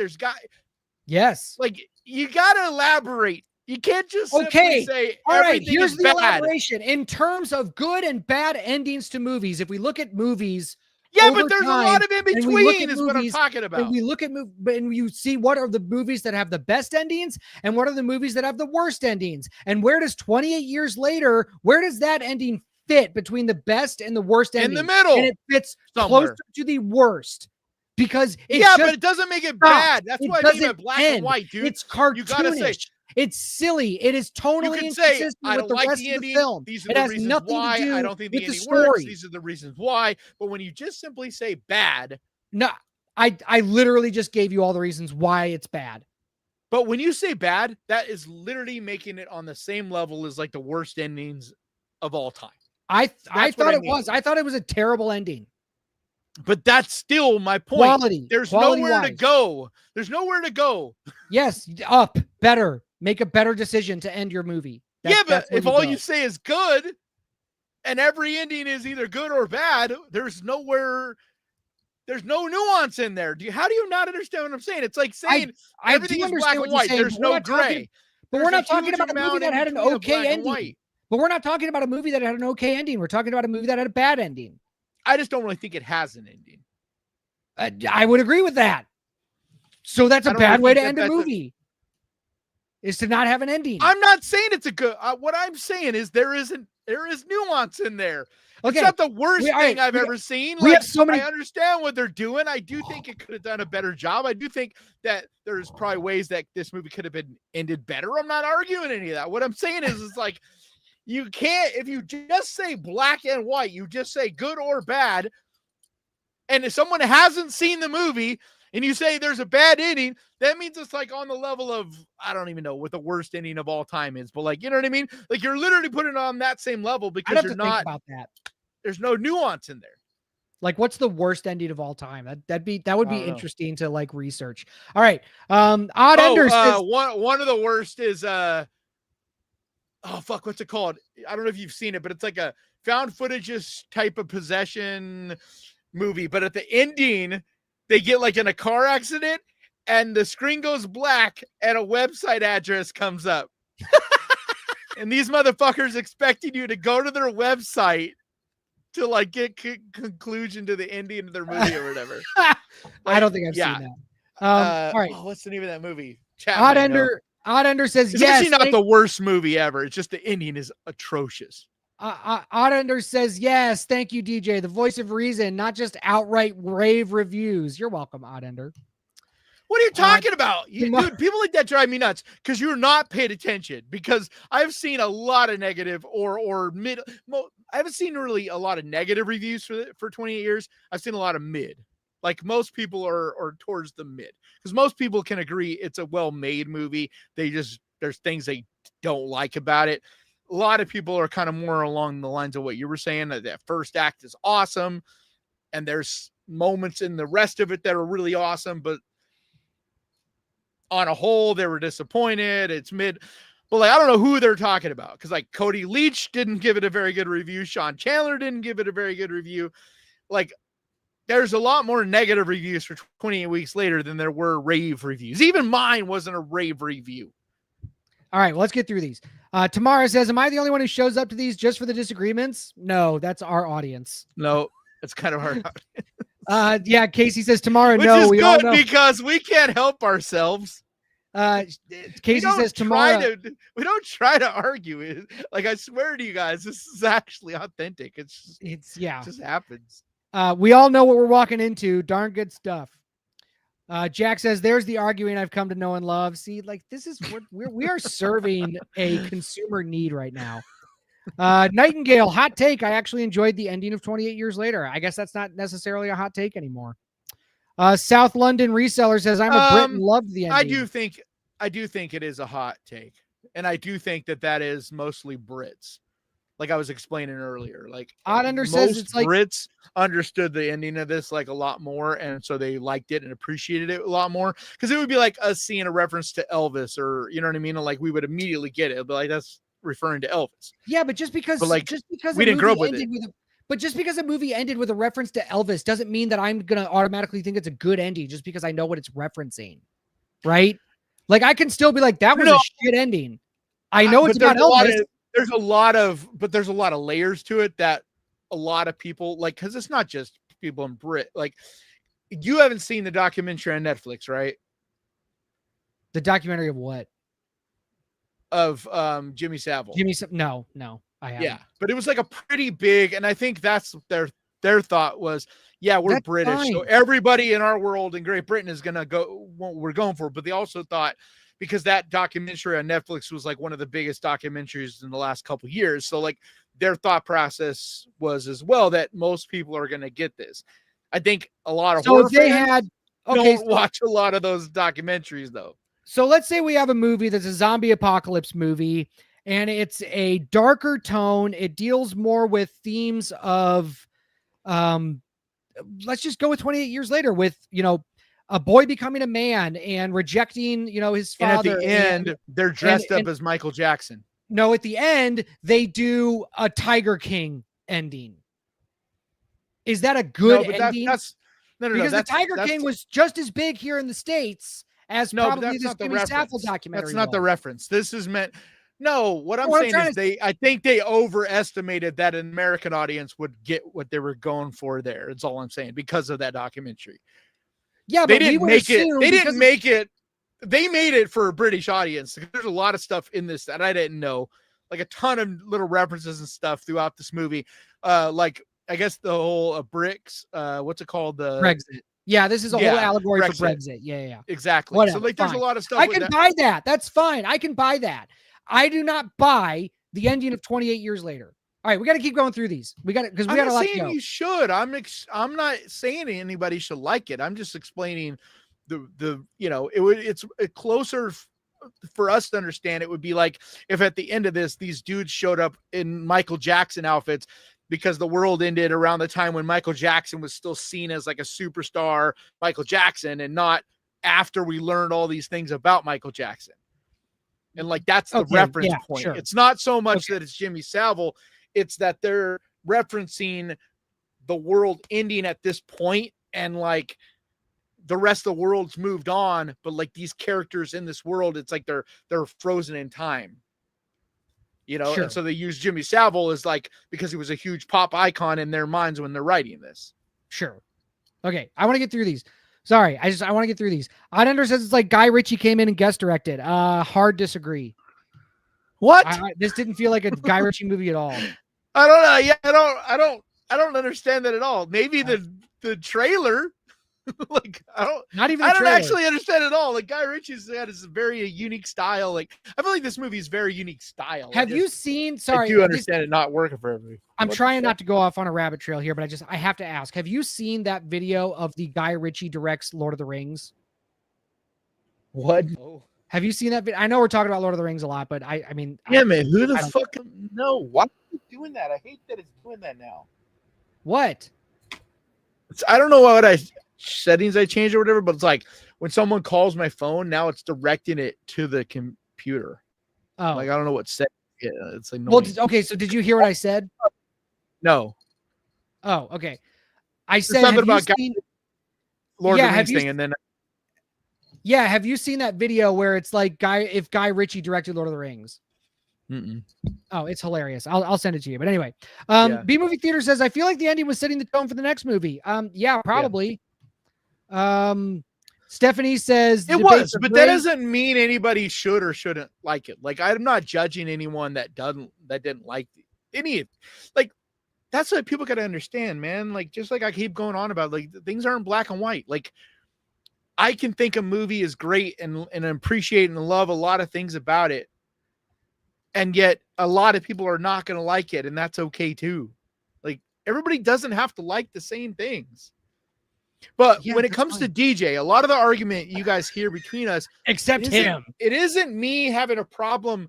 yes. Like you got to elaborate. You can't just simply say all right, everything here's is the bad. elaboration. In terms of good and bad endings to movies, if we look at movies, but there's a lot of in between is what I'm talking about. And we look at and you see what are the movies that have the best endings and what are the movies that have the worst endings. And where does 28 Years Later, where does that ending fit between the best and the worst ending? In the middle. And it fits closer to the worst. Because but it doesn't make it bad. That's why I mean it black and white, dude. It's cartoonish. You gotta say, It's silly. It is totally You can say, inconsistent I with don't the like rest the of ending. the film. These are It the has reasons nothing why. to do I don't think the with the ending works. story. These are the reasons why. But when you just simply say bad. No, I literally just gave you all the reasons why it's bad. But when you say bad, that is literally making it on the same level as like the worst endings of all time. I thought it was. I thought it was a terrible ending. But that's still my point. Quality. There's quality nowhere wise. to go. There's nowhere to go. Yes, up, better. Make a better decision to end your movie. But if all you say is good, and every ending is either good or bad, there's no nuance in there. How do you not understand what I'm saying? It's like saying everything is black and white. There's no gray. But we're not talking about a movie that had an okay ending. But we're not talking about a movie that had an okay ending. We're talking about a movie that had a bad ending. I just don't really think it has an ending. I would agree with that. So that's a bad way to end a movie. Is to not have an ending. I'm not saying it's a good. What I'm saying is there is nuance in there. Okay. It's not the worst thing I've ever seen. We have so many. I understand what they're doing. I do think it could have done a better job. I do think that there's probably ways that this movie could have been ended better. I'm not arguing any of that. What I'm saying is like, you can't, if you just say black and white, you just say good or bad. And if someone hasn't seen the movie and you say there's a bad ending, that means it's like on the level of, I don't even know what the worst ending of all time is, but like, you know what I mean? Like you're literally putting it on that same level because you're not, think about that. There's no nuance in there. Like, what's the worst ending of all time? That would be interesting to like research. All right. Odd Ender says one of the worst is what's it called? I don't know if you've seen it, but it's like a found footage type of possession movie. But at the ending, they get like in a car accident and the screen goes black and a website address comes up. And these motherfuckers expecting you to go to their website to like get conclusion to the ending of their movie or whatever. Like, I don't think I've seen that. All right. What's the name of that movie? Odd Ender says it's yes. It's actually not the worst movie ever. It's just the ending is atrocious. Odd Ender says yes. Thank you, DJ. The voice of reason, not just outright rave reviews. You're welcome, Odd Ender. What are you talking about? Dude, people like that drive me nuts because you're not paid attention. Because I've seen a lot of negative or mid. I haven't seen really a lot of negative reviews for 28 years. I've seen a lot of mid. Like most people are towards the mid because most people can agree it's a well-made movie. There's things they don't like about it. A lot of people are kind of more along the lines of what you were saying, that first act is awesome. And there's moments in the rest of it that are really awesome, but on a whole, they were disappointed. It's mid. But like, I don't know who they're talking about because like Cody Leach didn't give it a very good review. Sean Chandler didn't give it a very good review. Like, there's a lot more negative reviews for 28 weeks later than there were rave reviews. Even mine wasn't a rave review. All right, well, let's get through these. Tamara says, am I the only one who shows up to these just for the disagreements? No, that's our audience. No, it's kind of hard. Yeah, Casey says, Tamara, which no. Is we good all know. because we can't help ourselves. Casey says, Tamara. We don't try to argue. Like, I swear to you guys, this is actually authentic. It just happens. We all know what we're walking into. Darn good stuff. Jack says, there's the arguing I've come to know and love. See, like this is what we are serving a consumer need right now. Nightingale, hot take. I actually enjoyed the ending of 28 Years Later. I guess that's not necessarily a hot take anymore. South London Reseller says, I'm a Brit and loved the ending. I do think it is a hot take. And I do think that is mostly Brits. Like I was explaining earlier, like Odd Ender says it's like Brits understood the ending of this like a lot more, and so they liked it and appreciated it a lot more. Because it would be like us seeing a reference to Elvis, or you know what I mean? And like we would immediately get it. It'd be like that's referring to Elvis. Yeah, but just because we didn't grow up with it. But just because a movie ended with a reference to Elvis doesn't mean that I'm gonna automatically think it's a good ending just because I know what it's referencing, right? Like I can still be like, that was a shit ending. I know it's about Elvis. There's a lot of layers to it that a lot of people like, because it's not just people in Brit. Like, you haven't seen the documentary on Netflix, right? The documentary of what? Of Jimmy Savile. No, I haven't. Yeah, but it was like a pretty big, and I think that's their thought was, yeah, we're That's British, fine. so everybody in our world in Great Britain is gonna go what we're going for. But they also thought because that documentary on Netflix was like one of the biggest documentaries in the last couple of years. So like their thought process was as well that most people are going to get this. I think a lot of horror fans don't watch a lot of those documentaries though. So let's say we have a movie that's a zombie apocalypse movie and it's a darker tone. It deals more with themes of, let's just go with 28 years later with, you know, a boy becoming a man and rejecting, you know, his father. And at the end, they're dressed up as Michael Jackson. No, at the end, they do a Tiger King ending. Is that a good ending? Because the Tiger King was just as big here in the States as probably this Jimmy Savile documentary. That's not the reference. This is meant. No, what I'm saying is I think they overestimated that an American audience would get what they were going for there. That's all I'm saying because of that documentary. Yeah, they didn't make it. They didn't make it. They made it for a British audience. There's a lot of stuff in this that I didn't know, like a ton of little references and stuff throughout this movie. Like I guess the whole bricks. What's it called? The Brexit. Yeah, this is a whole allegory for Brexit. Yeah. Exactly. Whatever, so like, there's a lot of stuff. I can buy that. That's fine. I can buy that. I do not buy the ending of 28 years later. All right, we got to keep going through these. We got it because we got a lot to go. You should. I'm not saying anybody should like it. I'm just explaining the you know, it's closer for us to understand. It would be like if at the end of this, these dudes showed up in Michael Jackson outfits because the world ended around the time when Michael Jackson was still seen as like a superstar Michael Jackson, and not after we learned all these things about Michael Jackson. And like that's the reference point. Sure. It's not so much that it's Jimmy Savile. It's that they're referencing the world ending at this point, and like the rest of the world's moved on, but like these characters in this world, it's like they're frozen in time, you know. Sure. And so they use Jimmy Savile as like, because he was a huge pop icon in their minds when they're writing this. Sure. Okay, I want to get through these. Sorry, I want to get through these. Onander says it's like Guy Ritchie came in and guest directed. Hard disagree. What? This didn't feel like a Guy Ritchie movie at all. I don't know. Yeah, I don't understand that at all. Maybe the trailer, like I don't actually understand at all. Like Guy Ritchie's had is a very unique style. Like I feel like this movie is very unique style. Have you seen? Sorry, I do understand it not working for everybody. I'm trying not to go off on a rabbit trail here, but I have to ask: have you seen that video of the Guy Ritchie directs Lord of the Rings? What? Oh. Have you seen that video? I know we're talking about Lord of the Rings a lot, but I mean, man, who the fuck? No, why are you doing that? I hate that it's doing that now. What? I don't know what settings I changed or whatever, but it's like when someone calls my phone, now it's directing it to the computer. Oh, like I don't know what setting. Yeah, it's like well, okay. So did you hear what I said? No. Oh, okay. I said something about Lord of the Rings thing, and then. Yeah, have you seen that video where it's like Guy Ritchie directed Lord of the Rings? Mm-mm. Oh, it's hilarious. I'll send it to you. But anyway, B Movie Theater says I feel like the ending was setting the tone for the next movie. Yeah, probably. Yeah. Stephanie says it was, but that doesn't mean anybody should or shouldn't like it. Like I'm not judging anyone that didn't like any. Like that's what people got to understand, man. Like just like I keep going on about, like things aren't black and white. Like. I can think a movie is great and appreciate and love a lot of things about it. And yet a lot of people are not going to like it. And that's okay too. Like everybody doesn't have to like the same things. But when it comes to DJ, a lot of the argument you guys hear between us, except him, it isn't me having a problem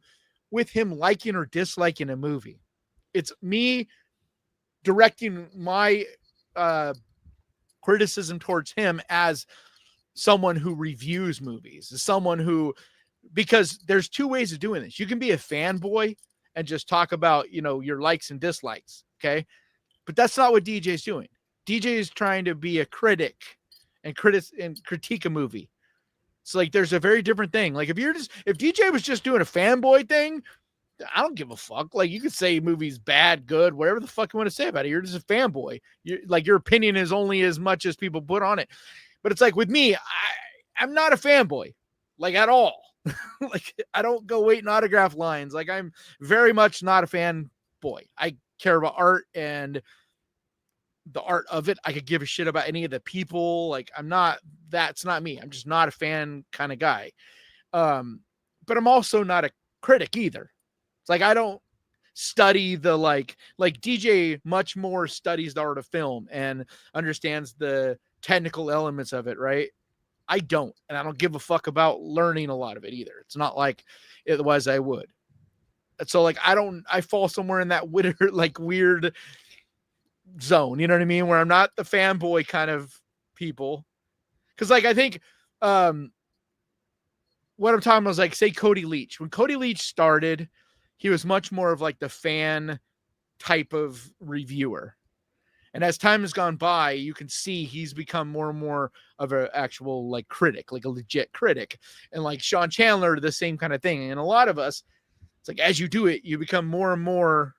with him liking or disliking a movie. It's me directing my criticism towards him as someone who reviews movies, is someone who, because there's two ways of doing this. You can be a fanboy and just talk about, you know, your likes and dislikes. Okay. But that's not what DJ is doing. DJ is trying to be a critic and critique a movie. It's like, there's a very different thing. Like if DJ was just doing a fanboy thing, I don't give a fuck. Like you could say movie's bad, good, whatever the fuck you want to say about it. You're just a fanboy. Your opinion is only as much as people put on it. But it's like with me, I'm not a fanboy, like at all. Like I don't go waiting autograph lines. Like I'm very much not a fanboy. I care about art and the art of it. I could give a shit about any of the people. Like that's not me. I'm just not a fan kind of guy. But I'm also not a critic either. It's like I don't study the like DJ much more studies the art of film and understands the technical elements of it, right? I don't, and I don't give a fuck about learning a lot of it either. It's not like otherwise I would. So like I fall somewhere in that weird zone, you know what I mean, where I'm not the fanboy kind of people. Because like I think what I'm talking about is like, say Cody Leach. When Cody Leach started, he was much more of like the fan type of reviewer. And as time has gone by, you can see he's become more and more of an actual like critic, like a legit critic. And like Sean Chandler, the same kind of thing. And a lot of us, it's like as you do it, you become more and more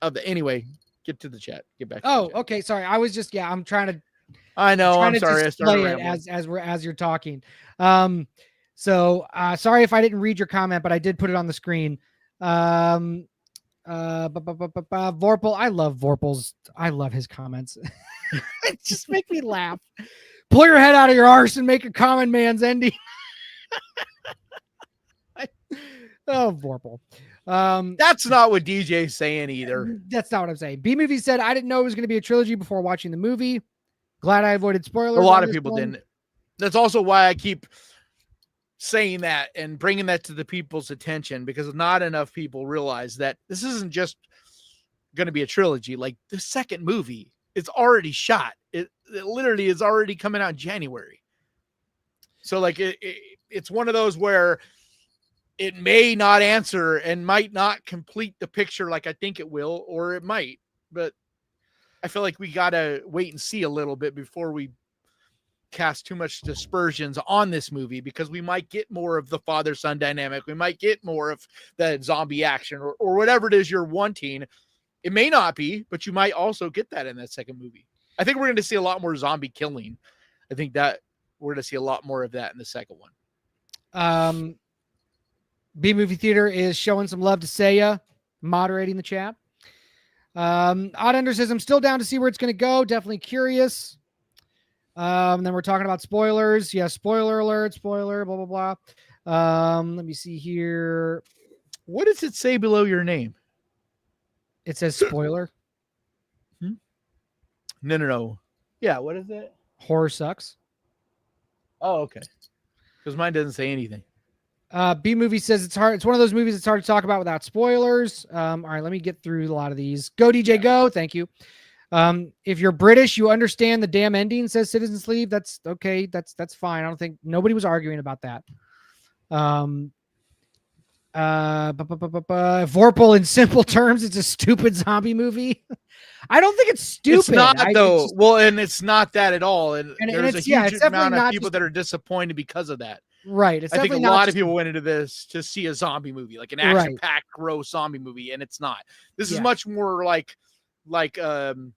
of the. Anyway, get to the chat. Get back. Oh, okay. Sorry, I was just I'm trying to. I know. I'm sorry. I started it as you're talking. So sorry if I didn't read your comment, but I did put it on the screen. Vorpal, I love Vorpal's. I love his comments. It just make me laugh. Pull your head out of your arse and make a common man's ending. Vorpal. That's not what DJ's saying either. That's not what I'm saying. B Movie said, I didn't know it was going to be a trilogy before watching the movie. Glad I avoided spoilers. A lot of people didn't. That's also why I keep saying that and bringing that to the people's attention, because not enough people realize that this isn't just going to be a trilogy. Like the second movie, it's already shot. It literally is already coming out in January. So like it's one of those where it may not answer and might not complete the picture like I think it will, or it might, but I feel like we got to wait and see a little bit before we cast too much dispersions on this movie, because we might get more of the father-son dynamic. We might get more of the zombie action or whatever it is you're wanting. It may not be, but you might also get that in that second movie. I think we're going to see a lot more zombie killing. I think that we're going to see a lot more of that in the second one. B Movie Theater is showing some love to Seiya, moderating the chat. Oddender says, I'm still down to see where it's going to go. Definitely curious. Then we're talking about spoilers. Yeah, spoiler alert, spoiler, blah, blah, blah. Let me see here. What does it say below your name? It says spoiler. No. Yeah, what is it? Horror sucks. Oh, okay. Because mine doesn't say anything. B Movie says it's hard. It's one of those movies that's hard to talk about without spoilers. All right, let me get through a lot of these. Go DJ, go. Thank you. If you're British, you understand the damn ending, says Citizen Sleeve. That's okay. That's fine. I don't think nobody was arguing about that. Vorpal, in simple terms, it's a stupid zombie movie. I don't think it's stupid. It's not though. Well, and it's not that at all. And there's a huge amount of people that are disappointed because of that. Right. I think a lot of people went into this to see a zombie movie, like an action-packed, gross zombie movie, and it's not. This is much more like, and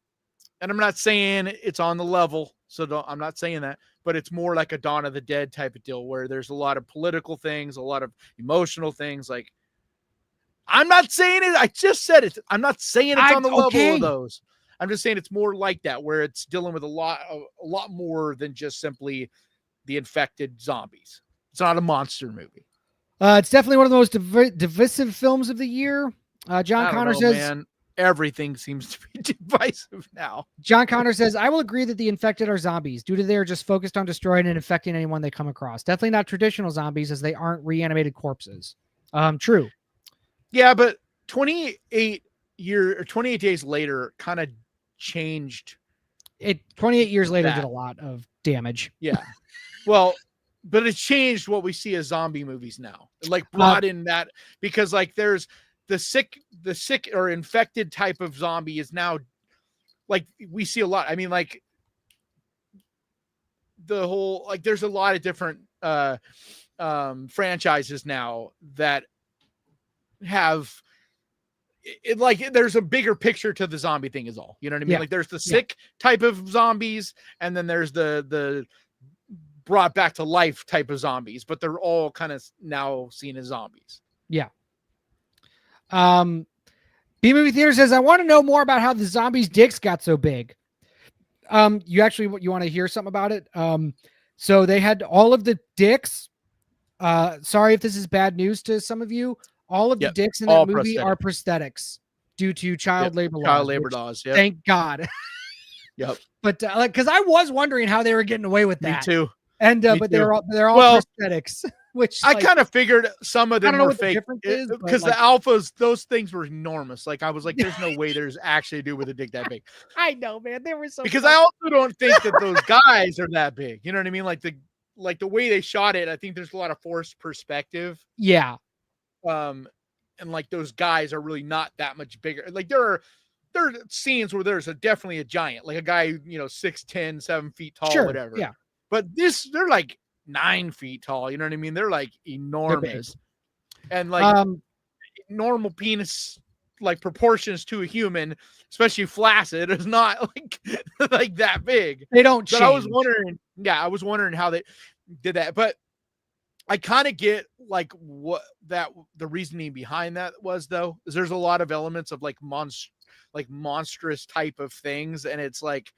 I'm not saying it's on the level, so I'm not saying that, but it's more like a Dawn of the Dead type of deal, where there's a lot of political things, a lot of emotional things. Like, I'm not saying it. I just said it. I'm not saying it's on the level of those. I'm just saying it's more like that, where it's dealing with a lot more than just simply the infected zombies. It's not a monster movie. It's definitely one of the most divisive films of the year. John Connor says, man, everything seems to be divisive now. John Connor says, I will agree that the infected are zombies due to they are just focused on destroying and infecting anyone they come across. Definitely not traditional zombies, as they aren't reanimated corpses. True. Yeah, but 28 days later kind of changed. 28 years later did a lot of damage. Yeah. Well, but it changed what we see as zombie movies now. Like brought in that, because like there's the sick or infected type of zombie is now, like, we see a lot. I mean, like the whole, like, there's a lot of different franchises now that have it, like, there's a bigger picture to the zombie thing is all, you know what I mean? Yeah. Like there's the sick type of zombies, and then there's the brought back to life type of zombies, but they're all kind of now seen as zombies. Yeah. B Movie Theater says, I want to know more about how the zombies' dicks got so big. You want to hear something about it? So they had all of the dicks Sorry if this is bad news to some of you. All of the Yep, dicks in all that movie are prosthetic. prosthetics due to child labor laws. Child labor which, laws. Yep. Thank God. Yep. But like, because I was wondering how they were getting away with that. Me too. And Me but too. they're all Well, prosthetics, which I like, kind of figured some of I them don't know were what the fake difference is, but, because like, the alphas, those things were enormous. Like I was like, there's no way there's actually a dude with a dick that big. I know, man. They were so Because funny. I also don't think that those guys are that big. You know what I mean? Like the way they shot it, I think there's a lot of forced perspective. Yeah. And like those guys are really not that much bigger. Like there are scenes where there's definitely a giant, like a guy, 6'10", 7 feet tall, Sure. whatever. Yeah. But they're like 9 feet tall. You know what I mean? They're like enormous. And like normal penis like proportions to a human, especially flaccid, is not like that big. They don't change. But I was wondering how they did that. But I kind of get like what the reasoning behind that was, though, is there's a lot of elements of like monstrous type of things, and it's like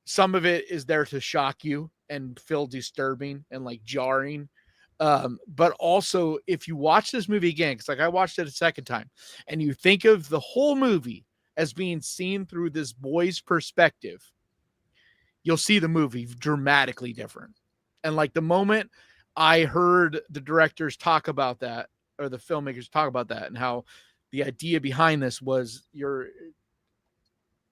some of it is there to shock you and feel disturbing and like jarring. But also if you watch this movie again, because like I watched it a second time, and you think of the whole movie as being seen through this boy's perspective, you'll see the movie dramatically different. And like the moment I heard the directors talk about that, or the filmmakers talk about that, and how the idea behind this was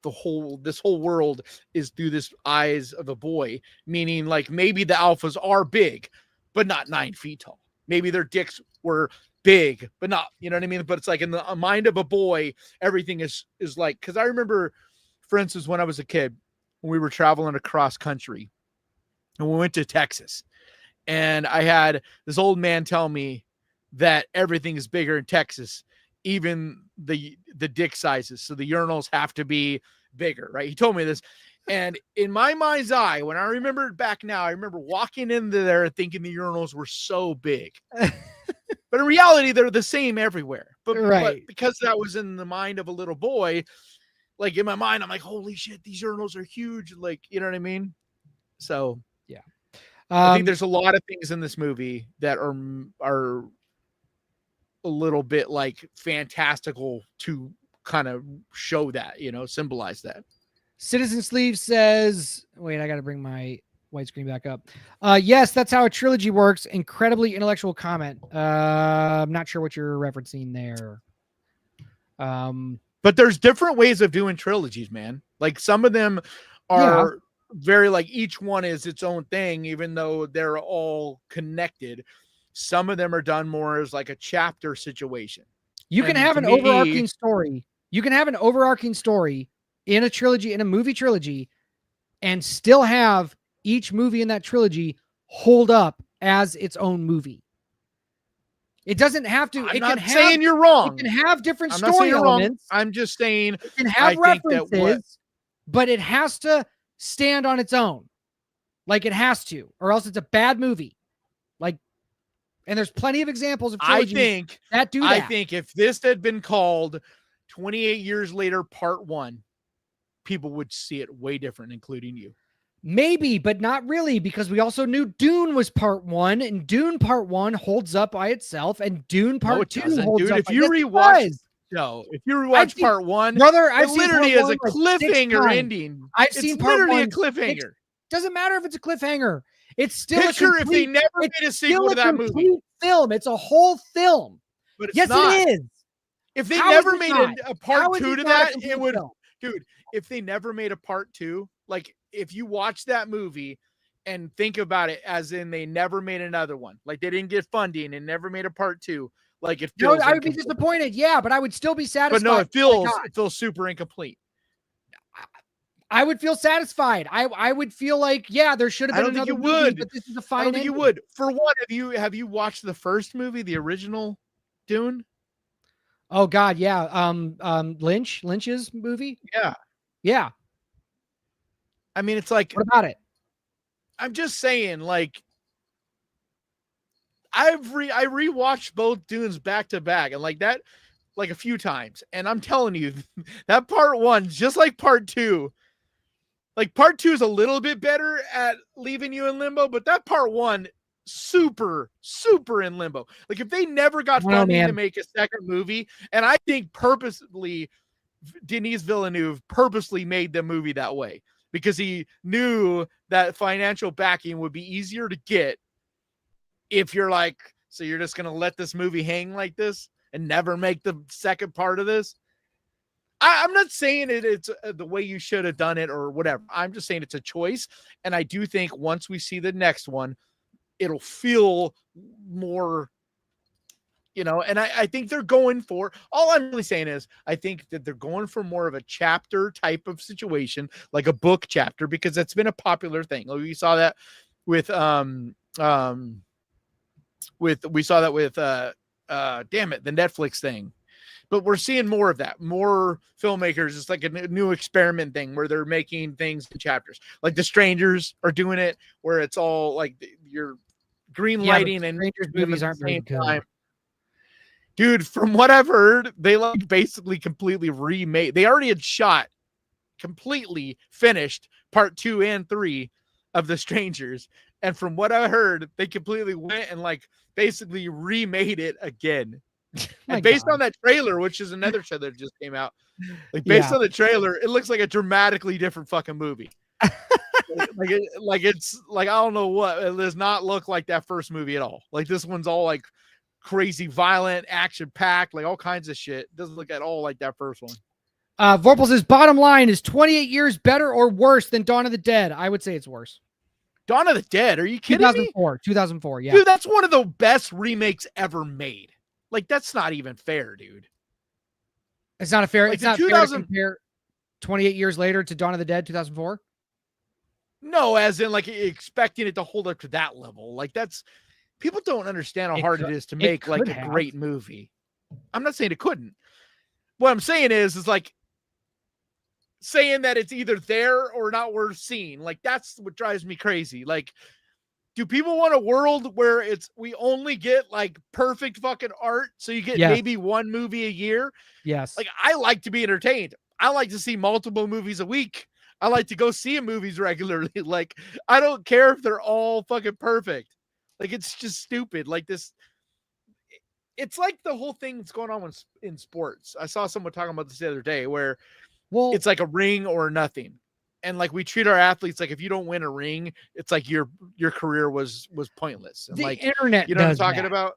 this whole world is through this eyes of a boy, meaning like maybe the alphas are big, but not 9 feet tall. Maybe their dicks were big, but not, you know what I mean? But it's like in the mind of a boy, everything is like, because I remember, for instance, when I was a kid, when we were traveling across country and we went to Texas, and I had this old man tell me that everything is bigger in Texas, even the dick sizes. So the urinals have to be bigger, right? He told me this. And in my mind's eye, when I remember it back now, I remember walking into there thinking the urinals were so big. But in reality, they're the same everywhere. But because that was in the mind of a little boy, like in my mind, I'm like, holy shit, these urinals are huge. Like, you know what I mean? So yeah. I think there's a lot of things in this movie that are a little bit like fantastical to kind of show that, symbolize that. Citizen Sleeve says, wait, I got to bring my white screen back up. Yes, that's how a trilogy works. Incredibly intellectual comment. I'm not sure what you're referencing there. But there's different ways of doing trilogies, man. Like some of them are very like each one is its own thing, even though they're all connected. Some of them are done more as like a chapter situation. You can have an overarching story. You can have an overarching story in a trilogy, in a movie trilogy, and still have each movie in that trilogy hold up as its own movie. It doesn't have to. I'm not saying you're wrong. It can have different story elements. I'm just saying it can have references, but it has to stand on its own. Like it has to, or else it's a bad movie. Like, and there's plenty of examples of trilogies that do that. I think if this had been called 28 Years Later Part 1, people would see it way different, including you. Maybe, but not really, because we also knew Dune was Part 1, and Dune Part 1 holds up by itself, and Dune Part 2 holds up. If you rewatch Part 1, brother, it literally is a cliffhanger ending. I've seen Part 1. A cliffhanger. Doesn't matter if it's a cliffhanger. It's still if they never made a sequel to that movie. Film. It's a whole film. But yes, it is. If they never made a part 2 to that, it would, dude. If they never made a part 2, like if you watch that movie and think about it as in they never made another one, like they didn't get funding and never made a part 2, like it feels. I would be disappointed, yeah, but I would still be satisfied. But no, it feels super incomplete. I would feel satisfied. I would feel like, yeah, there should have been another movie, but this is a fine ending. You would. For what, have you watched the first movie, the original Dune? Oh God, yeah. Lynch's movie? Yeah. Yeah. I mean, it's like, what about it? I'm just saying, like, I rewatched both Dunes back to back, and like that, like a few times. And I'm telling you, that Part 1, just like Part 2, like Part 2 is a little bit better at leaving you in limbo, but that Part 1 super in limbo. Like if they never got funding to make a second movie, and I think purposely Denis Villeneuve purposely made the movie that way because he knew that financial backing would be easier to get if you're like, so you're just going to let this movie hang like this and never make the second part of this. I'm not saying it's the way you should have done it or whatever. I'm just saying it's a choice. And I do think once we see the next one, it'll feel more, and I think they're going for, all I'm really saying is I think that they're going for more of a chapter type of situation, like a book chapter, because that's been a popular thing. Like we saw that with, the Netflix thing. But we're seeing more of that. More filmmakers. It's like a new experiment thing where they're making things in chapters. Like The Strangers are doing it, where it's all like you're green lighting and Strangers movies aren't very good. Dude, from what I've heard, they like basically completely remade. They already had shot, completely finished part 2 and 3 of The Strangers. And from what I heard, they completely went and like basically remade it again. And based on that trailer, which is another show that just came out, like based on the trailer, it looks like a dramatically different fucking movie. It's like, I don't know what, it does not look like that first movie at all. Like this one's all like crazy, violent, action packed, like all kinds of shit. It doesn't look at all like that first one. Vorpal says, bottom line, is 28 years better or worse than Dawn of the Dead? I would say it's worse. Dawn of the Dead? Are you kidding 2004, me? 2004, yeah. Dude, that's one of the best remakes ever made. Like, that's not even fair, dude. It's not a fair. Like it's not fair to compare 28 years later to Dawn of the Dead, 2004. No, as in like expecting it to hold up to that level. Like that's, people don't understand how hard it is to make like a great movie. I'm not saying it couldn't. What I'm saying is like saying that it's either there or not worth seeing. Like that's what drives me crazy. Like, do people want a world where we only get like perfect fucking art? So you get maybe one movie a year. Yes. Like I like to be entertained. I like to see multiple movies a week. I like to go see movies regularly. Like I don't care if they're all fucking perfect. Like it's just stupid. Like this, it's like the whole thing that's going on in sports. I saw someone talking about this the other day where it's like a ring or nothing. And like we treat our athletes like if you don't win a ring, it's like your career was pointless. And the like internet, you know what I'm talking about?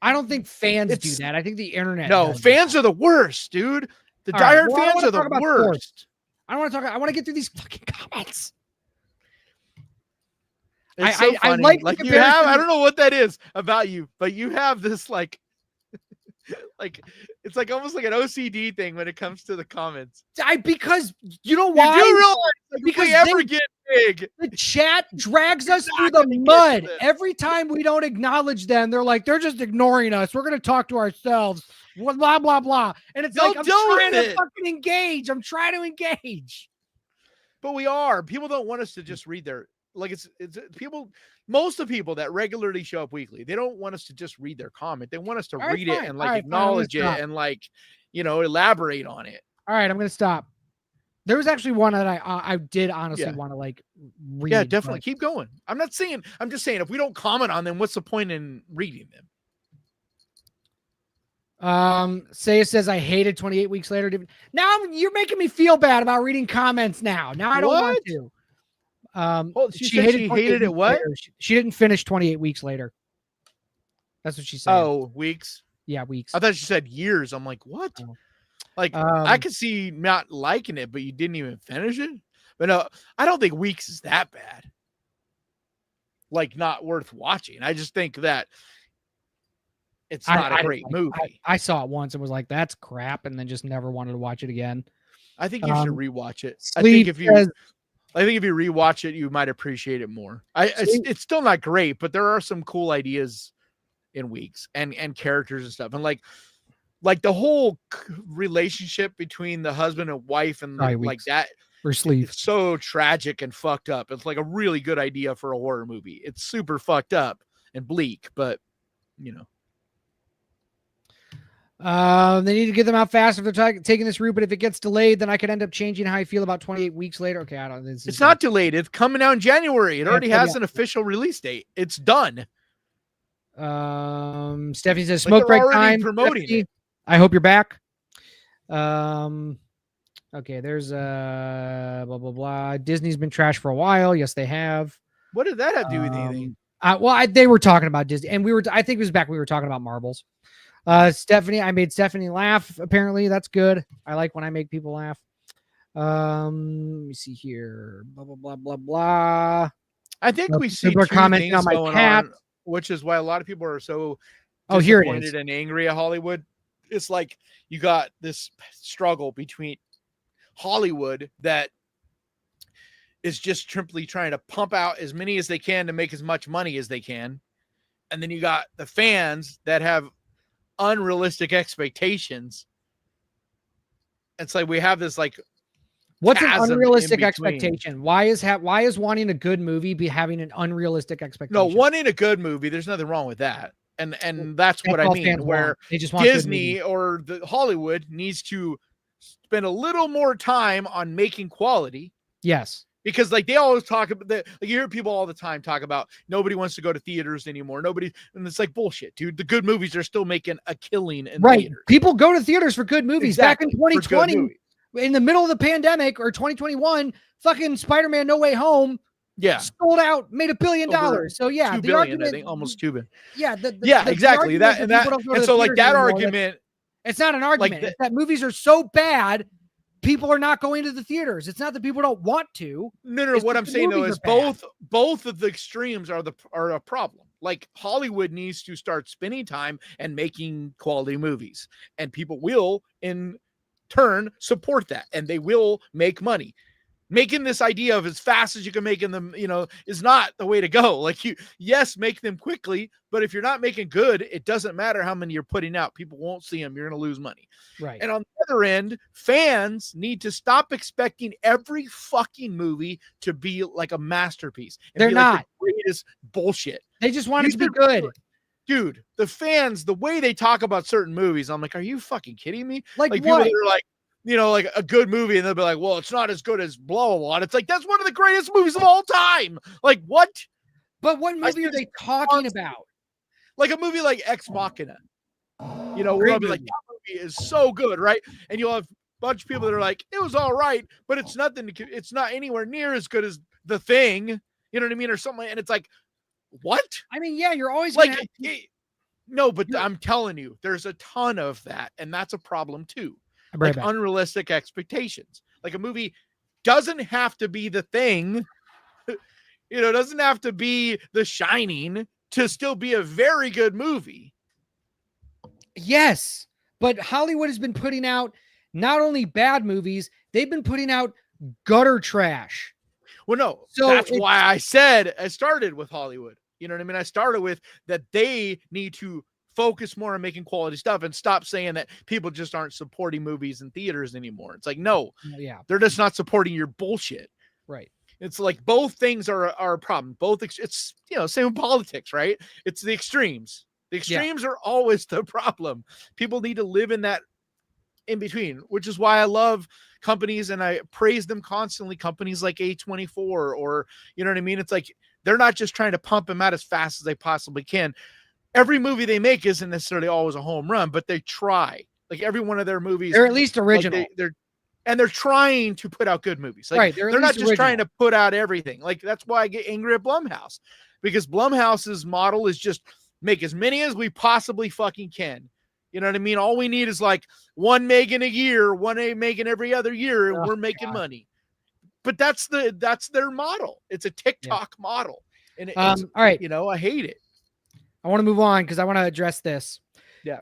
I don't think fans do that. I think the internet. No, fans are the worst, dude. The diehard fans are the worst. Sports. I don't want to talk. I want to get through these fucking comments. It's so funny. I like you have. I don't know what that is about you, but you have this like it's like almost like an OCD thing when it comes to the comments. Because you know why? You do realize like, because if we ever get big, the chat drags us through the mud. Every time we don't acknowledge them, they're like, they're just ignoring us. We're going to talk to ourselves. Blah, blah, blah. And it's like, I'm trying to fucking engage. I'm trying to engage. But we are. People don't want us to just read their, like it's people, most of the people that regularly show up weekly, they don't want us to just read their comment. They want us to read it and like acknowledge it and like, elaborate on it. All right, I'm going to stop. There was actually one that I did honestly want to like read. Yeah, definitely. Keep going. I'm just saying if we don't comment on them, what's the point in reading them? Saya says I hated 28 weeks later. Now you're making me feel bad about reading comments now. Now I don't want to. She hated it. What? She didn't finish 28 weeks later. That's what she said. Oh, weeks. Yeah, weeks. I thought she said years. I'm like, what? Oh. Like I could see not liking it, but you didn't even finish it. But no, I don't think weeks is that bad. Like not worth watching. I just think that it's not a great movie. I saw it once and was like, that's crap, and then just never wanted to watch it again. I think you should rewatch it. I think if you rewatch it, you might appreciate it more. It's still not great, but there are some cool ideas in Weeks and characters and stuff. And like the whole relationship between the husband and wife and like that. Or Sleeve. It's so tragic and fucked up. It's like a really good idea for a horror movie. It's super fucked up and bleak, but they need to get them out fast if they're taking this route, but if it gets delayed, then I could end up changing how I feel about 28 weeks later. Okay, I don't. It's not delayed. It's coming out in January. It already has an official release date. It's done. Stephanie says Like, smoke they're break already time. promoting Stephanie, it. I hope you're back. Okay, there's blah blah blah. Disney's been trashed for a while. Yes, they have. What did that have to do with anything? They were talking about Disney, and I think it was back. We were talking about marbles. Stephanie, I made Stephanie laugh. Apparently, that's good. I like when I make people laugh. Let me see here. Blah blah blah blah blah. I think we see people are two commenting things on my going cat. on, which is why a lot of people are so here it is. disappointed and angry at Hollywood. It's like you got this struggle between Hollywood that is just simply trying to pump out as many as they can to make as much money as they can. And then you got the fans that have unrealistic expectations. It's like we have this like what's an chasm unrealistic in between. expectation? Why is wanting a good movie be having an unrealistic expectation? No, wanting a good movie, there's nothing wrong with that. And that's what I mean, where they just want Disney or the Hollywood needs to spend a little more time on making quality. Yes. Because like they always talk about like you hear people all the time talk about nobody wants to go to theaters anymore. And it's like bullshit, dude. The good movies are still making a killing in theaters. People go to theaters for good movies. Exactly. Back in 2020, in the middle of the pandemic, or 2021, fucking Spider-Man No Way Home, sold out, made $1 billion. So yeah, $2 billion, argument, I think almost $2 billion. Yeah, exactly. And so like that argument, it's not an argument. It's that movies are so bad. People are not going to the theaters. It's not that people don't want to. No. What I'm saying though is both of the extremes are a problem. Like Hollywood needs to start spending time and making quality movies, and people will in turn support that, and they will make money. Making this idea of as fast as you can make them, is not the way to go. Like make them quickly, but if you're not making good, it doesn't matter how many you're putting out. People won't see them. You're going to lose money. Right. And on the other end, fans need to stop expecting every fucking movie to be like a masterpiece. They're not. Like the greatest bullshit. They just want it to be good. Dude, the fans, the way they talk about certain movies, I'm like, are you fucking kidding me? Like people that are like, like a good movie, and they'll be like, well, it's not as good as blah, blah, blah. And it's like, that's one of the greatest movies of all time. Like, what? But what movie are they talking about? Like a movie like Ex Machina. We're gonna be like, that movie is so good, right? And you'll have a bunch of people that are like, it was all right, but it's not anywhere near as good as The Thing. You know what I mean? Or something. And it's like, what? I mean, yeah, you're always like, no, but I'm telling you, there's a ton of that, and that's a problem too. Like unrealistic expectations. Like a movie doesn't have to be The Thing, doesn't have to be The Shining to still be a very good movie. Yes, but Hollywood has been putting out not only bad movies, they've been putting out gutter trash. Well, no, so that's why I said I started with Hollywood. You know what I mean? I started with that they need to focus more on making quality stuff and stop saying that people just aren't supporting movies in theaters anymore. It's like, no, they're just not supporting your bullshit. Right. It's like both things are a problem. It's, same with politics, right? It's the extremes. The extremes are always the problem. People need to live in that in between, which is why I love companies and I praise them constantly. Companies like A24 or, you know what I mean? It's like, they're not just trying to pump them out as fast as they possibly can. Every movie they make isn't necessarily always a home run, but they try. Like every one of their movies, they're at least original. Like they're trying to put out good movies. Like they're not just trying to put out everything. Like that's why I get angry at Blumhouse, because Blumhouse's model is just make as many as we possibly fucking can. You know what I mean? All we need is like one making a year, one making every other year, and we're making money. But that's their model. It's a TikTok model, and all right, I hate it. I want to move on because I want to address this. Yeah.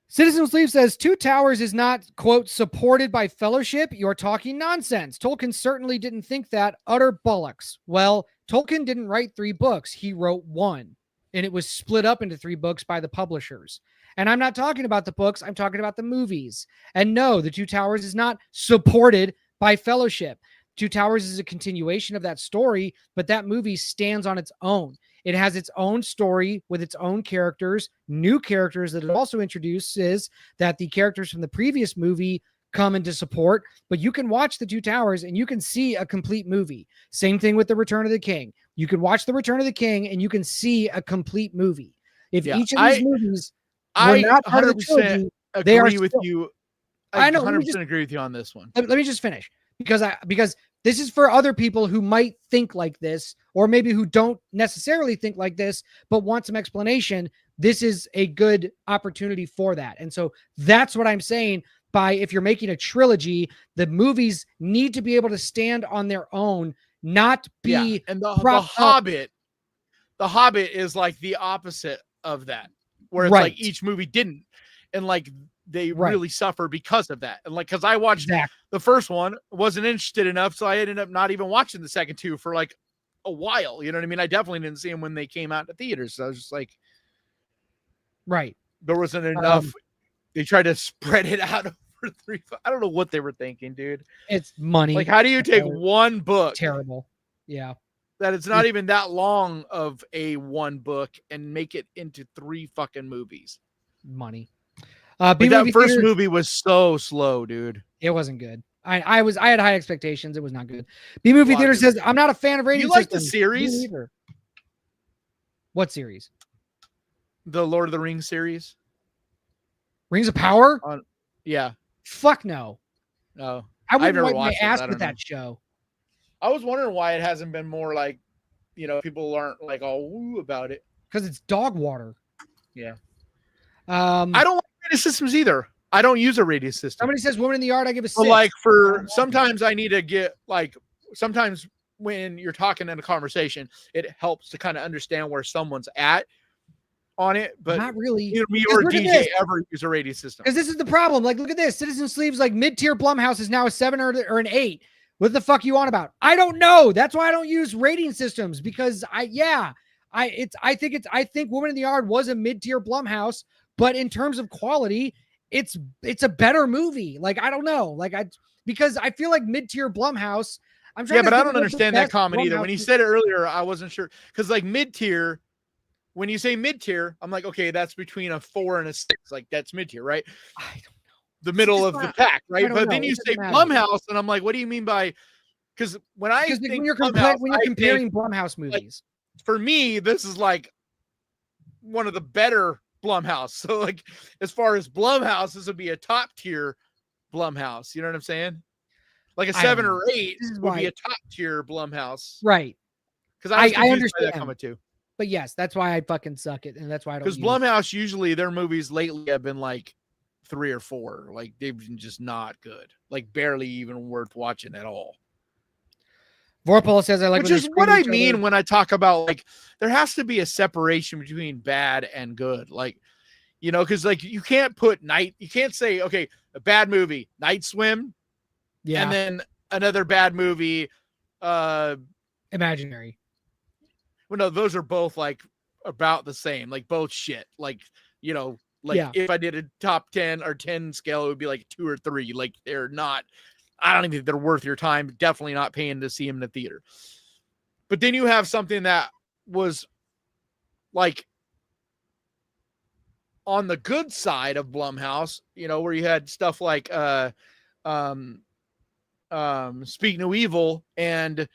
Citizen Sleep says Two Towers is not, quote, supported by Fellowship. You're talking nonsense. Tolkien certainly didn't think that. Utter bollocks. Well, Tolkien didn't write 3 books. He wrote 1, and it was split up into 3 books by the publishers. And I'm not talking about the books. I'm talking about the movies. And no, The Two Towers is not supported by Fellowship. Two Towers is a continuation of that story, but that movie stands on its own. It has its own story with its own characters, new characters that it also introduces that the characters from the previous movie come into support. But you can watch The Two Towers and you can see a complete movie. Same thing with The Return of the King. You can watch The Return of the King and you can see a complete movie. If Yeah, each of these movies were I not part of the 100% trilogy, they are agree with still, you. I I know. 100% agree with you on this one. Let me just finish because this is for other people who might think like this, or maybe who don't necessarily think like this, but want some explanation. This is a good opportunity for that. And so that's what I'm saying by if you're making a trilogy, the movies need to be able to stand on their own, not be and the propped up. Hobbit is like the opposite of that, where it's Right. like each movie didn't, and like they Right. really suffer because of that. And like, because I watched the first one, wasn't interested enough, so I ended up not even watching the second two for like a while. You know what I mean? I definitely didn't see them when they came out in the theaters. So I was just like, right, there wasn't enough. They tried to spread it out over 3. I don't know what they were thinking, dude. It's money. Like, how do you take one book? Terrible. Yeah. That it's not even that long of a one book and make it into 3 fucking movies. Money. But that first movie was so slow, dude. It wasn't good. I had high expectations. It was not good. B Movie Theater says I'm not a fan of rating systems. You like systems. the series? What series? The Lord of the Rings series. Rings of Power? Yeah. Fuck no. No. I wouldn't wipe my ass with that show. I was wondering why it hasn't been more like, people aren't like all woo about it. Because it's dog water. Yeah. I don't like rating systems either. I don't use a rating system. Somebody says Woman in the Yard, I give a 6. But like sometimes I need to get sometimes when you're talking in a conversation, it helps to kind of understand where someone's at on it. But not really. Neither me or DJ ever use a rating system. Because this is the problem. Like, look at this. Citizen Sleeves, like mid-tier Blumhouse is now a 7 or an 8. What the fuck you on about? I don't know. That's why I don't use rating systems, because I think Woman in the Yard was a mid-tier Blumhouse, but in terms of quality, it's a better movie. Like, I don't know. Because I feel like mid-tier Blumhouse. But I don't understand that comment either. When you said it earlier, I wasn't sure. Because like mid-tier, when you say mid-tier, I'm like, okay, that's between a 4 and a 6. Like, that's mid-tier, right? I don't know. The middle of the pack, right? But then you say Blumhouse, and I'm like, what do you mean by? Because when you're comparing Blumhouse movies, for me, this is like one of the better Blumhouse. So like, as far as Blumhouse, this would be a top tier Blumhouse. You know what I'm saying? Like a 7 or 8 would be a top tier Blumhouse, right? Because I understand that comment too. But yes, that's why I fucking suck it, and that's why I don't. Because Blumhouse usually their movies lately have been like 3 or 4. Like, they've been just not good. Like, barely even worth watching at all. Vorpal says I like, which is what I mean when I talk about like there has to be a separation between bad and good. Like, because like you can't say, okay, a bad movie, Night Swim, and then another bad movie, Imaginary. Well, no, those are both like about the same, like both shit. Like, if I did a top 10 or 10 scale, it would be like 2 or 3. Like, they're not. I don't even think they're worth your time. Definitely not paying to see them in the theater. But then you have something that was like on the good side of Blumhouse, where you had stuff like Speak No Evil and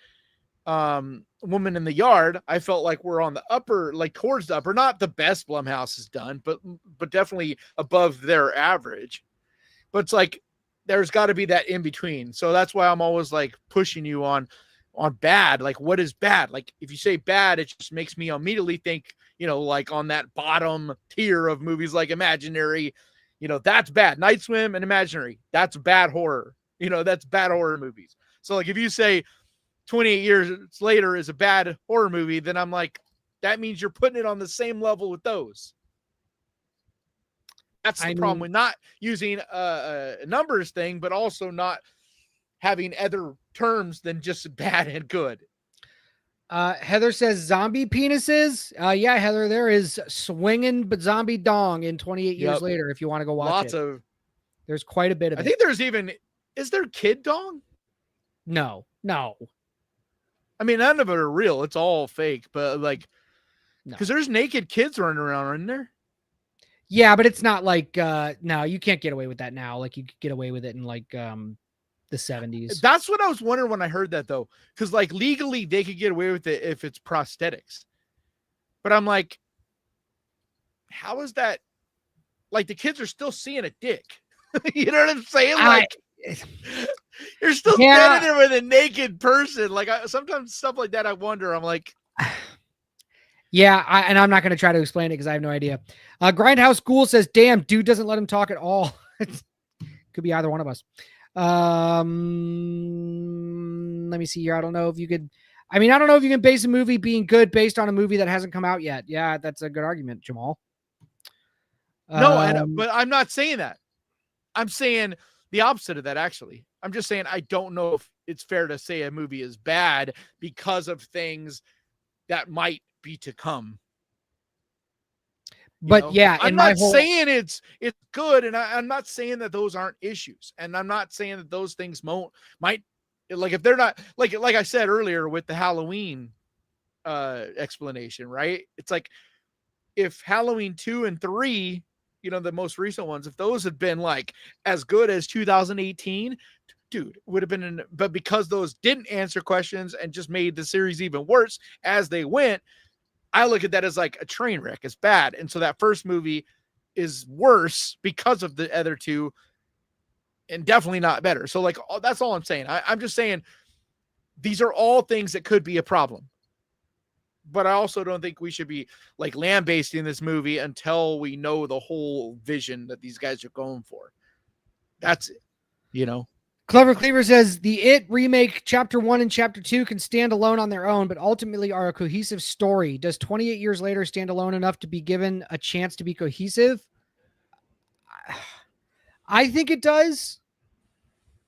Woman in the Yard. I felt like we're on the upper, like towards the upper, not the best Blumhouse has done, but definitely above their average. But it's like, there's got to be that in between. So that's why I'm always like pushing you on bad. Like, what is bad? Like, if you say bad, it just makes me immediately think, like on that bottom tier of movies like Imaginary, that's bad. Night Swim and Imaginary, that's bad horror. That's bad horror movies. So like, if you say 28 years later is a bad horror movie, then I'm like, that means you're putting it on the same level with those. That's the problem with not using a numbers thing, but also not having other terms than just bad and good. Heather says zombie penises. Yeah, Heather, there is swinging but zombie dong in 28 years later. If you want to go watch there's quite a bit of it. I think there's even, is there kid dong? No. I mean, none of it are real. It's all fake, but like, because there's naked kids running around, isn't there? Yeah, but it's not like no, you can't get away with that now. Like, you could get away with it in like the 70s. That's what I was wondering when I heard that, though, because like legally they could get away with it if it's prosthetics. But I'm like, how is that? Like the kids are still seeing a dick. You know what I'm saying? Like you're still standing there with a naked person. Like sometimes stuff like that, I wonder. I'm like, yeah, and I'm not going to try to explain it because I have no idea. Grindhouse Ghoul says, "Damn, dude doesn't let him talk at all." Could be either one of us. Let me see here. I don't know if you could. I mean, I don't know if you can base a movie being good based on a movie that hasn't come out yet. Yeah, that's a good argument, Jamal. No, but I'm not saying that. I'm saying the opposite of that, actually. I'm just saying I don't know if it's fair to say a movie is bad because of things that might be to come. But yeah, I'm not saying it's good, and I'm not saying that those aren't issues, and I'm not saying that those things might like if they're not like I said earlier with the Halloween explanation, right? It's like if Halloween 2 and 3, the most recent ones, if those had been like as good as 2018, dude, would have been but because those didn't answer questions and just made the series even worse as they went, I look at that as like a train wreck. It's bad. And so that first movie is worse because of the other two and definitely not better. So like, that's all I'm saying. I'm just saying these are all things that could be a problem. But I also don't think we should be like lambasting this movie until we know the whole vision that these guys are going for. That's it, Clever Cleaver says the It remake Chapter 1 and Chapter 2 can stand alone on their own, but ultimately are a cohesive story. Does 28 years later stand alone enough to be given a chance to be cohesive? I think it does.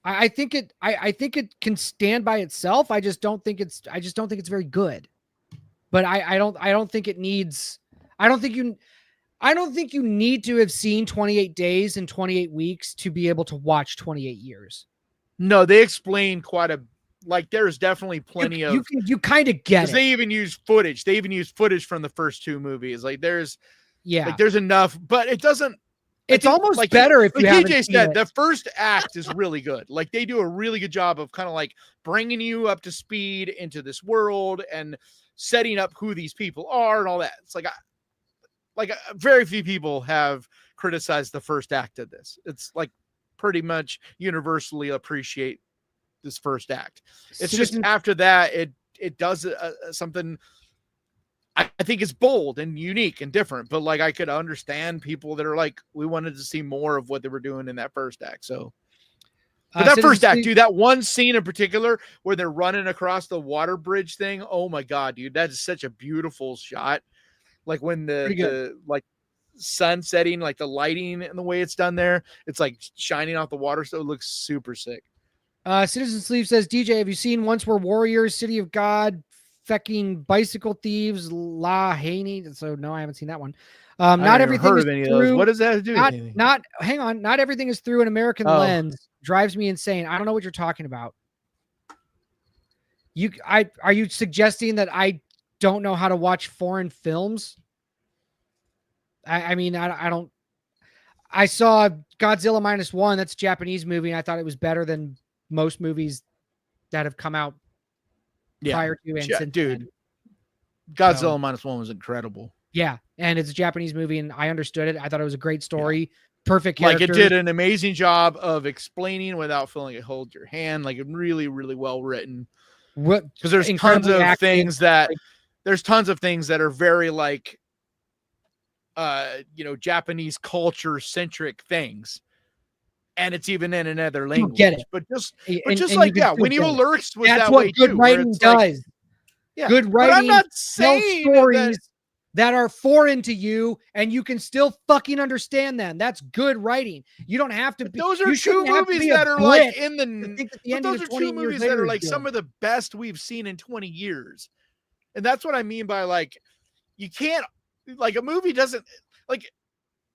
I think it can stand by itself. I just don't think it's very good. But I don't think it needs. I don't think you need to have seen 28 days and 28 weeks to be able to watch 28 years. No, they explain there's definitely plenty of. You kind of get it. They even use footage. They even use footage from the first two movies. Like there's enough, but it doesn't. It's almost better if you haven't DJ seen said, it. the first act is really good. Like they do a really good job of kind of like bringing you up to speed into this world and setting up who these people are and all that. It's like very few people have criticized the first act of this. It's like pretty much universally appreciate this first act. It's just after that, it does something I think it's bold and unique and different, but like I could understand people that are like, we wanted to see more of what they were doing in that first act. So but that first act, dude, that one scene in particular where they're running across the water bridge thing. Oh my God, dude, that is such a beautiful shot. Like when the like sun setting, like the lighting and the way it's done there, it's like shining off the water. So it looks super sick. Citizen Sleeve says, DJ, have you seen Once Were Warriors, City of God, fecking bicycle thieves, La Haney? So no, I haven't seen that one. Not everything is through. What does that have to do? Hang on. Not everything is through an American lens. Drives me insane. I don't know what you're talking about. Are you suggesting that I don't know how to watch foreign films? I mean, I don't. I saw Godzilla -1. That's a Japanese movie, and I thought it was better than most movies that have come out prior to and since dude. Godzilla -1 was incredible. Yeah, and it's a Japanese movie, and I understood it. I thought it was a great story, perfect character. Like it did an amazing job of explaining without feeling it holds your hand. Like really, really well written. Because there's tons of things that are very like, Japanese culture centric things. And it's even in another language. Get it. But just like, when Evil Lurks was that's that what way good too. Writing does. Good writing. But I'm not saying stories that are foreign to you, and you can still fucking understand them. That's good writing. You don't have to be. Those are two movies that are like in the. Those are two movies that are like some of the best we've seen in 20 years, and that's what I mean by like, you can't like a movie doesn't like.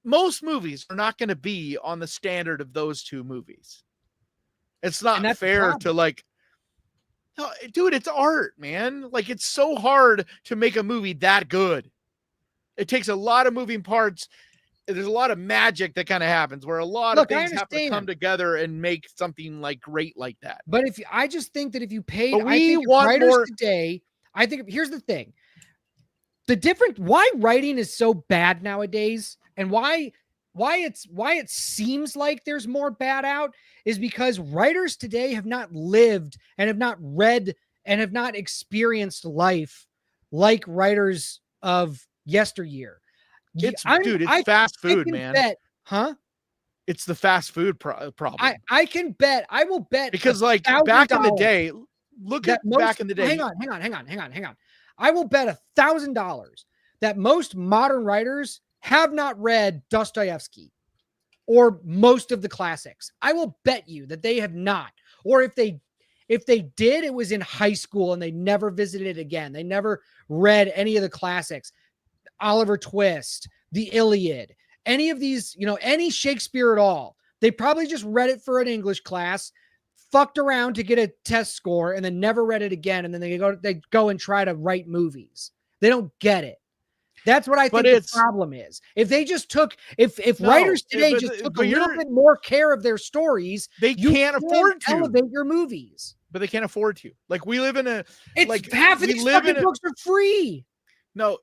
Most movies are not going to be on the standard of those two movies. It's not fair to like, no, dude, it's art, man. Like it's so hard to make a movie that good. It takes a lot of moving parts. There's a lot of magic that kind of happens where a lot of things have to come together and make something like great like that. But I just think that if you paid, writers today, I think here's the thing. why writing is so bad nowadays and why it seems like there's more bad out is because writers today have not lived and have not read and have not experienced life like writers of yesteryear. It's fast food, man. Huh? It's the fast food problem. I will bet because like back in the day, back in the day. Hang on. I will bet $1,000 that most modern writers have not read Dostoevsky or most of the classics. I will bet you that they have not. Or if they did, it was in high school and they never visited it again. They never read any of the classics. Oliver Twist, the Iliad, any of these, any Shakespeare at all. They probably just read it for an English class, fucked around to get a test score, and then never read it again. And then they go and try to write movies. They don't get it. That's what I think the problem is. If they just took, if writers today just took a little bit more care of their stories, they can't afford to elevate your movies. But they can't afford to. Like we live in a, half of these fucking books are free. No,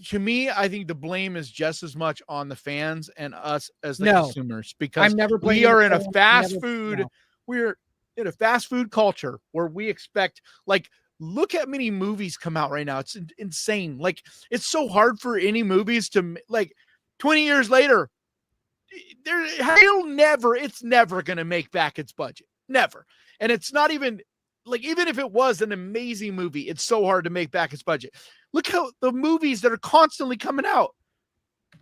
to me, I think the blame is just as much on the fans and us as the consumers, because we are in a fast food. We're in a fast food culture where we expect, like, look at many movies come out right now. It's insane. Like, it's so hard for any movies to, like, 20 years later, it's never going to make back its budget. Never. And it's not even, like, even if it was an amazing movie, it's so hard to make back its budget. Look how the movies that are constantly coming out.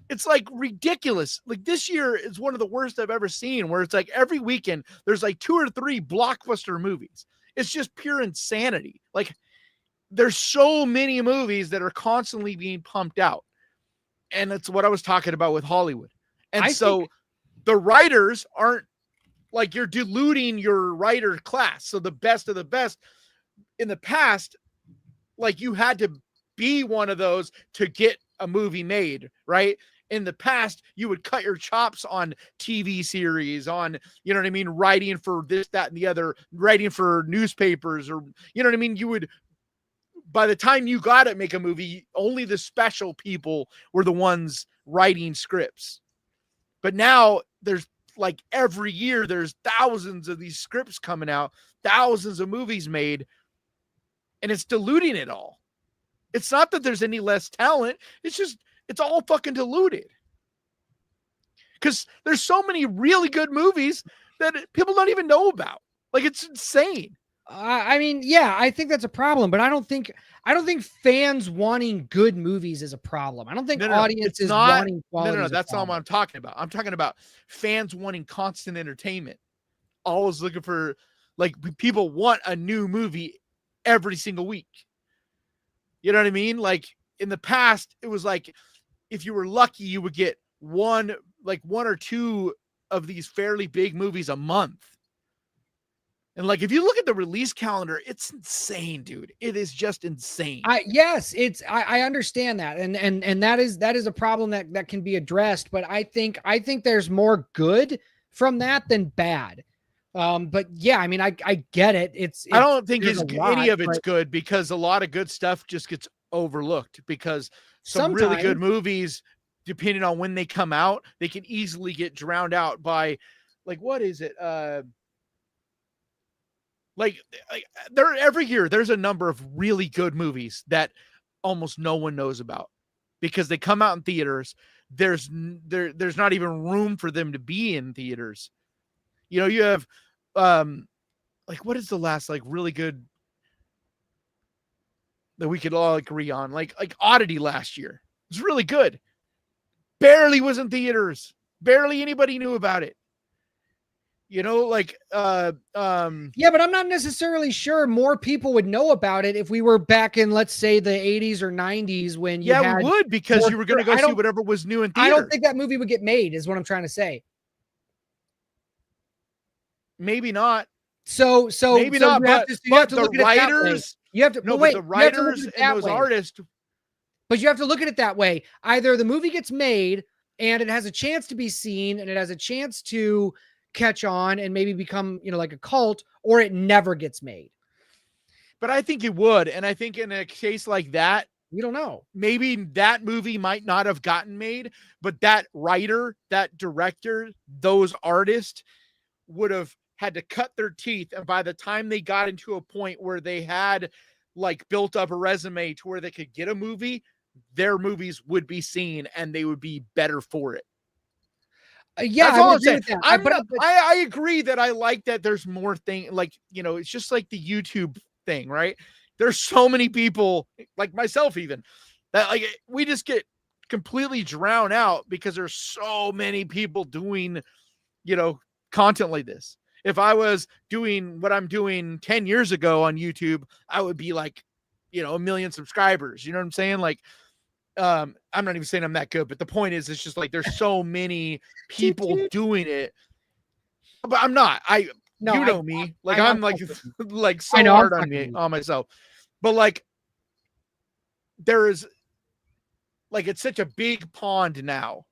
It's like ridiculous. Like this year is one of the worst I've ever seen, where it's like every weekend there's like 2 or 3 blockbuster movies. It's just pure insanity. Like there's so many movies that are constantly being pumped out. And it's what I was talking about with Hollywood. And the writers aren't, like, you're diluting your writer class. So the best of the best in the past, like you had to be one of those to get a movie made, right? In the past, you would cut your chops on TV series, on, you know what I mean, writing for this, that, and the other, writing for newspapers, or, you know what I mean? You would, by the time you got to make a movie, only the special people were the ones writing scripts. But now there's, like, every year there's thousands of these scripts coming out, thousands of movies made, and it's diluting it all. It's not that there's any less talent. It's just, it's all fucking diluted. Because there's so many really good movies that people don't even know about. Like, it's insane. I mean, yeah, I think that's a problem, but I don't think fans wanting good movies is a problem. I don't think audiences wanting quality. No, that's not what I'm talking about. I'm talking about fans wanting constant entertainment. Always looking for, like, people want a new movie every single week. You know what I mean? Like in the past, it was like, if you were lucky, you would get one or two of these fairly big movies a month. And like, if you look at the release calendar, it's insane, dude. It is just insane. I understand that. And that is a problem that can be addressed, but I think there's more good from that than bad. But yeah, I mean, I get it. I don't think any of it's good, because a lot of good stuff just gets overlooked, because some really good movies, depending on when they come out, they can easily get drowned out by, like, what is it? Like there, every year there's a number of really good movies that almost no one knows about because they come out in theaters. There's not even room for them to be in theaters. You know, you have, like, what is the last, like, really good that we could all agree on? Like Oddity last year. It was really good. Barely was in theaters. Barely anybody knew about it. You know, like, yeah, but I'm not necessarily sure more people would know about it if we were back in, let's say, the 80s or 90s when you had, we would, because you were going to go see whatever was new in theater. I don't think that movie would get made, is what I'm trying to say. Maybe not. So maybe not. But the writers, you have to, no, but the writers and those artists. But you have to look at it that way. Either the movie gets made and it has a chance to be seen and it has a chance to catch on and maybe become, you know, like a cult, or it never gets made. But I think it would. And I think in a case like that, We don't know. Maybe that movie might not have gotten made, but that writer, that director, those artists would have had to cut their teeth. And by the time they got into a point where they had like built up a resume to where they could get a movie, their movies would be seen and they would be better for it. Yeah, that's all I'm saying. saying. I agree that I like that there's more thing, like, you know, it's just like the YouTube thing, right? There's so many people like myself, even that like we just get completely drowned out because there's so many people doing, you know, content like this. If I was doing what I'm doing 10 years ago on YouTube, I would be like, you know, 1 million subscribers. You know what I'm saying? Like, I'm not even saying I'm that good, but the point is, it's just like there's so many people doing it, but I'm not. You know me, like I'm like like so hard on myself, but like there is like it's such a big pond now,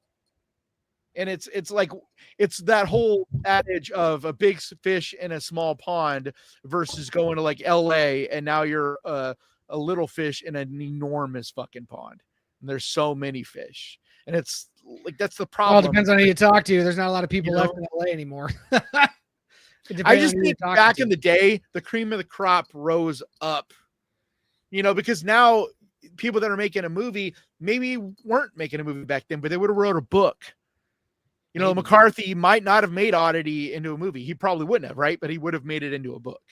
and it's like it's that whole adage of a big fish in a small pond versus going to like LA and now you're a little fish in an enormous fucking pond. And there's so many fish, and it's like that's the problem. Well, it depends on who you talk to. There's not a lot of people left in LA anymore. I just think back in the day, the cream of the crop rose up, you know, because now people that are making a movie maybe weren't making a movie back then, but they would have wrote a book. You know, McCarthy might not have made Oddity into a movie. He probably wouldn't have, right? But he would have made it into a book,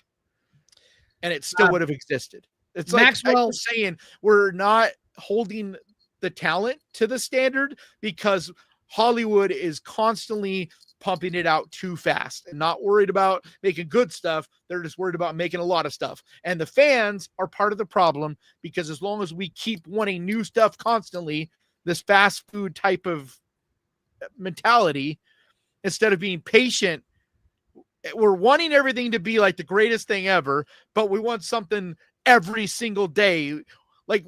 and it still would have existed. It's like Maxwell saying we're not holding the talent to the standard because Hollywood is constantly pumping it out too fast and not worried about making good stuff. They're just worried about making a lot of stuff. And the fans are part of the problem because as long as we keep wanting new stuff constantly, this fast food type of mentality, instead of being patient, we're wanting everything to be like the greatest thing ever, but we want something every single day. Like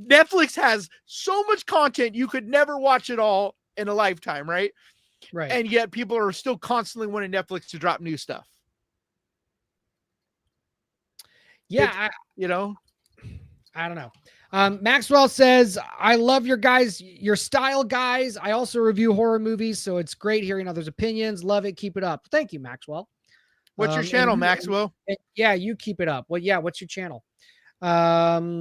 Netflix has so much content you could never watch it all in a lifetime, right? Right. And yet people are still constantly wanting Netflix to drop new stuff. Yeah, you know, I don't know. Maxwell says, I love your style, guys. I also review horror movies, so it's great hearing others' opinions. Love it. Keep it up. Thank you, Maxwell. What's your channel, Maxwell? Yeah, you keep it up. Well, yeah, what's your channel? Heather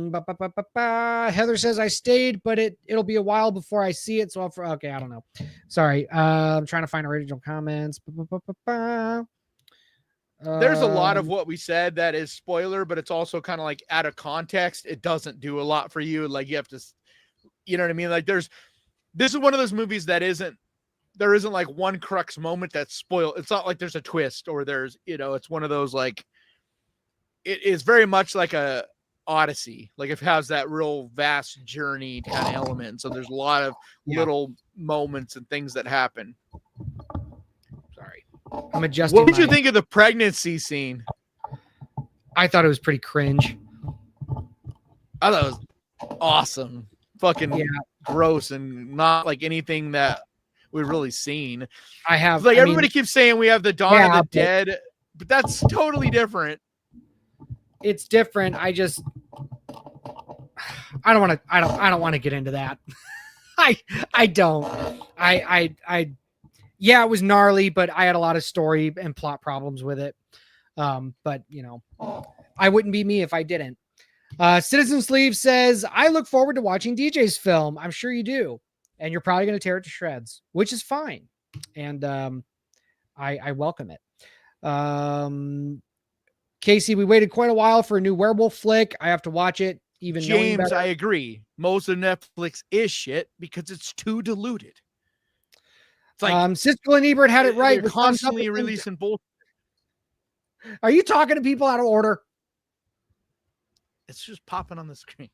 says I stayed, but it'll be a while before I see it. So okay, I don't know. Sorry. I'm trying to find original comments. There's a lot of what we said that is spoiler, but it's also kind of like out of context. It doesn't do a lot for you. Like you have to, you know what I mean? Like this is one of those movies that there isn't like one crux moment that's spoiled. It's not like there's a twist or there's, you know, it's one of those, like, it is very much like a Odyssey. Like it has that real vast journey kind of element. So there's a lot of little moments and things that happen. Sorry. I'm adjusting. What did you think of the pregnancy scene? I thought it was pretty cringe. I thought it was awesome. Fucking gross and not like anything that we've really seen. Everybody keeps saying we have the Dawn of the Dead, but that's totally different. It's different. I don't want to get into that. I don't. Yeah, it was gnarly, but I had a lot of story and plot problems with it. But you know, I wouldn't be me if I didn't. Citizen Sleeve says, I look forward to watching DJ's film. I'm sure you do. And you're probably going to tear it to shreds, which is fine. And I welcome it. Casey, we waited quite a while for a new werewolf flick. I have to watch it. Even James, I agree. Most of Netflix is shit because it's too diluted. It's like Siskel and Ebert had it right. They're constantly releasing bullshit. Are you talking to people out of order? It's just popping on the screen.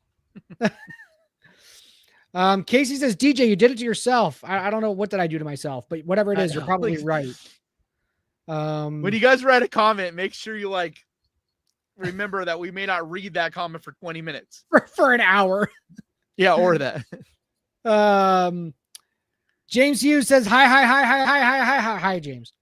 Casey says, DJ, you did it to yourself. I don't know what did I do to myself, but whatever it is, you're probably right. When you guys write a comment, make sure you remember that we may not read that comment for 20 minutes for an hour. Yeah, or that. James Hughes says hi, James.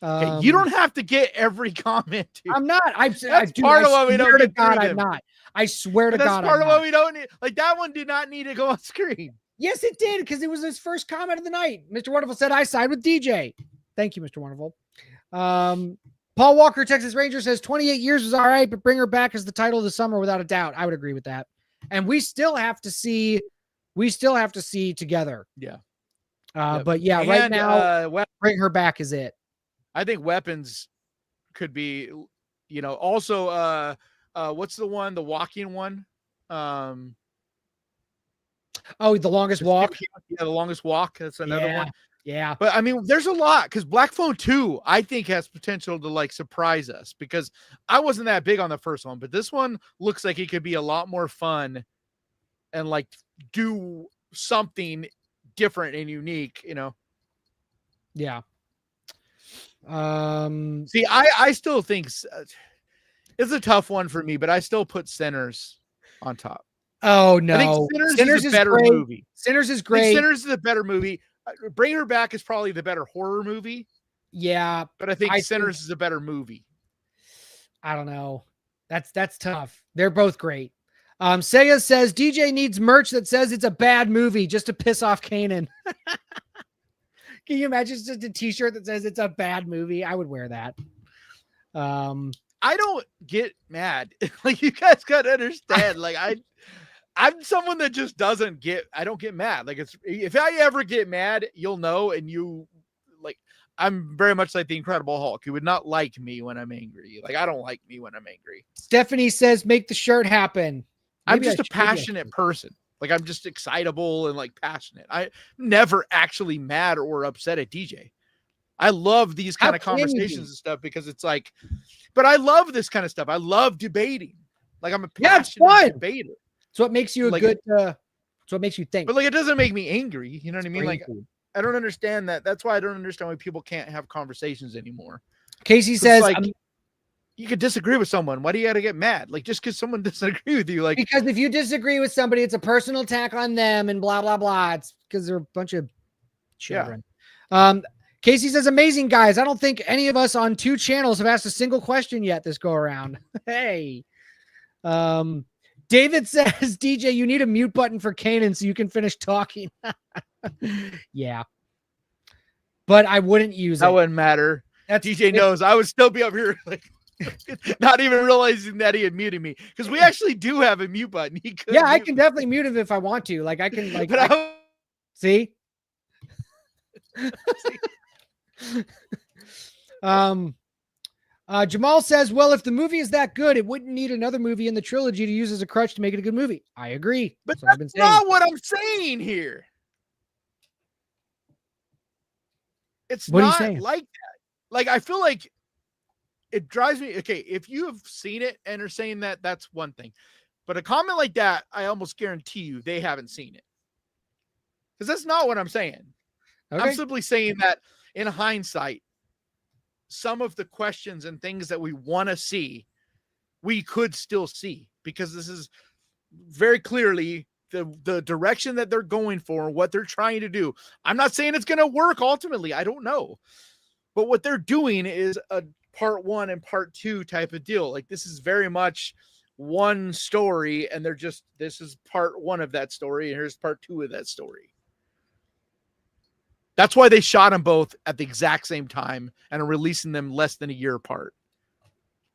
You don't have to get every comment. Dude. I'm not. That's part of what we don't get. God, I'm not. I swear to That's God. part of what we don't need. Like that one did not need to go on screen. Yes, it did, because it was his first comment of the night. Mr. Wonderful said, I side with DJ. Thank you, Mr. Wonderful. Paul Walker, Texas Ranger, says 28 years was all right, but bring her back as the title of the summer without a doubt. I would agree with that. And we still have to see Together. Yeah. But yeah, and, right now, bring her back is it. I think Weapons could be, also, what's the one, the walking one? The Longest Walk. Yeah, The Longest Walk. That's another one. Yeah. But I mean, there's a lot, because Black Phone 2, I think, has potential to like surprise us, because I wasn't that big on the first one, but this one looks like it could be a lot more fun and like do something different and unique, Yeah. See, I still think it's a tough one for me, but I still put Sinners on top. Oh no, I think Sinners is a better movie. Sinners is great. Sinners is a better movie. Bring Her Back is probably the better horror movie. Yeah, but I think Sinners is a better movie. I don't know. That's tough. They're both great. Sega says DJ needs merch that says it's a bad movie just to piss off Kanan. Can you imagine just a t-shirt that says it's a bad movie? I would wear that. I don't get mad. Like, you guys got to understand. Like, I'm someone that just I don't get mad. Like, if I ever get mad, you'll know. And I'm very much like the Incredible Hulk. You would not like me when I'm angry. Like, I don't like me when I'm angry. Stephanie says, make the shirt happen. I'm just a passionate person. Like, I'm just excitable and like passionate. I'm never actually mad or upset at DJ. I love these kind of conversations and stuff, because it's like, but I love this kind of stuff. I love debating. Like, I'm a passionate debater. So it makes you so it makes you think. But like, it doesn't make me angry. You know what I mean? Like, I don't understand that. That's why I don't understand why people can't have conversations anymore. Casey says, like, you could disagree with someone. Why do you got to get mad? Like, just because someone doesn't agree with you, like, because if you disagree with somebody, it's a personal attack on them and blah, blah, blah. It's because they're a bunch of children. Yeah. Casey says, amazing guys. I don't think any of us on 2 channels have asked a single question yet this go around. Hey, David says, DJ, you need a mute button for Kanan so you can finish talking. Yeah, but I wouldn't use it. That wouldn't matter. DJ knows I would still be up here, like, not even realizing that he had muted me, because we actually do have a mute button. He could. Yeah, I can definitely mute him if I want to. Like, I can, like, see. Jamal says, well, if the movie is that good, it wouldn't need another movie in the trilogy to use as a crutch to make it a good movie. I agree. But that's not what I'm saying here. It's not like that. Like, I feel like it drives me. Okay, if you have seen it and are saying that, that's one thing. But a comment like that, I almost guarantee you they haven't seen it. Because that's not what I'm saying. Okay. I'm simply saying that in hindsight, some of the questions and things that we want to see, we could still see, because this is very clearly the direction that they're going for, what they're trying to do. I'm not saying it's going to work ultimately. I don't know. But what they're doing is a part 1 and part 2 type of deal. Like, this is very much one story, and this is part 1 of that story, and here's part 2 of that story. That's why they shot them both at the exact same time and are releasing them less than a year apart.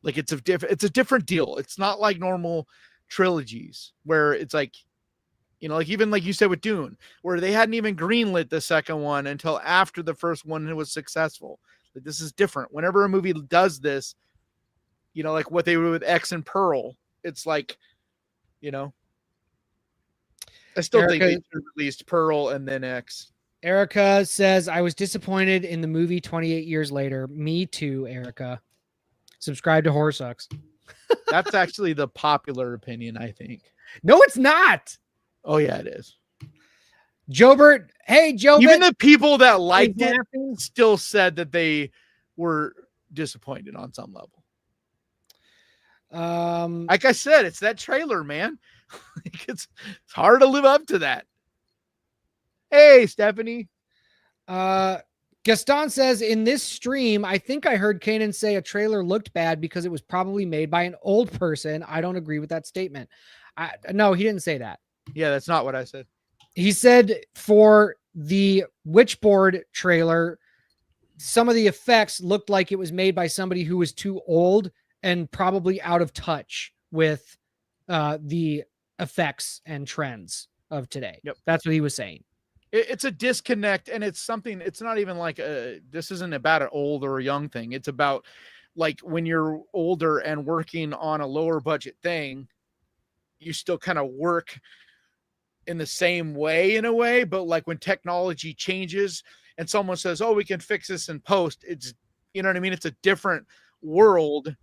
Like, it's a different deal. It's not like normal trilogies where it's like, like even like you said with Dune, where they hadn't even greenlit the second one until after the first one was successful. Like, this is different. Whenever a movie does this, like what they did with X and Pearl, it's like, I still think they released Pearl and then X. Erica says, I was disappointed in the movie 28 years later. Me too, Erica. Subscribe to Horror Sucks. That's actually the popular opinion, I think. No, it's not. Oh, yeah, it is. Jobert. Hey, Jobert. Even the people that liked it still said that they were disappointed on some level. Like I said, it's that trailer, man. It's hard to live up to that. Hey, Stephanie. Gaston says, in this stream, I think I heard Kanan say a trailer looked bad because it was probably made by an old person. I don't agree with that statement. No, he didn't say that. Yeah, that's not what I said. He said for the Witchboard trailer, some of the effects looked like it was made by somebody who was too old and probably out of touch with the effects and trends of today. Yep. That's what he was saying. It's a disconnect, and it's something, it's not even like this isn't about an old or a young thing. It's about like when you're older and working on a lower budget thing, you still kind of work in the same way in a way, but like when technology changes and someone says, oh, we can fix this in post, it's, you know what I mean? It's a different world,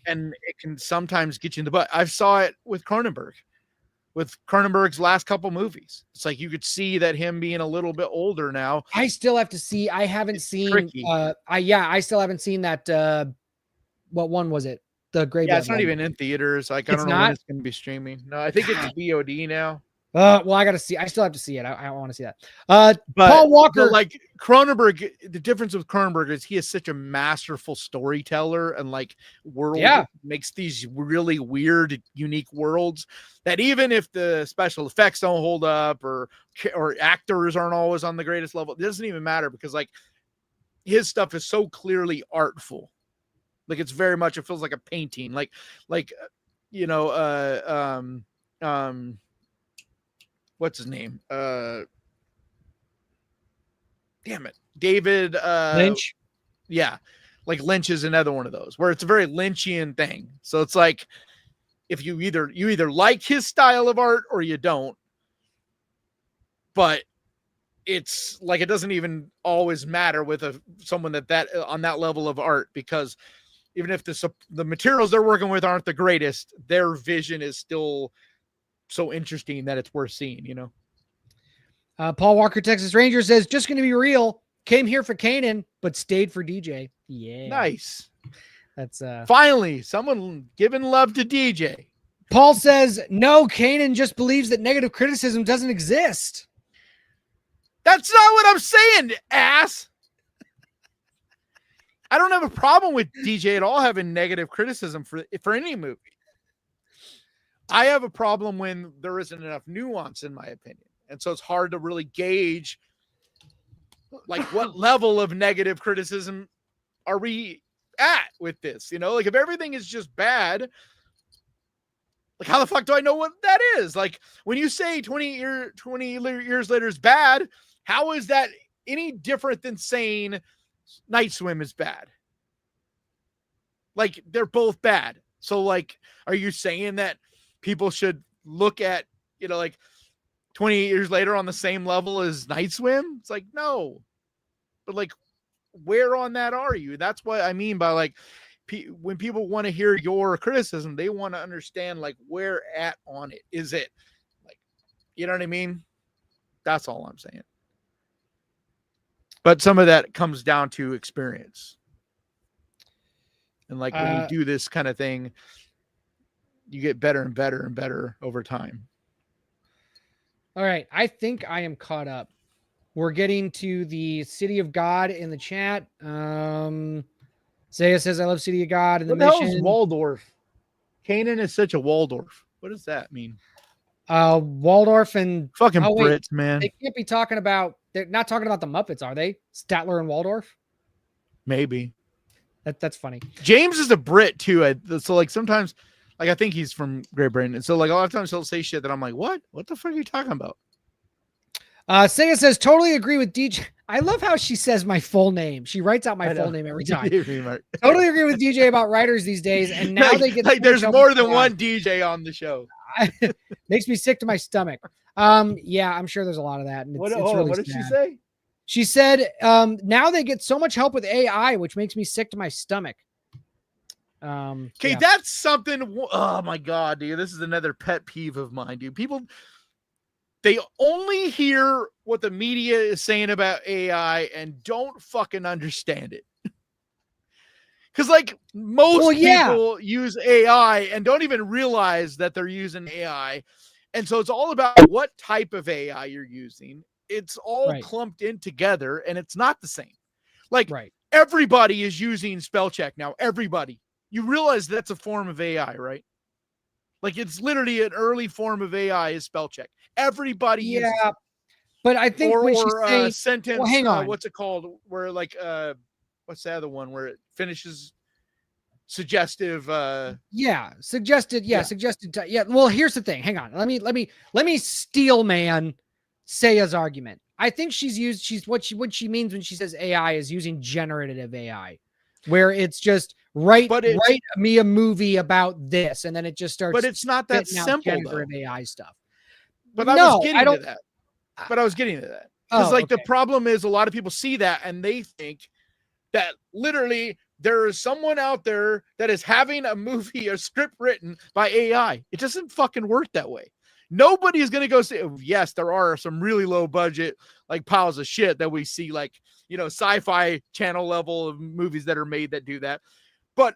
and it can sometimes get you in the butt. I saw it with Cronenberg's last couple movies. It's like you could see that him being a little bit older now. I still have to see. I haven't seen. Tricky. I still haven't seen that. What one was it? The Graveyard. Yeah, it's not even in theaters. Like I don't know when it's going to be streaming. No, I think it's VOD now. Well, I got to see. I still have to see it. I want to see that. But Paul Walker, like Cronenberg, the difference with Cronenberg is he is such a masterful storyteller and like world makes these really weird, unique worlds that even if the special effects don't hold up or actors aren't always on the greatest level, it doesn't even matter because like his stuff is so clearly artful. Like it's very much, it feels like a painting, like, you know, what's his name? Damn it. David Lynch. Yeah. Like Lynch is another one of those where it's a very Lynchian thing. So it's like if you either like his style of art or you don't. But it's like it doesn't even always matter with someone that on that level of art, because even if the materials they're working with aren't the greatest, their vision is still so interesting that it's worth seeing, you know. Paul Walker, Texas Ranger says, just going to be real. Came here for Kanan, but stayed for DJ. Yeah. Nice. That's finally someone giving love to DJ. Paul says, no, Kanan just believes that negative criticism doesn't exist. That's not what I'm saying, ass. I don't have a problem with DJ at all having negative criticism for any movie. I have a problem when there isn't enough nuance, in my opinion. And so it's hard to really gauge like what level of negative criticism are we at with this? You know, like if everything is just bad, like how the fuck do I know what that is? Like when you say 20 years later is bad, how is that any different than saying Night Swim is bad? Like they're both bad. So like, are you saying that people should look at, you know, like 28 years later on the same level as Night Swim? It's like, no. But like, where on that are you? That's what I mean by like, when people want to hear your criticism, they want to understand like where at on it is it, like, you know what I mean? That's all I'm saying. But some of that comes down to experience. And like when you do this kind of thing, you get better and better and better over time. All right. I think I am caught up. We're getting to the City of God in the chat. Zaya says, I love City of God and the mission. What the hell is Waldorf? Kanan is such a Waldorf. What does that mean? Waldorf and fucking Brits, man. They can't be talking about, they're not talking about the Muppets, are they? Statler and Waldorf? Maybe. That's funny. James is a Brit too. So like sometimes, like I think he's from Great Britain. And so like a lot of times he'll say shit that I'm like, what the fuck are you talking about? Sega says, totally agree with DJ. I love how she says my full name. She writes out my full name every time. Totally agree with DJ about writers these days. And now like, they get like there's more than one DJ on the show. Makes me sick to my stomach. Yeah, I'm sure there's a lot of that. And it's really what did she say? She said, now they get so much help with AI, which makes me sick to my stomach. Okay, that's something. Oh my God, dude. This is another pet peeve of mine, dude. People, they only hear what the media is saying about AI and don't fucking understand it. Because like most people use AI and don't even realize that they're using AI. And so it's all about what type of AI you're using. It's all clumped in together and it's not the same. Like Right. everybody is using spell check now. Everybody. You realize that's a form of AI, right? Like it's literally an early form of AI is spell check. Everybody uses Yeah, it. but I think when she's saying, sentence, well, hang on. what's it called? Where like what's the other one where it finishes suggestive suggested. Yeah. Well, here's the thing. Hang on. Let me steel man Saya's argument. I think what she means when she says AI is using generative AI, where it's just write me a movie about this, and then it just starts. But it's not that simple though. AI stuff. But I was getting to that. Because the problem is a lot of people see that and they think that literally there is someone out there that is having a movie or script written by AI. It doesn't fucking work that way. Nobody is going to go say, yes, there are some really low budget, like piles of shit that we see, like, sci-fi channel level of movies that are made that do that. But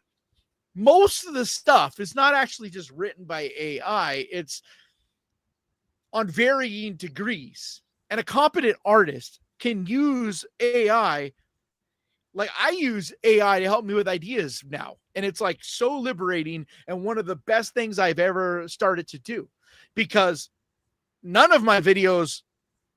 most of the stuff is not actually just written by AI. It's on varying degrees. And a competent artist can use AI. Like I use AI to help me with ideas now. And it's like so liberating and one of the best things I've ever started to do, because none of my videos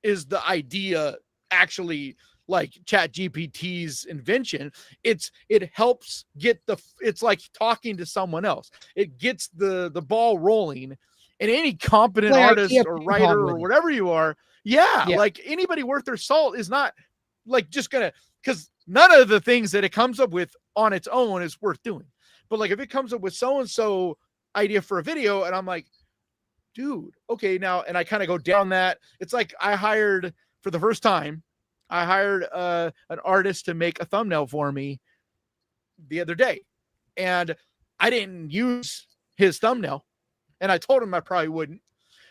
is the idea actually like Chat GPT's invention. It helps get it's like talking to someone else. It gets the ball rolling, and any competent artist or writer or whatever you are. Yeah. Like anybody worth their salt is not like just gonna, because none of the things that it comes up with on its own is worth doing. But like if it comes up with so-and-so idea for a video and I'm like, dude, okay, now, and I kind of go down that. It's like for the first time, I hired an artist to make a thumbnail for me the other day. And I didn't use his thumbnail. And I told him I probably wouldn't.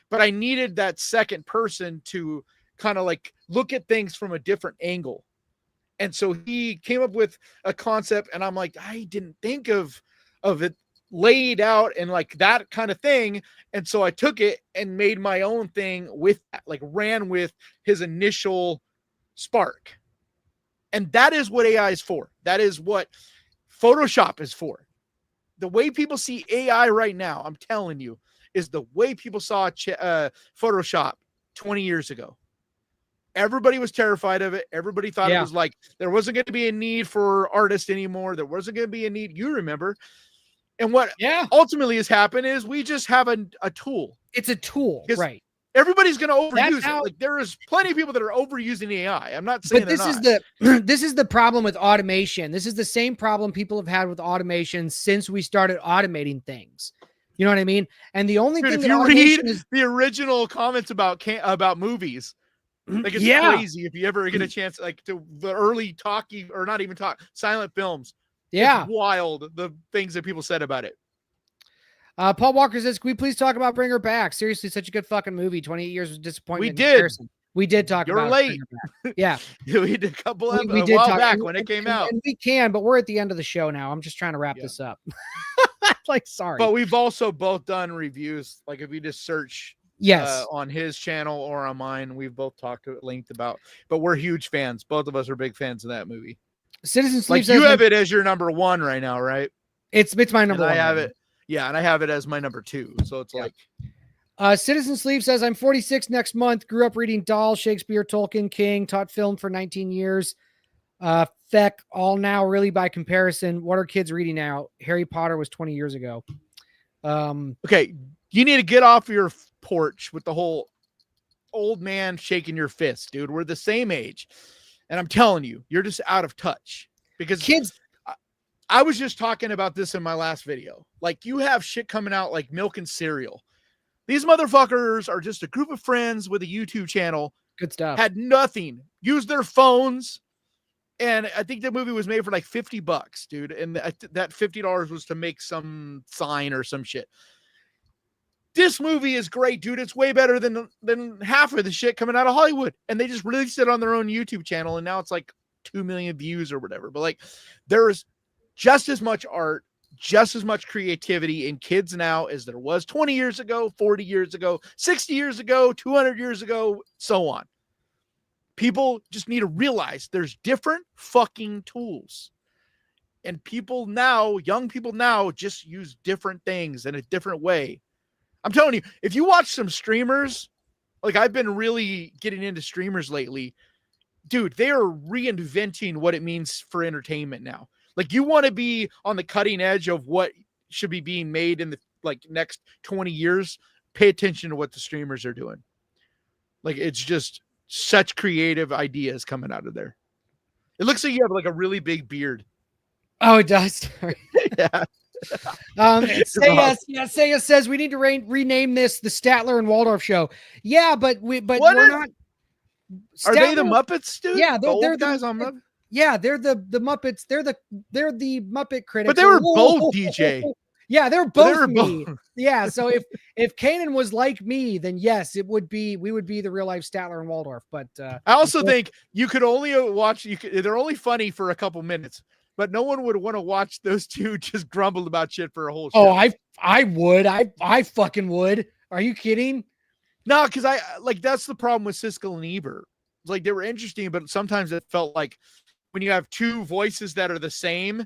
But I needed that second person to kind of like look at things from a different angle. And so he came up with a concept, and I'm like, I didn't think of it laid out and like that kind of thing. And so I took it and made my own thing with that, like ran with his initial spark. And that is what AI is for. That is what Photoshop is for. The way people see AI right now, I'm telling you, is the way people saw Photoshop 20 years ago. Everybody was terrified of it. Everybody thought it was like there wasn't going to be a need for artists anymore. There wasn't going to be a need. You remember. And what ultimately has happened is we just have a tool. It's a tool, right? Everybody's going to overuse it. Like there is plenty of people that are overusing AI. I'm not saying this is the problem with automation. This is the same problem people have had with automation since we started automating things. You know what I mean? And the only thing if you read the original comments about movies, like it's crazy if you ever get a chance, like to the early talkie or not even silent films. Yeah. It's wild the things that people said about it. Paul Walker says, can we please talk about Bring Her Back? Seriously, such a good fucking movie. 28 years of disappointment. We did talk about late. Yeah. We did a couple of a while back when it came out. And we can, but we're at the end of the show now. I'm just trying to wrap this up. Like, sorry. But we've also both done reviews. Like if you just search on his channel or on mine, we've both talked at length about, but we're huge fans. Both of us are big fans of that movie. Citizen Sleep says you have it as your number one right now, right? It's my number one. I have it. Yeah, and I have it as my number two. So it's like Citizen Sleep says, I'm 46 next month. Grew up reading Dahl, Shakespeare, Tolkien, King, taught film for 19 years. Feck, all now really by comparison. What are kids reading now? Harry Potter was 20 years ago. Okay, you need to get off your porch with the whole old man shaking your fist, dude. We're the same age. And I'm telling you, you're just out of touch because kids. I was just talking about this in my last video. Like you have shit coming out like milk and cereal. These motherfuckers are just a group of friends with a YouTube channel. Good stuff. Had nothing. Used their phones. And I think the movie was made for like $50, dude. And that $50 was to make some sign or some shit. This movie is great, dude. It's way better than half of the shit coming out of Hollywood. And they just released it on their own YouTube channel. And now it's like 2 million views or whatever. But like there's just as much art, just as much creativity in kids now as there was 20 years ago, 40 years ago, 60 years ago, 200 years ago, so on. People just need to realize there's different fucking tools. And people now, young people now, just use different things in a different way. I'm telling you, if you watch some streamers, like I've been really getting into streamers lately, dude, they are reinventing what it means for entertainment now. Like, you want to be on the cutting edge of what should be being made in the next 20 years, pay attention to what the streamers are doing. Like, it's just such creative ideas coming out of there. It looks like you have like a really big beard. Oh, it does. Yeah. Saya says we need to rename this the Statler and Waldorf Show. Yeah, but we're not. Are they the Muppets, dude? Yeah, they're the guys on Muppets. Yeah, they're the Muppets. They're the Muppet critics. But they were both DJ. Yeah, they're both me. Yeah, so if Kanan was like me, then yes, we would be the real life Statler and Waldorf. But I also think you could only watch. They're only funny for a couple minutes, but no one would want to watch those two just grumble about shit for a whole show. Oh, I would. I fucking would. Are you kidding? No, because that's the problem with Siskel and Ebert. It's like they were interesting, but sometimes it felt like when you have two voices that are the same,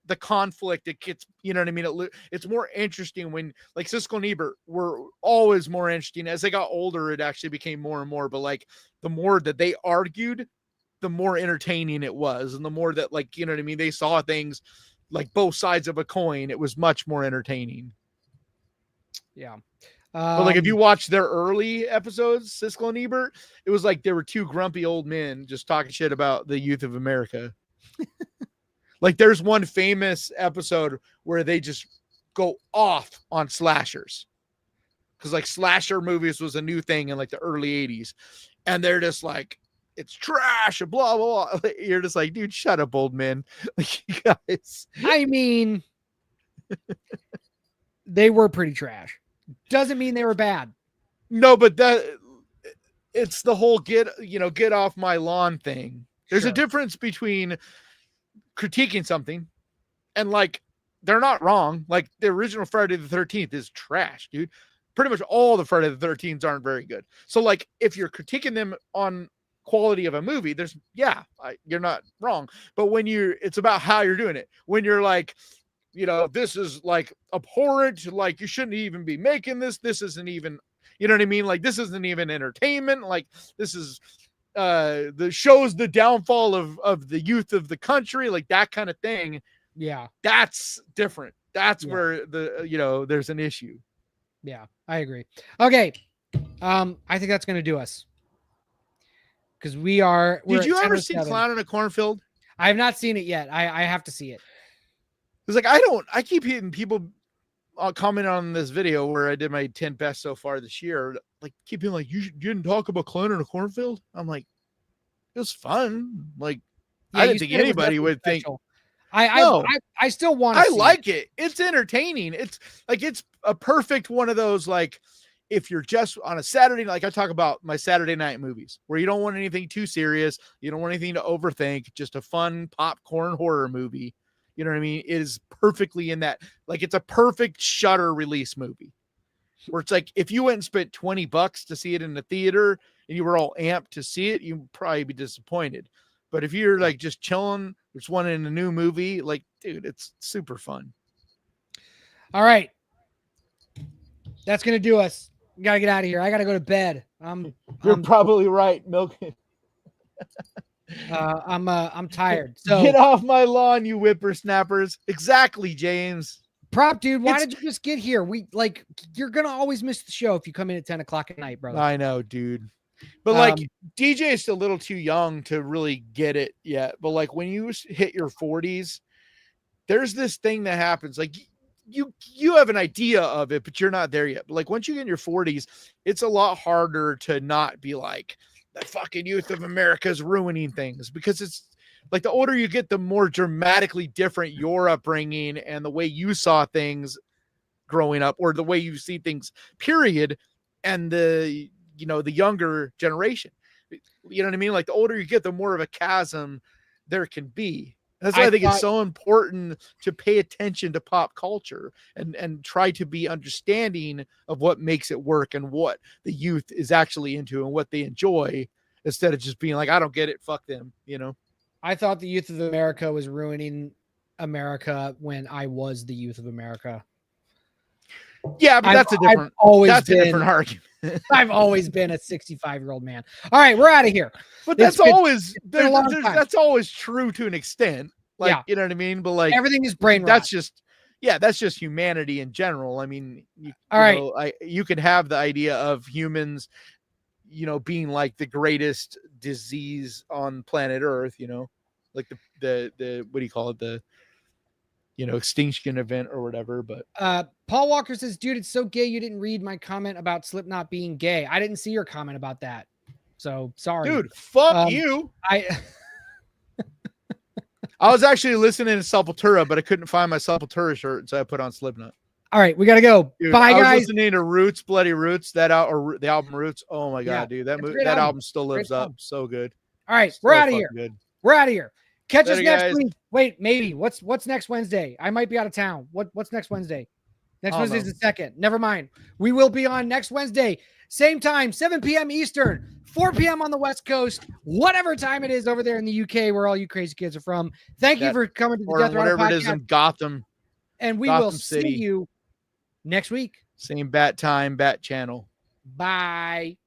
the conflict, it gets, you know what I mean? It's more interesting when, like, Siskel and Ebert were always more interesting. As they got older, it actually became more and more, but like the more that they argued, the more entertaining it was. And the more that, like, you know what I mean? They saw things like both sides of a coin. It was much more entertaining. Yeah. But like, if you watch their early episodes, Siskel and Ebert, it was like there were two grumpy old men just talking shit about the youth of America. Like, there's one famous episode where they just go off on slashers. Because like slasher movies was a new thing in like the early 80s. And they're just like, it's trash and blah, blah, blah. You're just like, dude, shut up, old man. Like, you guys. I mean, they were pretty trash. Doesn't mean they were bad. No, but it's the whole get off my lawn thing. There's a difference between critiquing something and, like, they're not wrong. Like, the original Friday the 13th is trash, dude. Pretty much all the Friday the 13th aren't very good. So like, if you're critiquing them on quality of a movie, you're not wrong. But when it's about how you're doing it. When you're like, this is like abhorrent, like you shouldn't even be making this. This isn't even, you know what I mean? Like, this isn't even entertainment. Like, this is shows the downfall of the youth of the country, like that kind of thing. Yeah, that's different. That's where there's an issue. Yeah, I agree. Okay, I think that's going to do us, because did you ever see Clown in a Cornfield? I have not seen it yet. I have to see it. It's like, I keep hitting people comment on this video where I did my 10 best so far this year. Like, keep being like, you didn't talk about Clown in a Cornfield. I'm like, it was fun. Like, I didn't think anybody would think. I still want to. I like it. It's entertaining. It's like, it's a perfect one of those, like, if you're just on a Saturday, like I talk about my Saturday night movies where you don't want anything too serious. You don't want anything to overthink, just a fun popcorn horror movie. You know what I mean? It is perfectly in that, like, it's a perfect Shudder release movie where it's like, if you went and spent $20 to see it in the theater and you were all amped to see it, you'd probably be disappointed. But if you're like just chilling, there's one in a new movie, like, dude, it's super fun. All right. That's going to do us. We got to get out of here. I got to go to bed. You're probably right, Milk. I'm tired. So get off my lawn, you whippersnappers. Exactly, James. Prop dude, why did you just get here? You're gonna always miss the show if you come in at 10 o'clock at night, brother. I know, dude. But like, DJ is still a little too young to really get it yet. But like, when you hit your 40s, there's this thing that happens. Like, you have an idea of it, but you're not there yet. But like, once you get in your 40s, it's a lot harder to not be like, the fucking youth of America is ruining things, because it's like, the older you get, the more dramatically different your upbringing and the way you saw things growing up, or the way you see things, period. And the younger generation, you know what I mean? Like, the older you get, the more of a chasm there can be. That's why I think it's so important to pay attention to pop culture and try to be understanding of what makes it work and what the youth is actually into and what they enjoy, instead of just being like, I don't get it, fuck them, I thought the youth of America was ruining America when I was the youth of America. Yeah, but that's a different argument. I've always been a 65-year-old man. All right, we're out of here. But that's always true to an extent. Like, Yeah. you know what I mean? But like everything is brain rot. That's just humanity in general. I mean, you could have the idea of humans, being like the greatest disease on planet Earth, like the what do you call it? The extinction event or whatever. But Paul Walker says, dude, it's so gay you didn't read my comment about Slipknot being gay. I didn't see your comment about that. So sorry. Dude, fuck you. I was actually listening to Sepultura, but I couldn't find my Sepultura shirt, so I put on Slipknot. All right, we gotta go. Dude, bye, guys. I was listening to Roots, Bloody Roots, the album Roots. Oh my god, dude, that album still lives up. So good. All right, we're out of here. Good. We're out of here. Catch us next guys. week. Wait, maybe. What's next Wednesday? I might be out of town. What's next Wednesday? Next Wednesday's the 2nd. Never mind. We will be on next Wednesday, same time, 7 p.m. Eastern, 4 p.m. on the West Coast, whatever time it is over there in the UK where all you crazy kids are from. Thank you for coming to the Death Rattle whatever podcast. it is in Gotham. And we Gotham will City. see you next week. Same bat time, bat channel. Bye.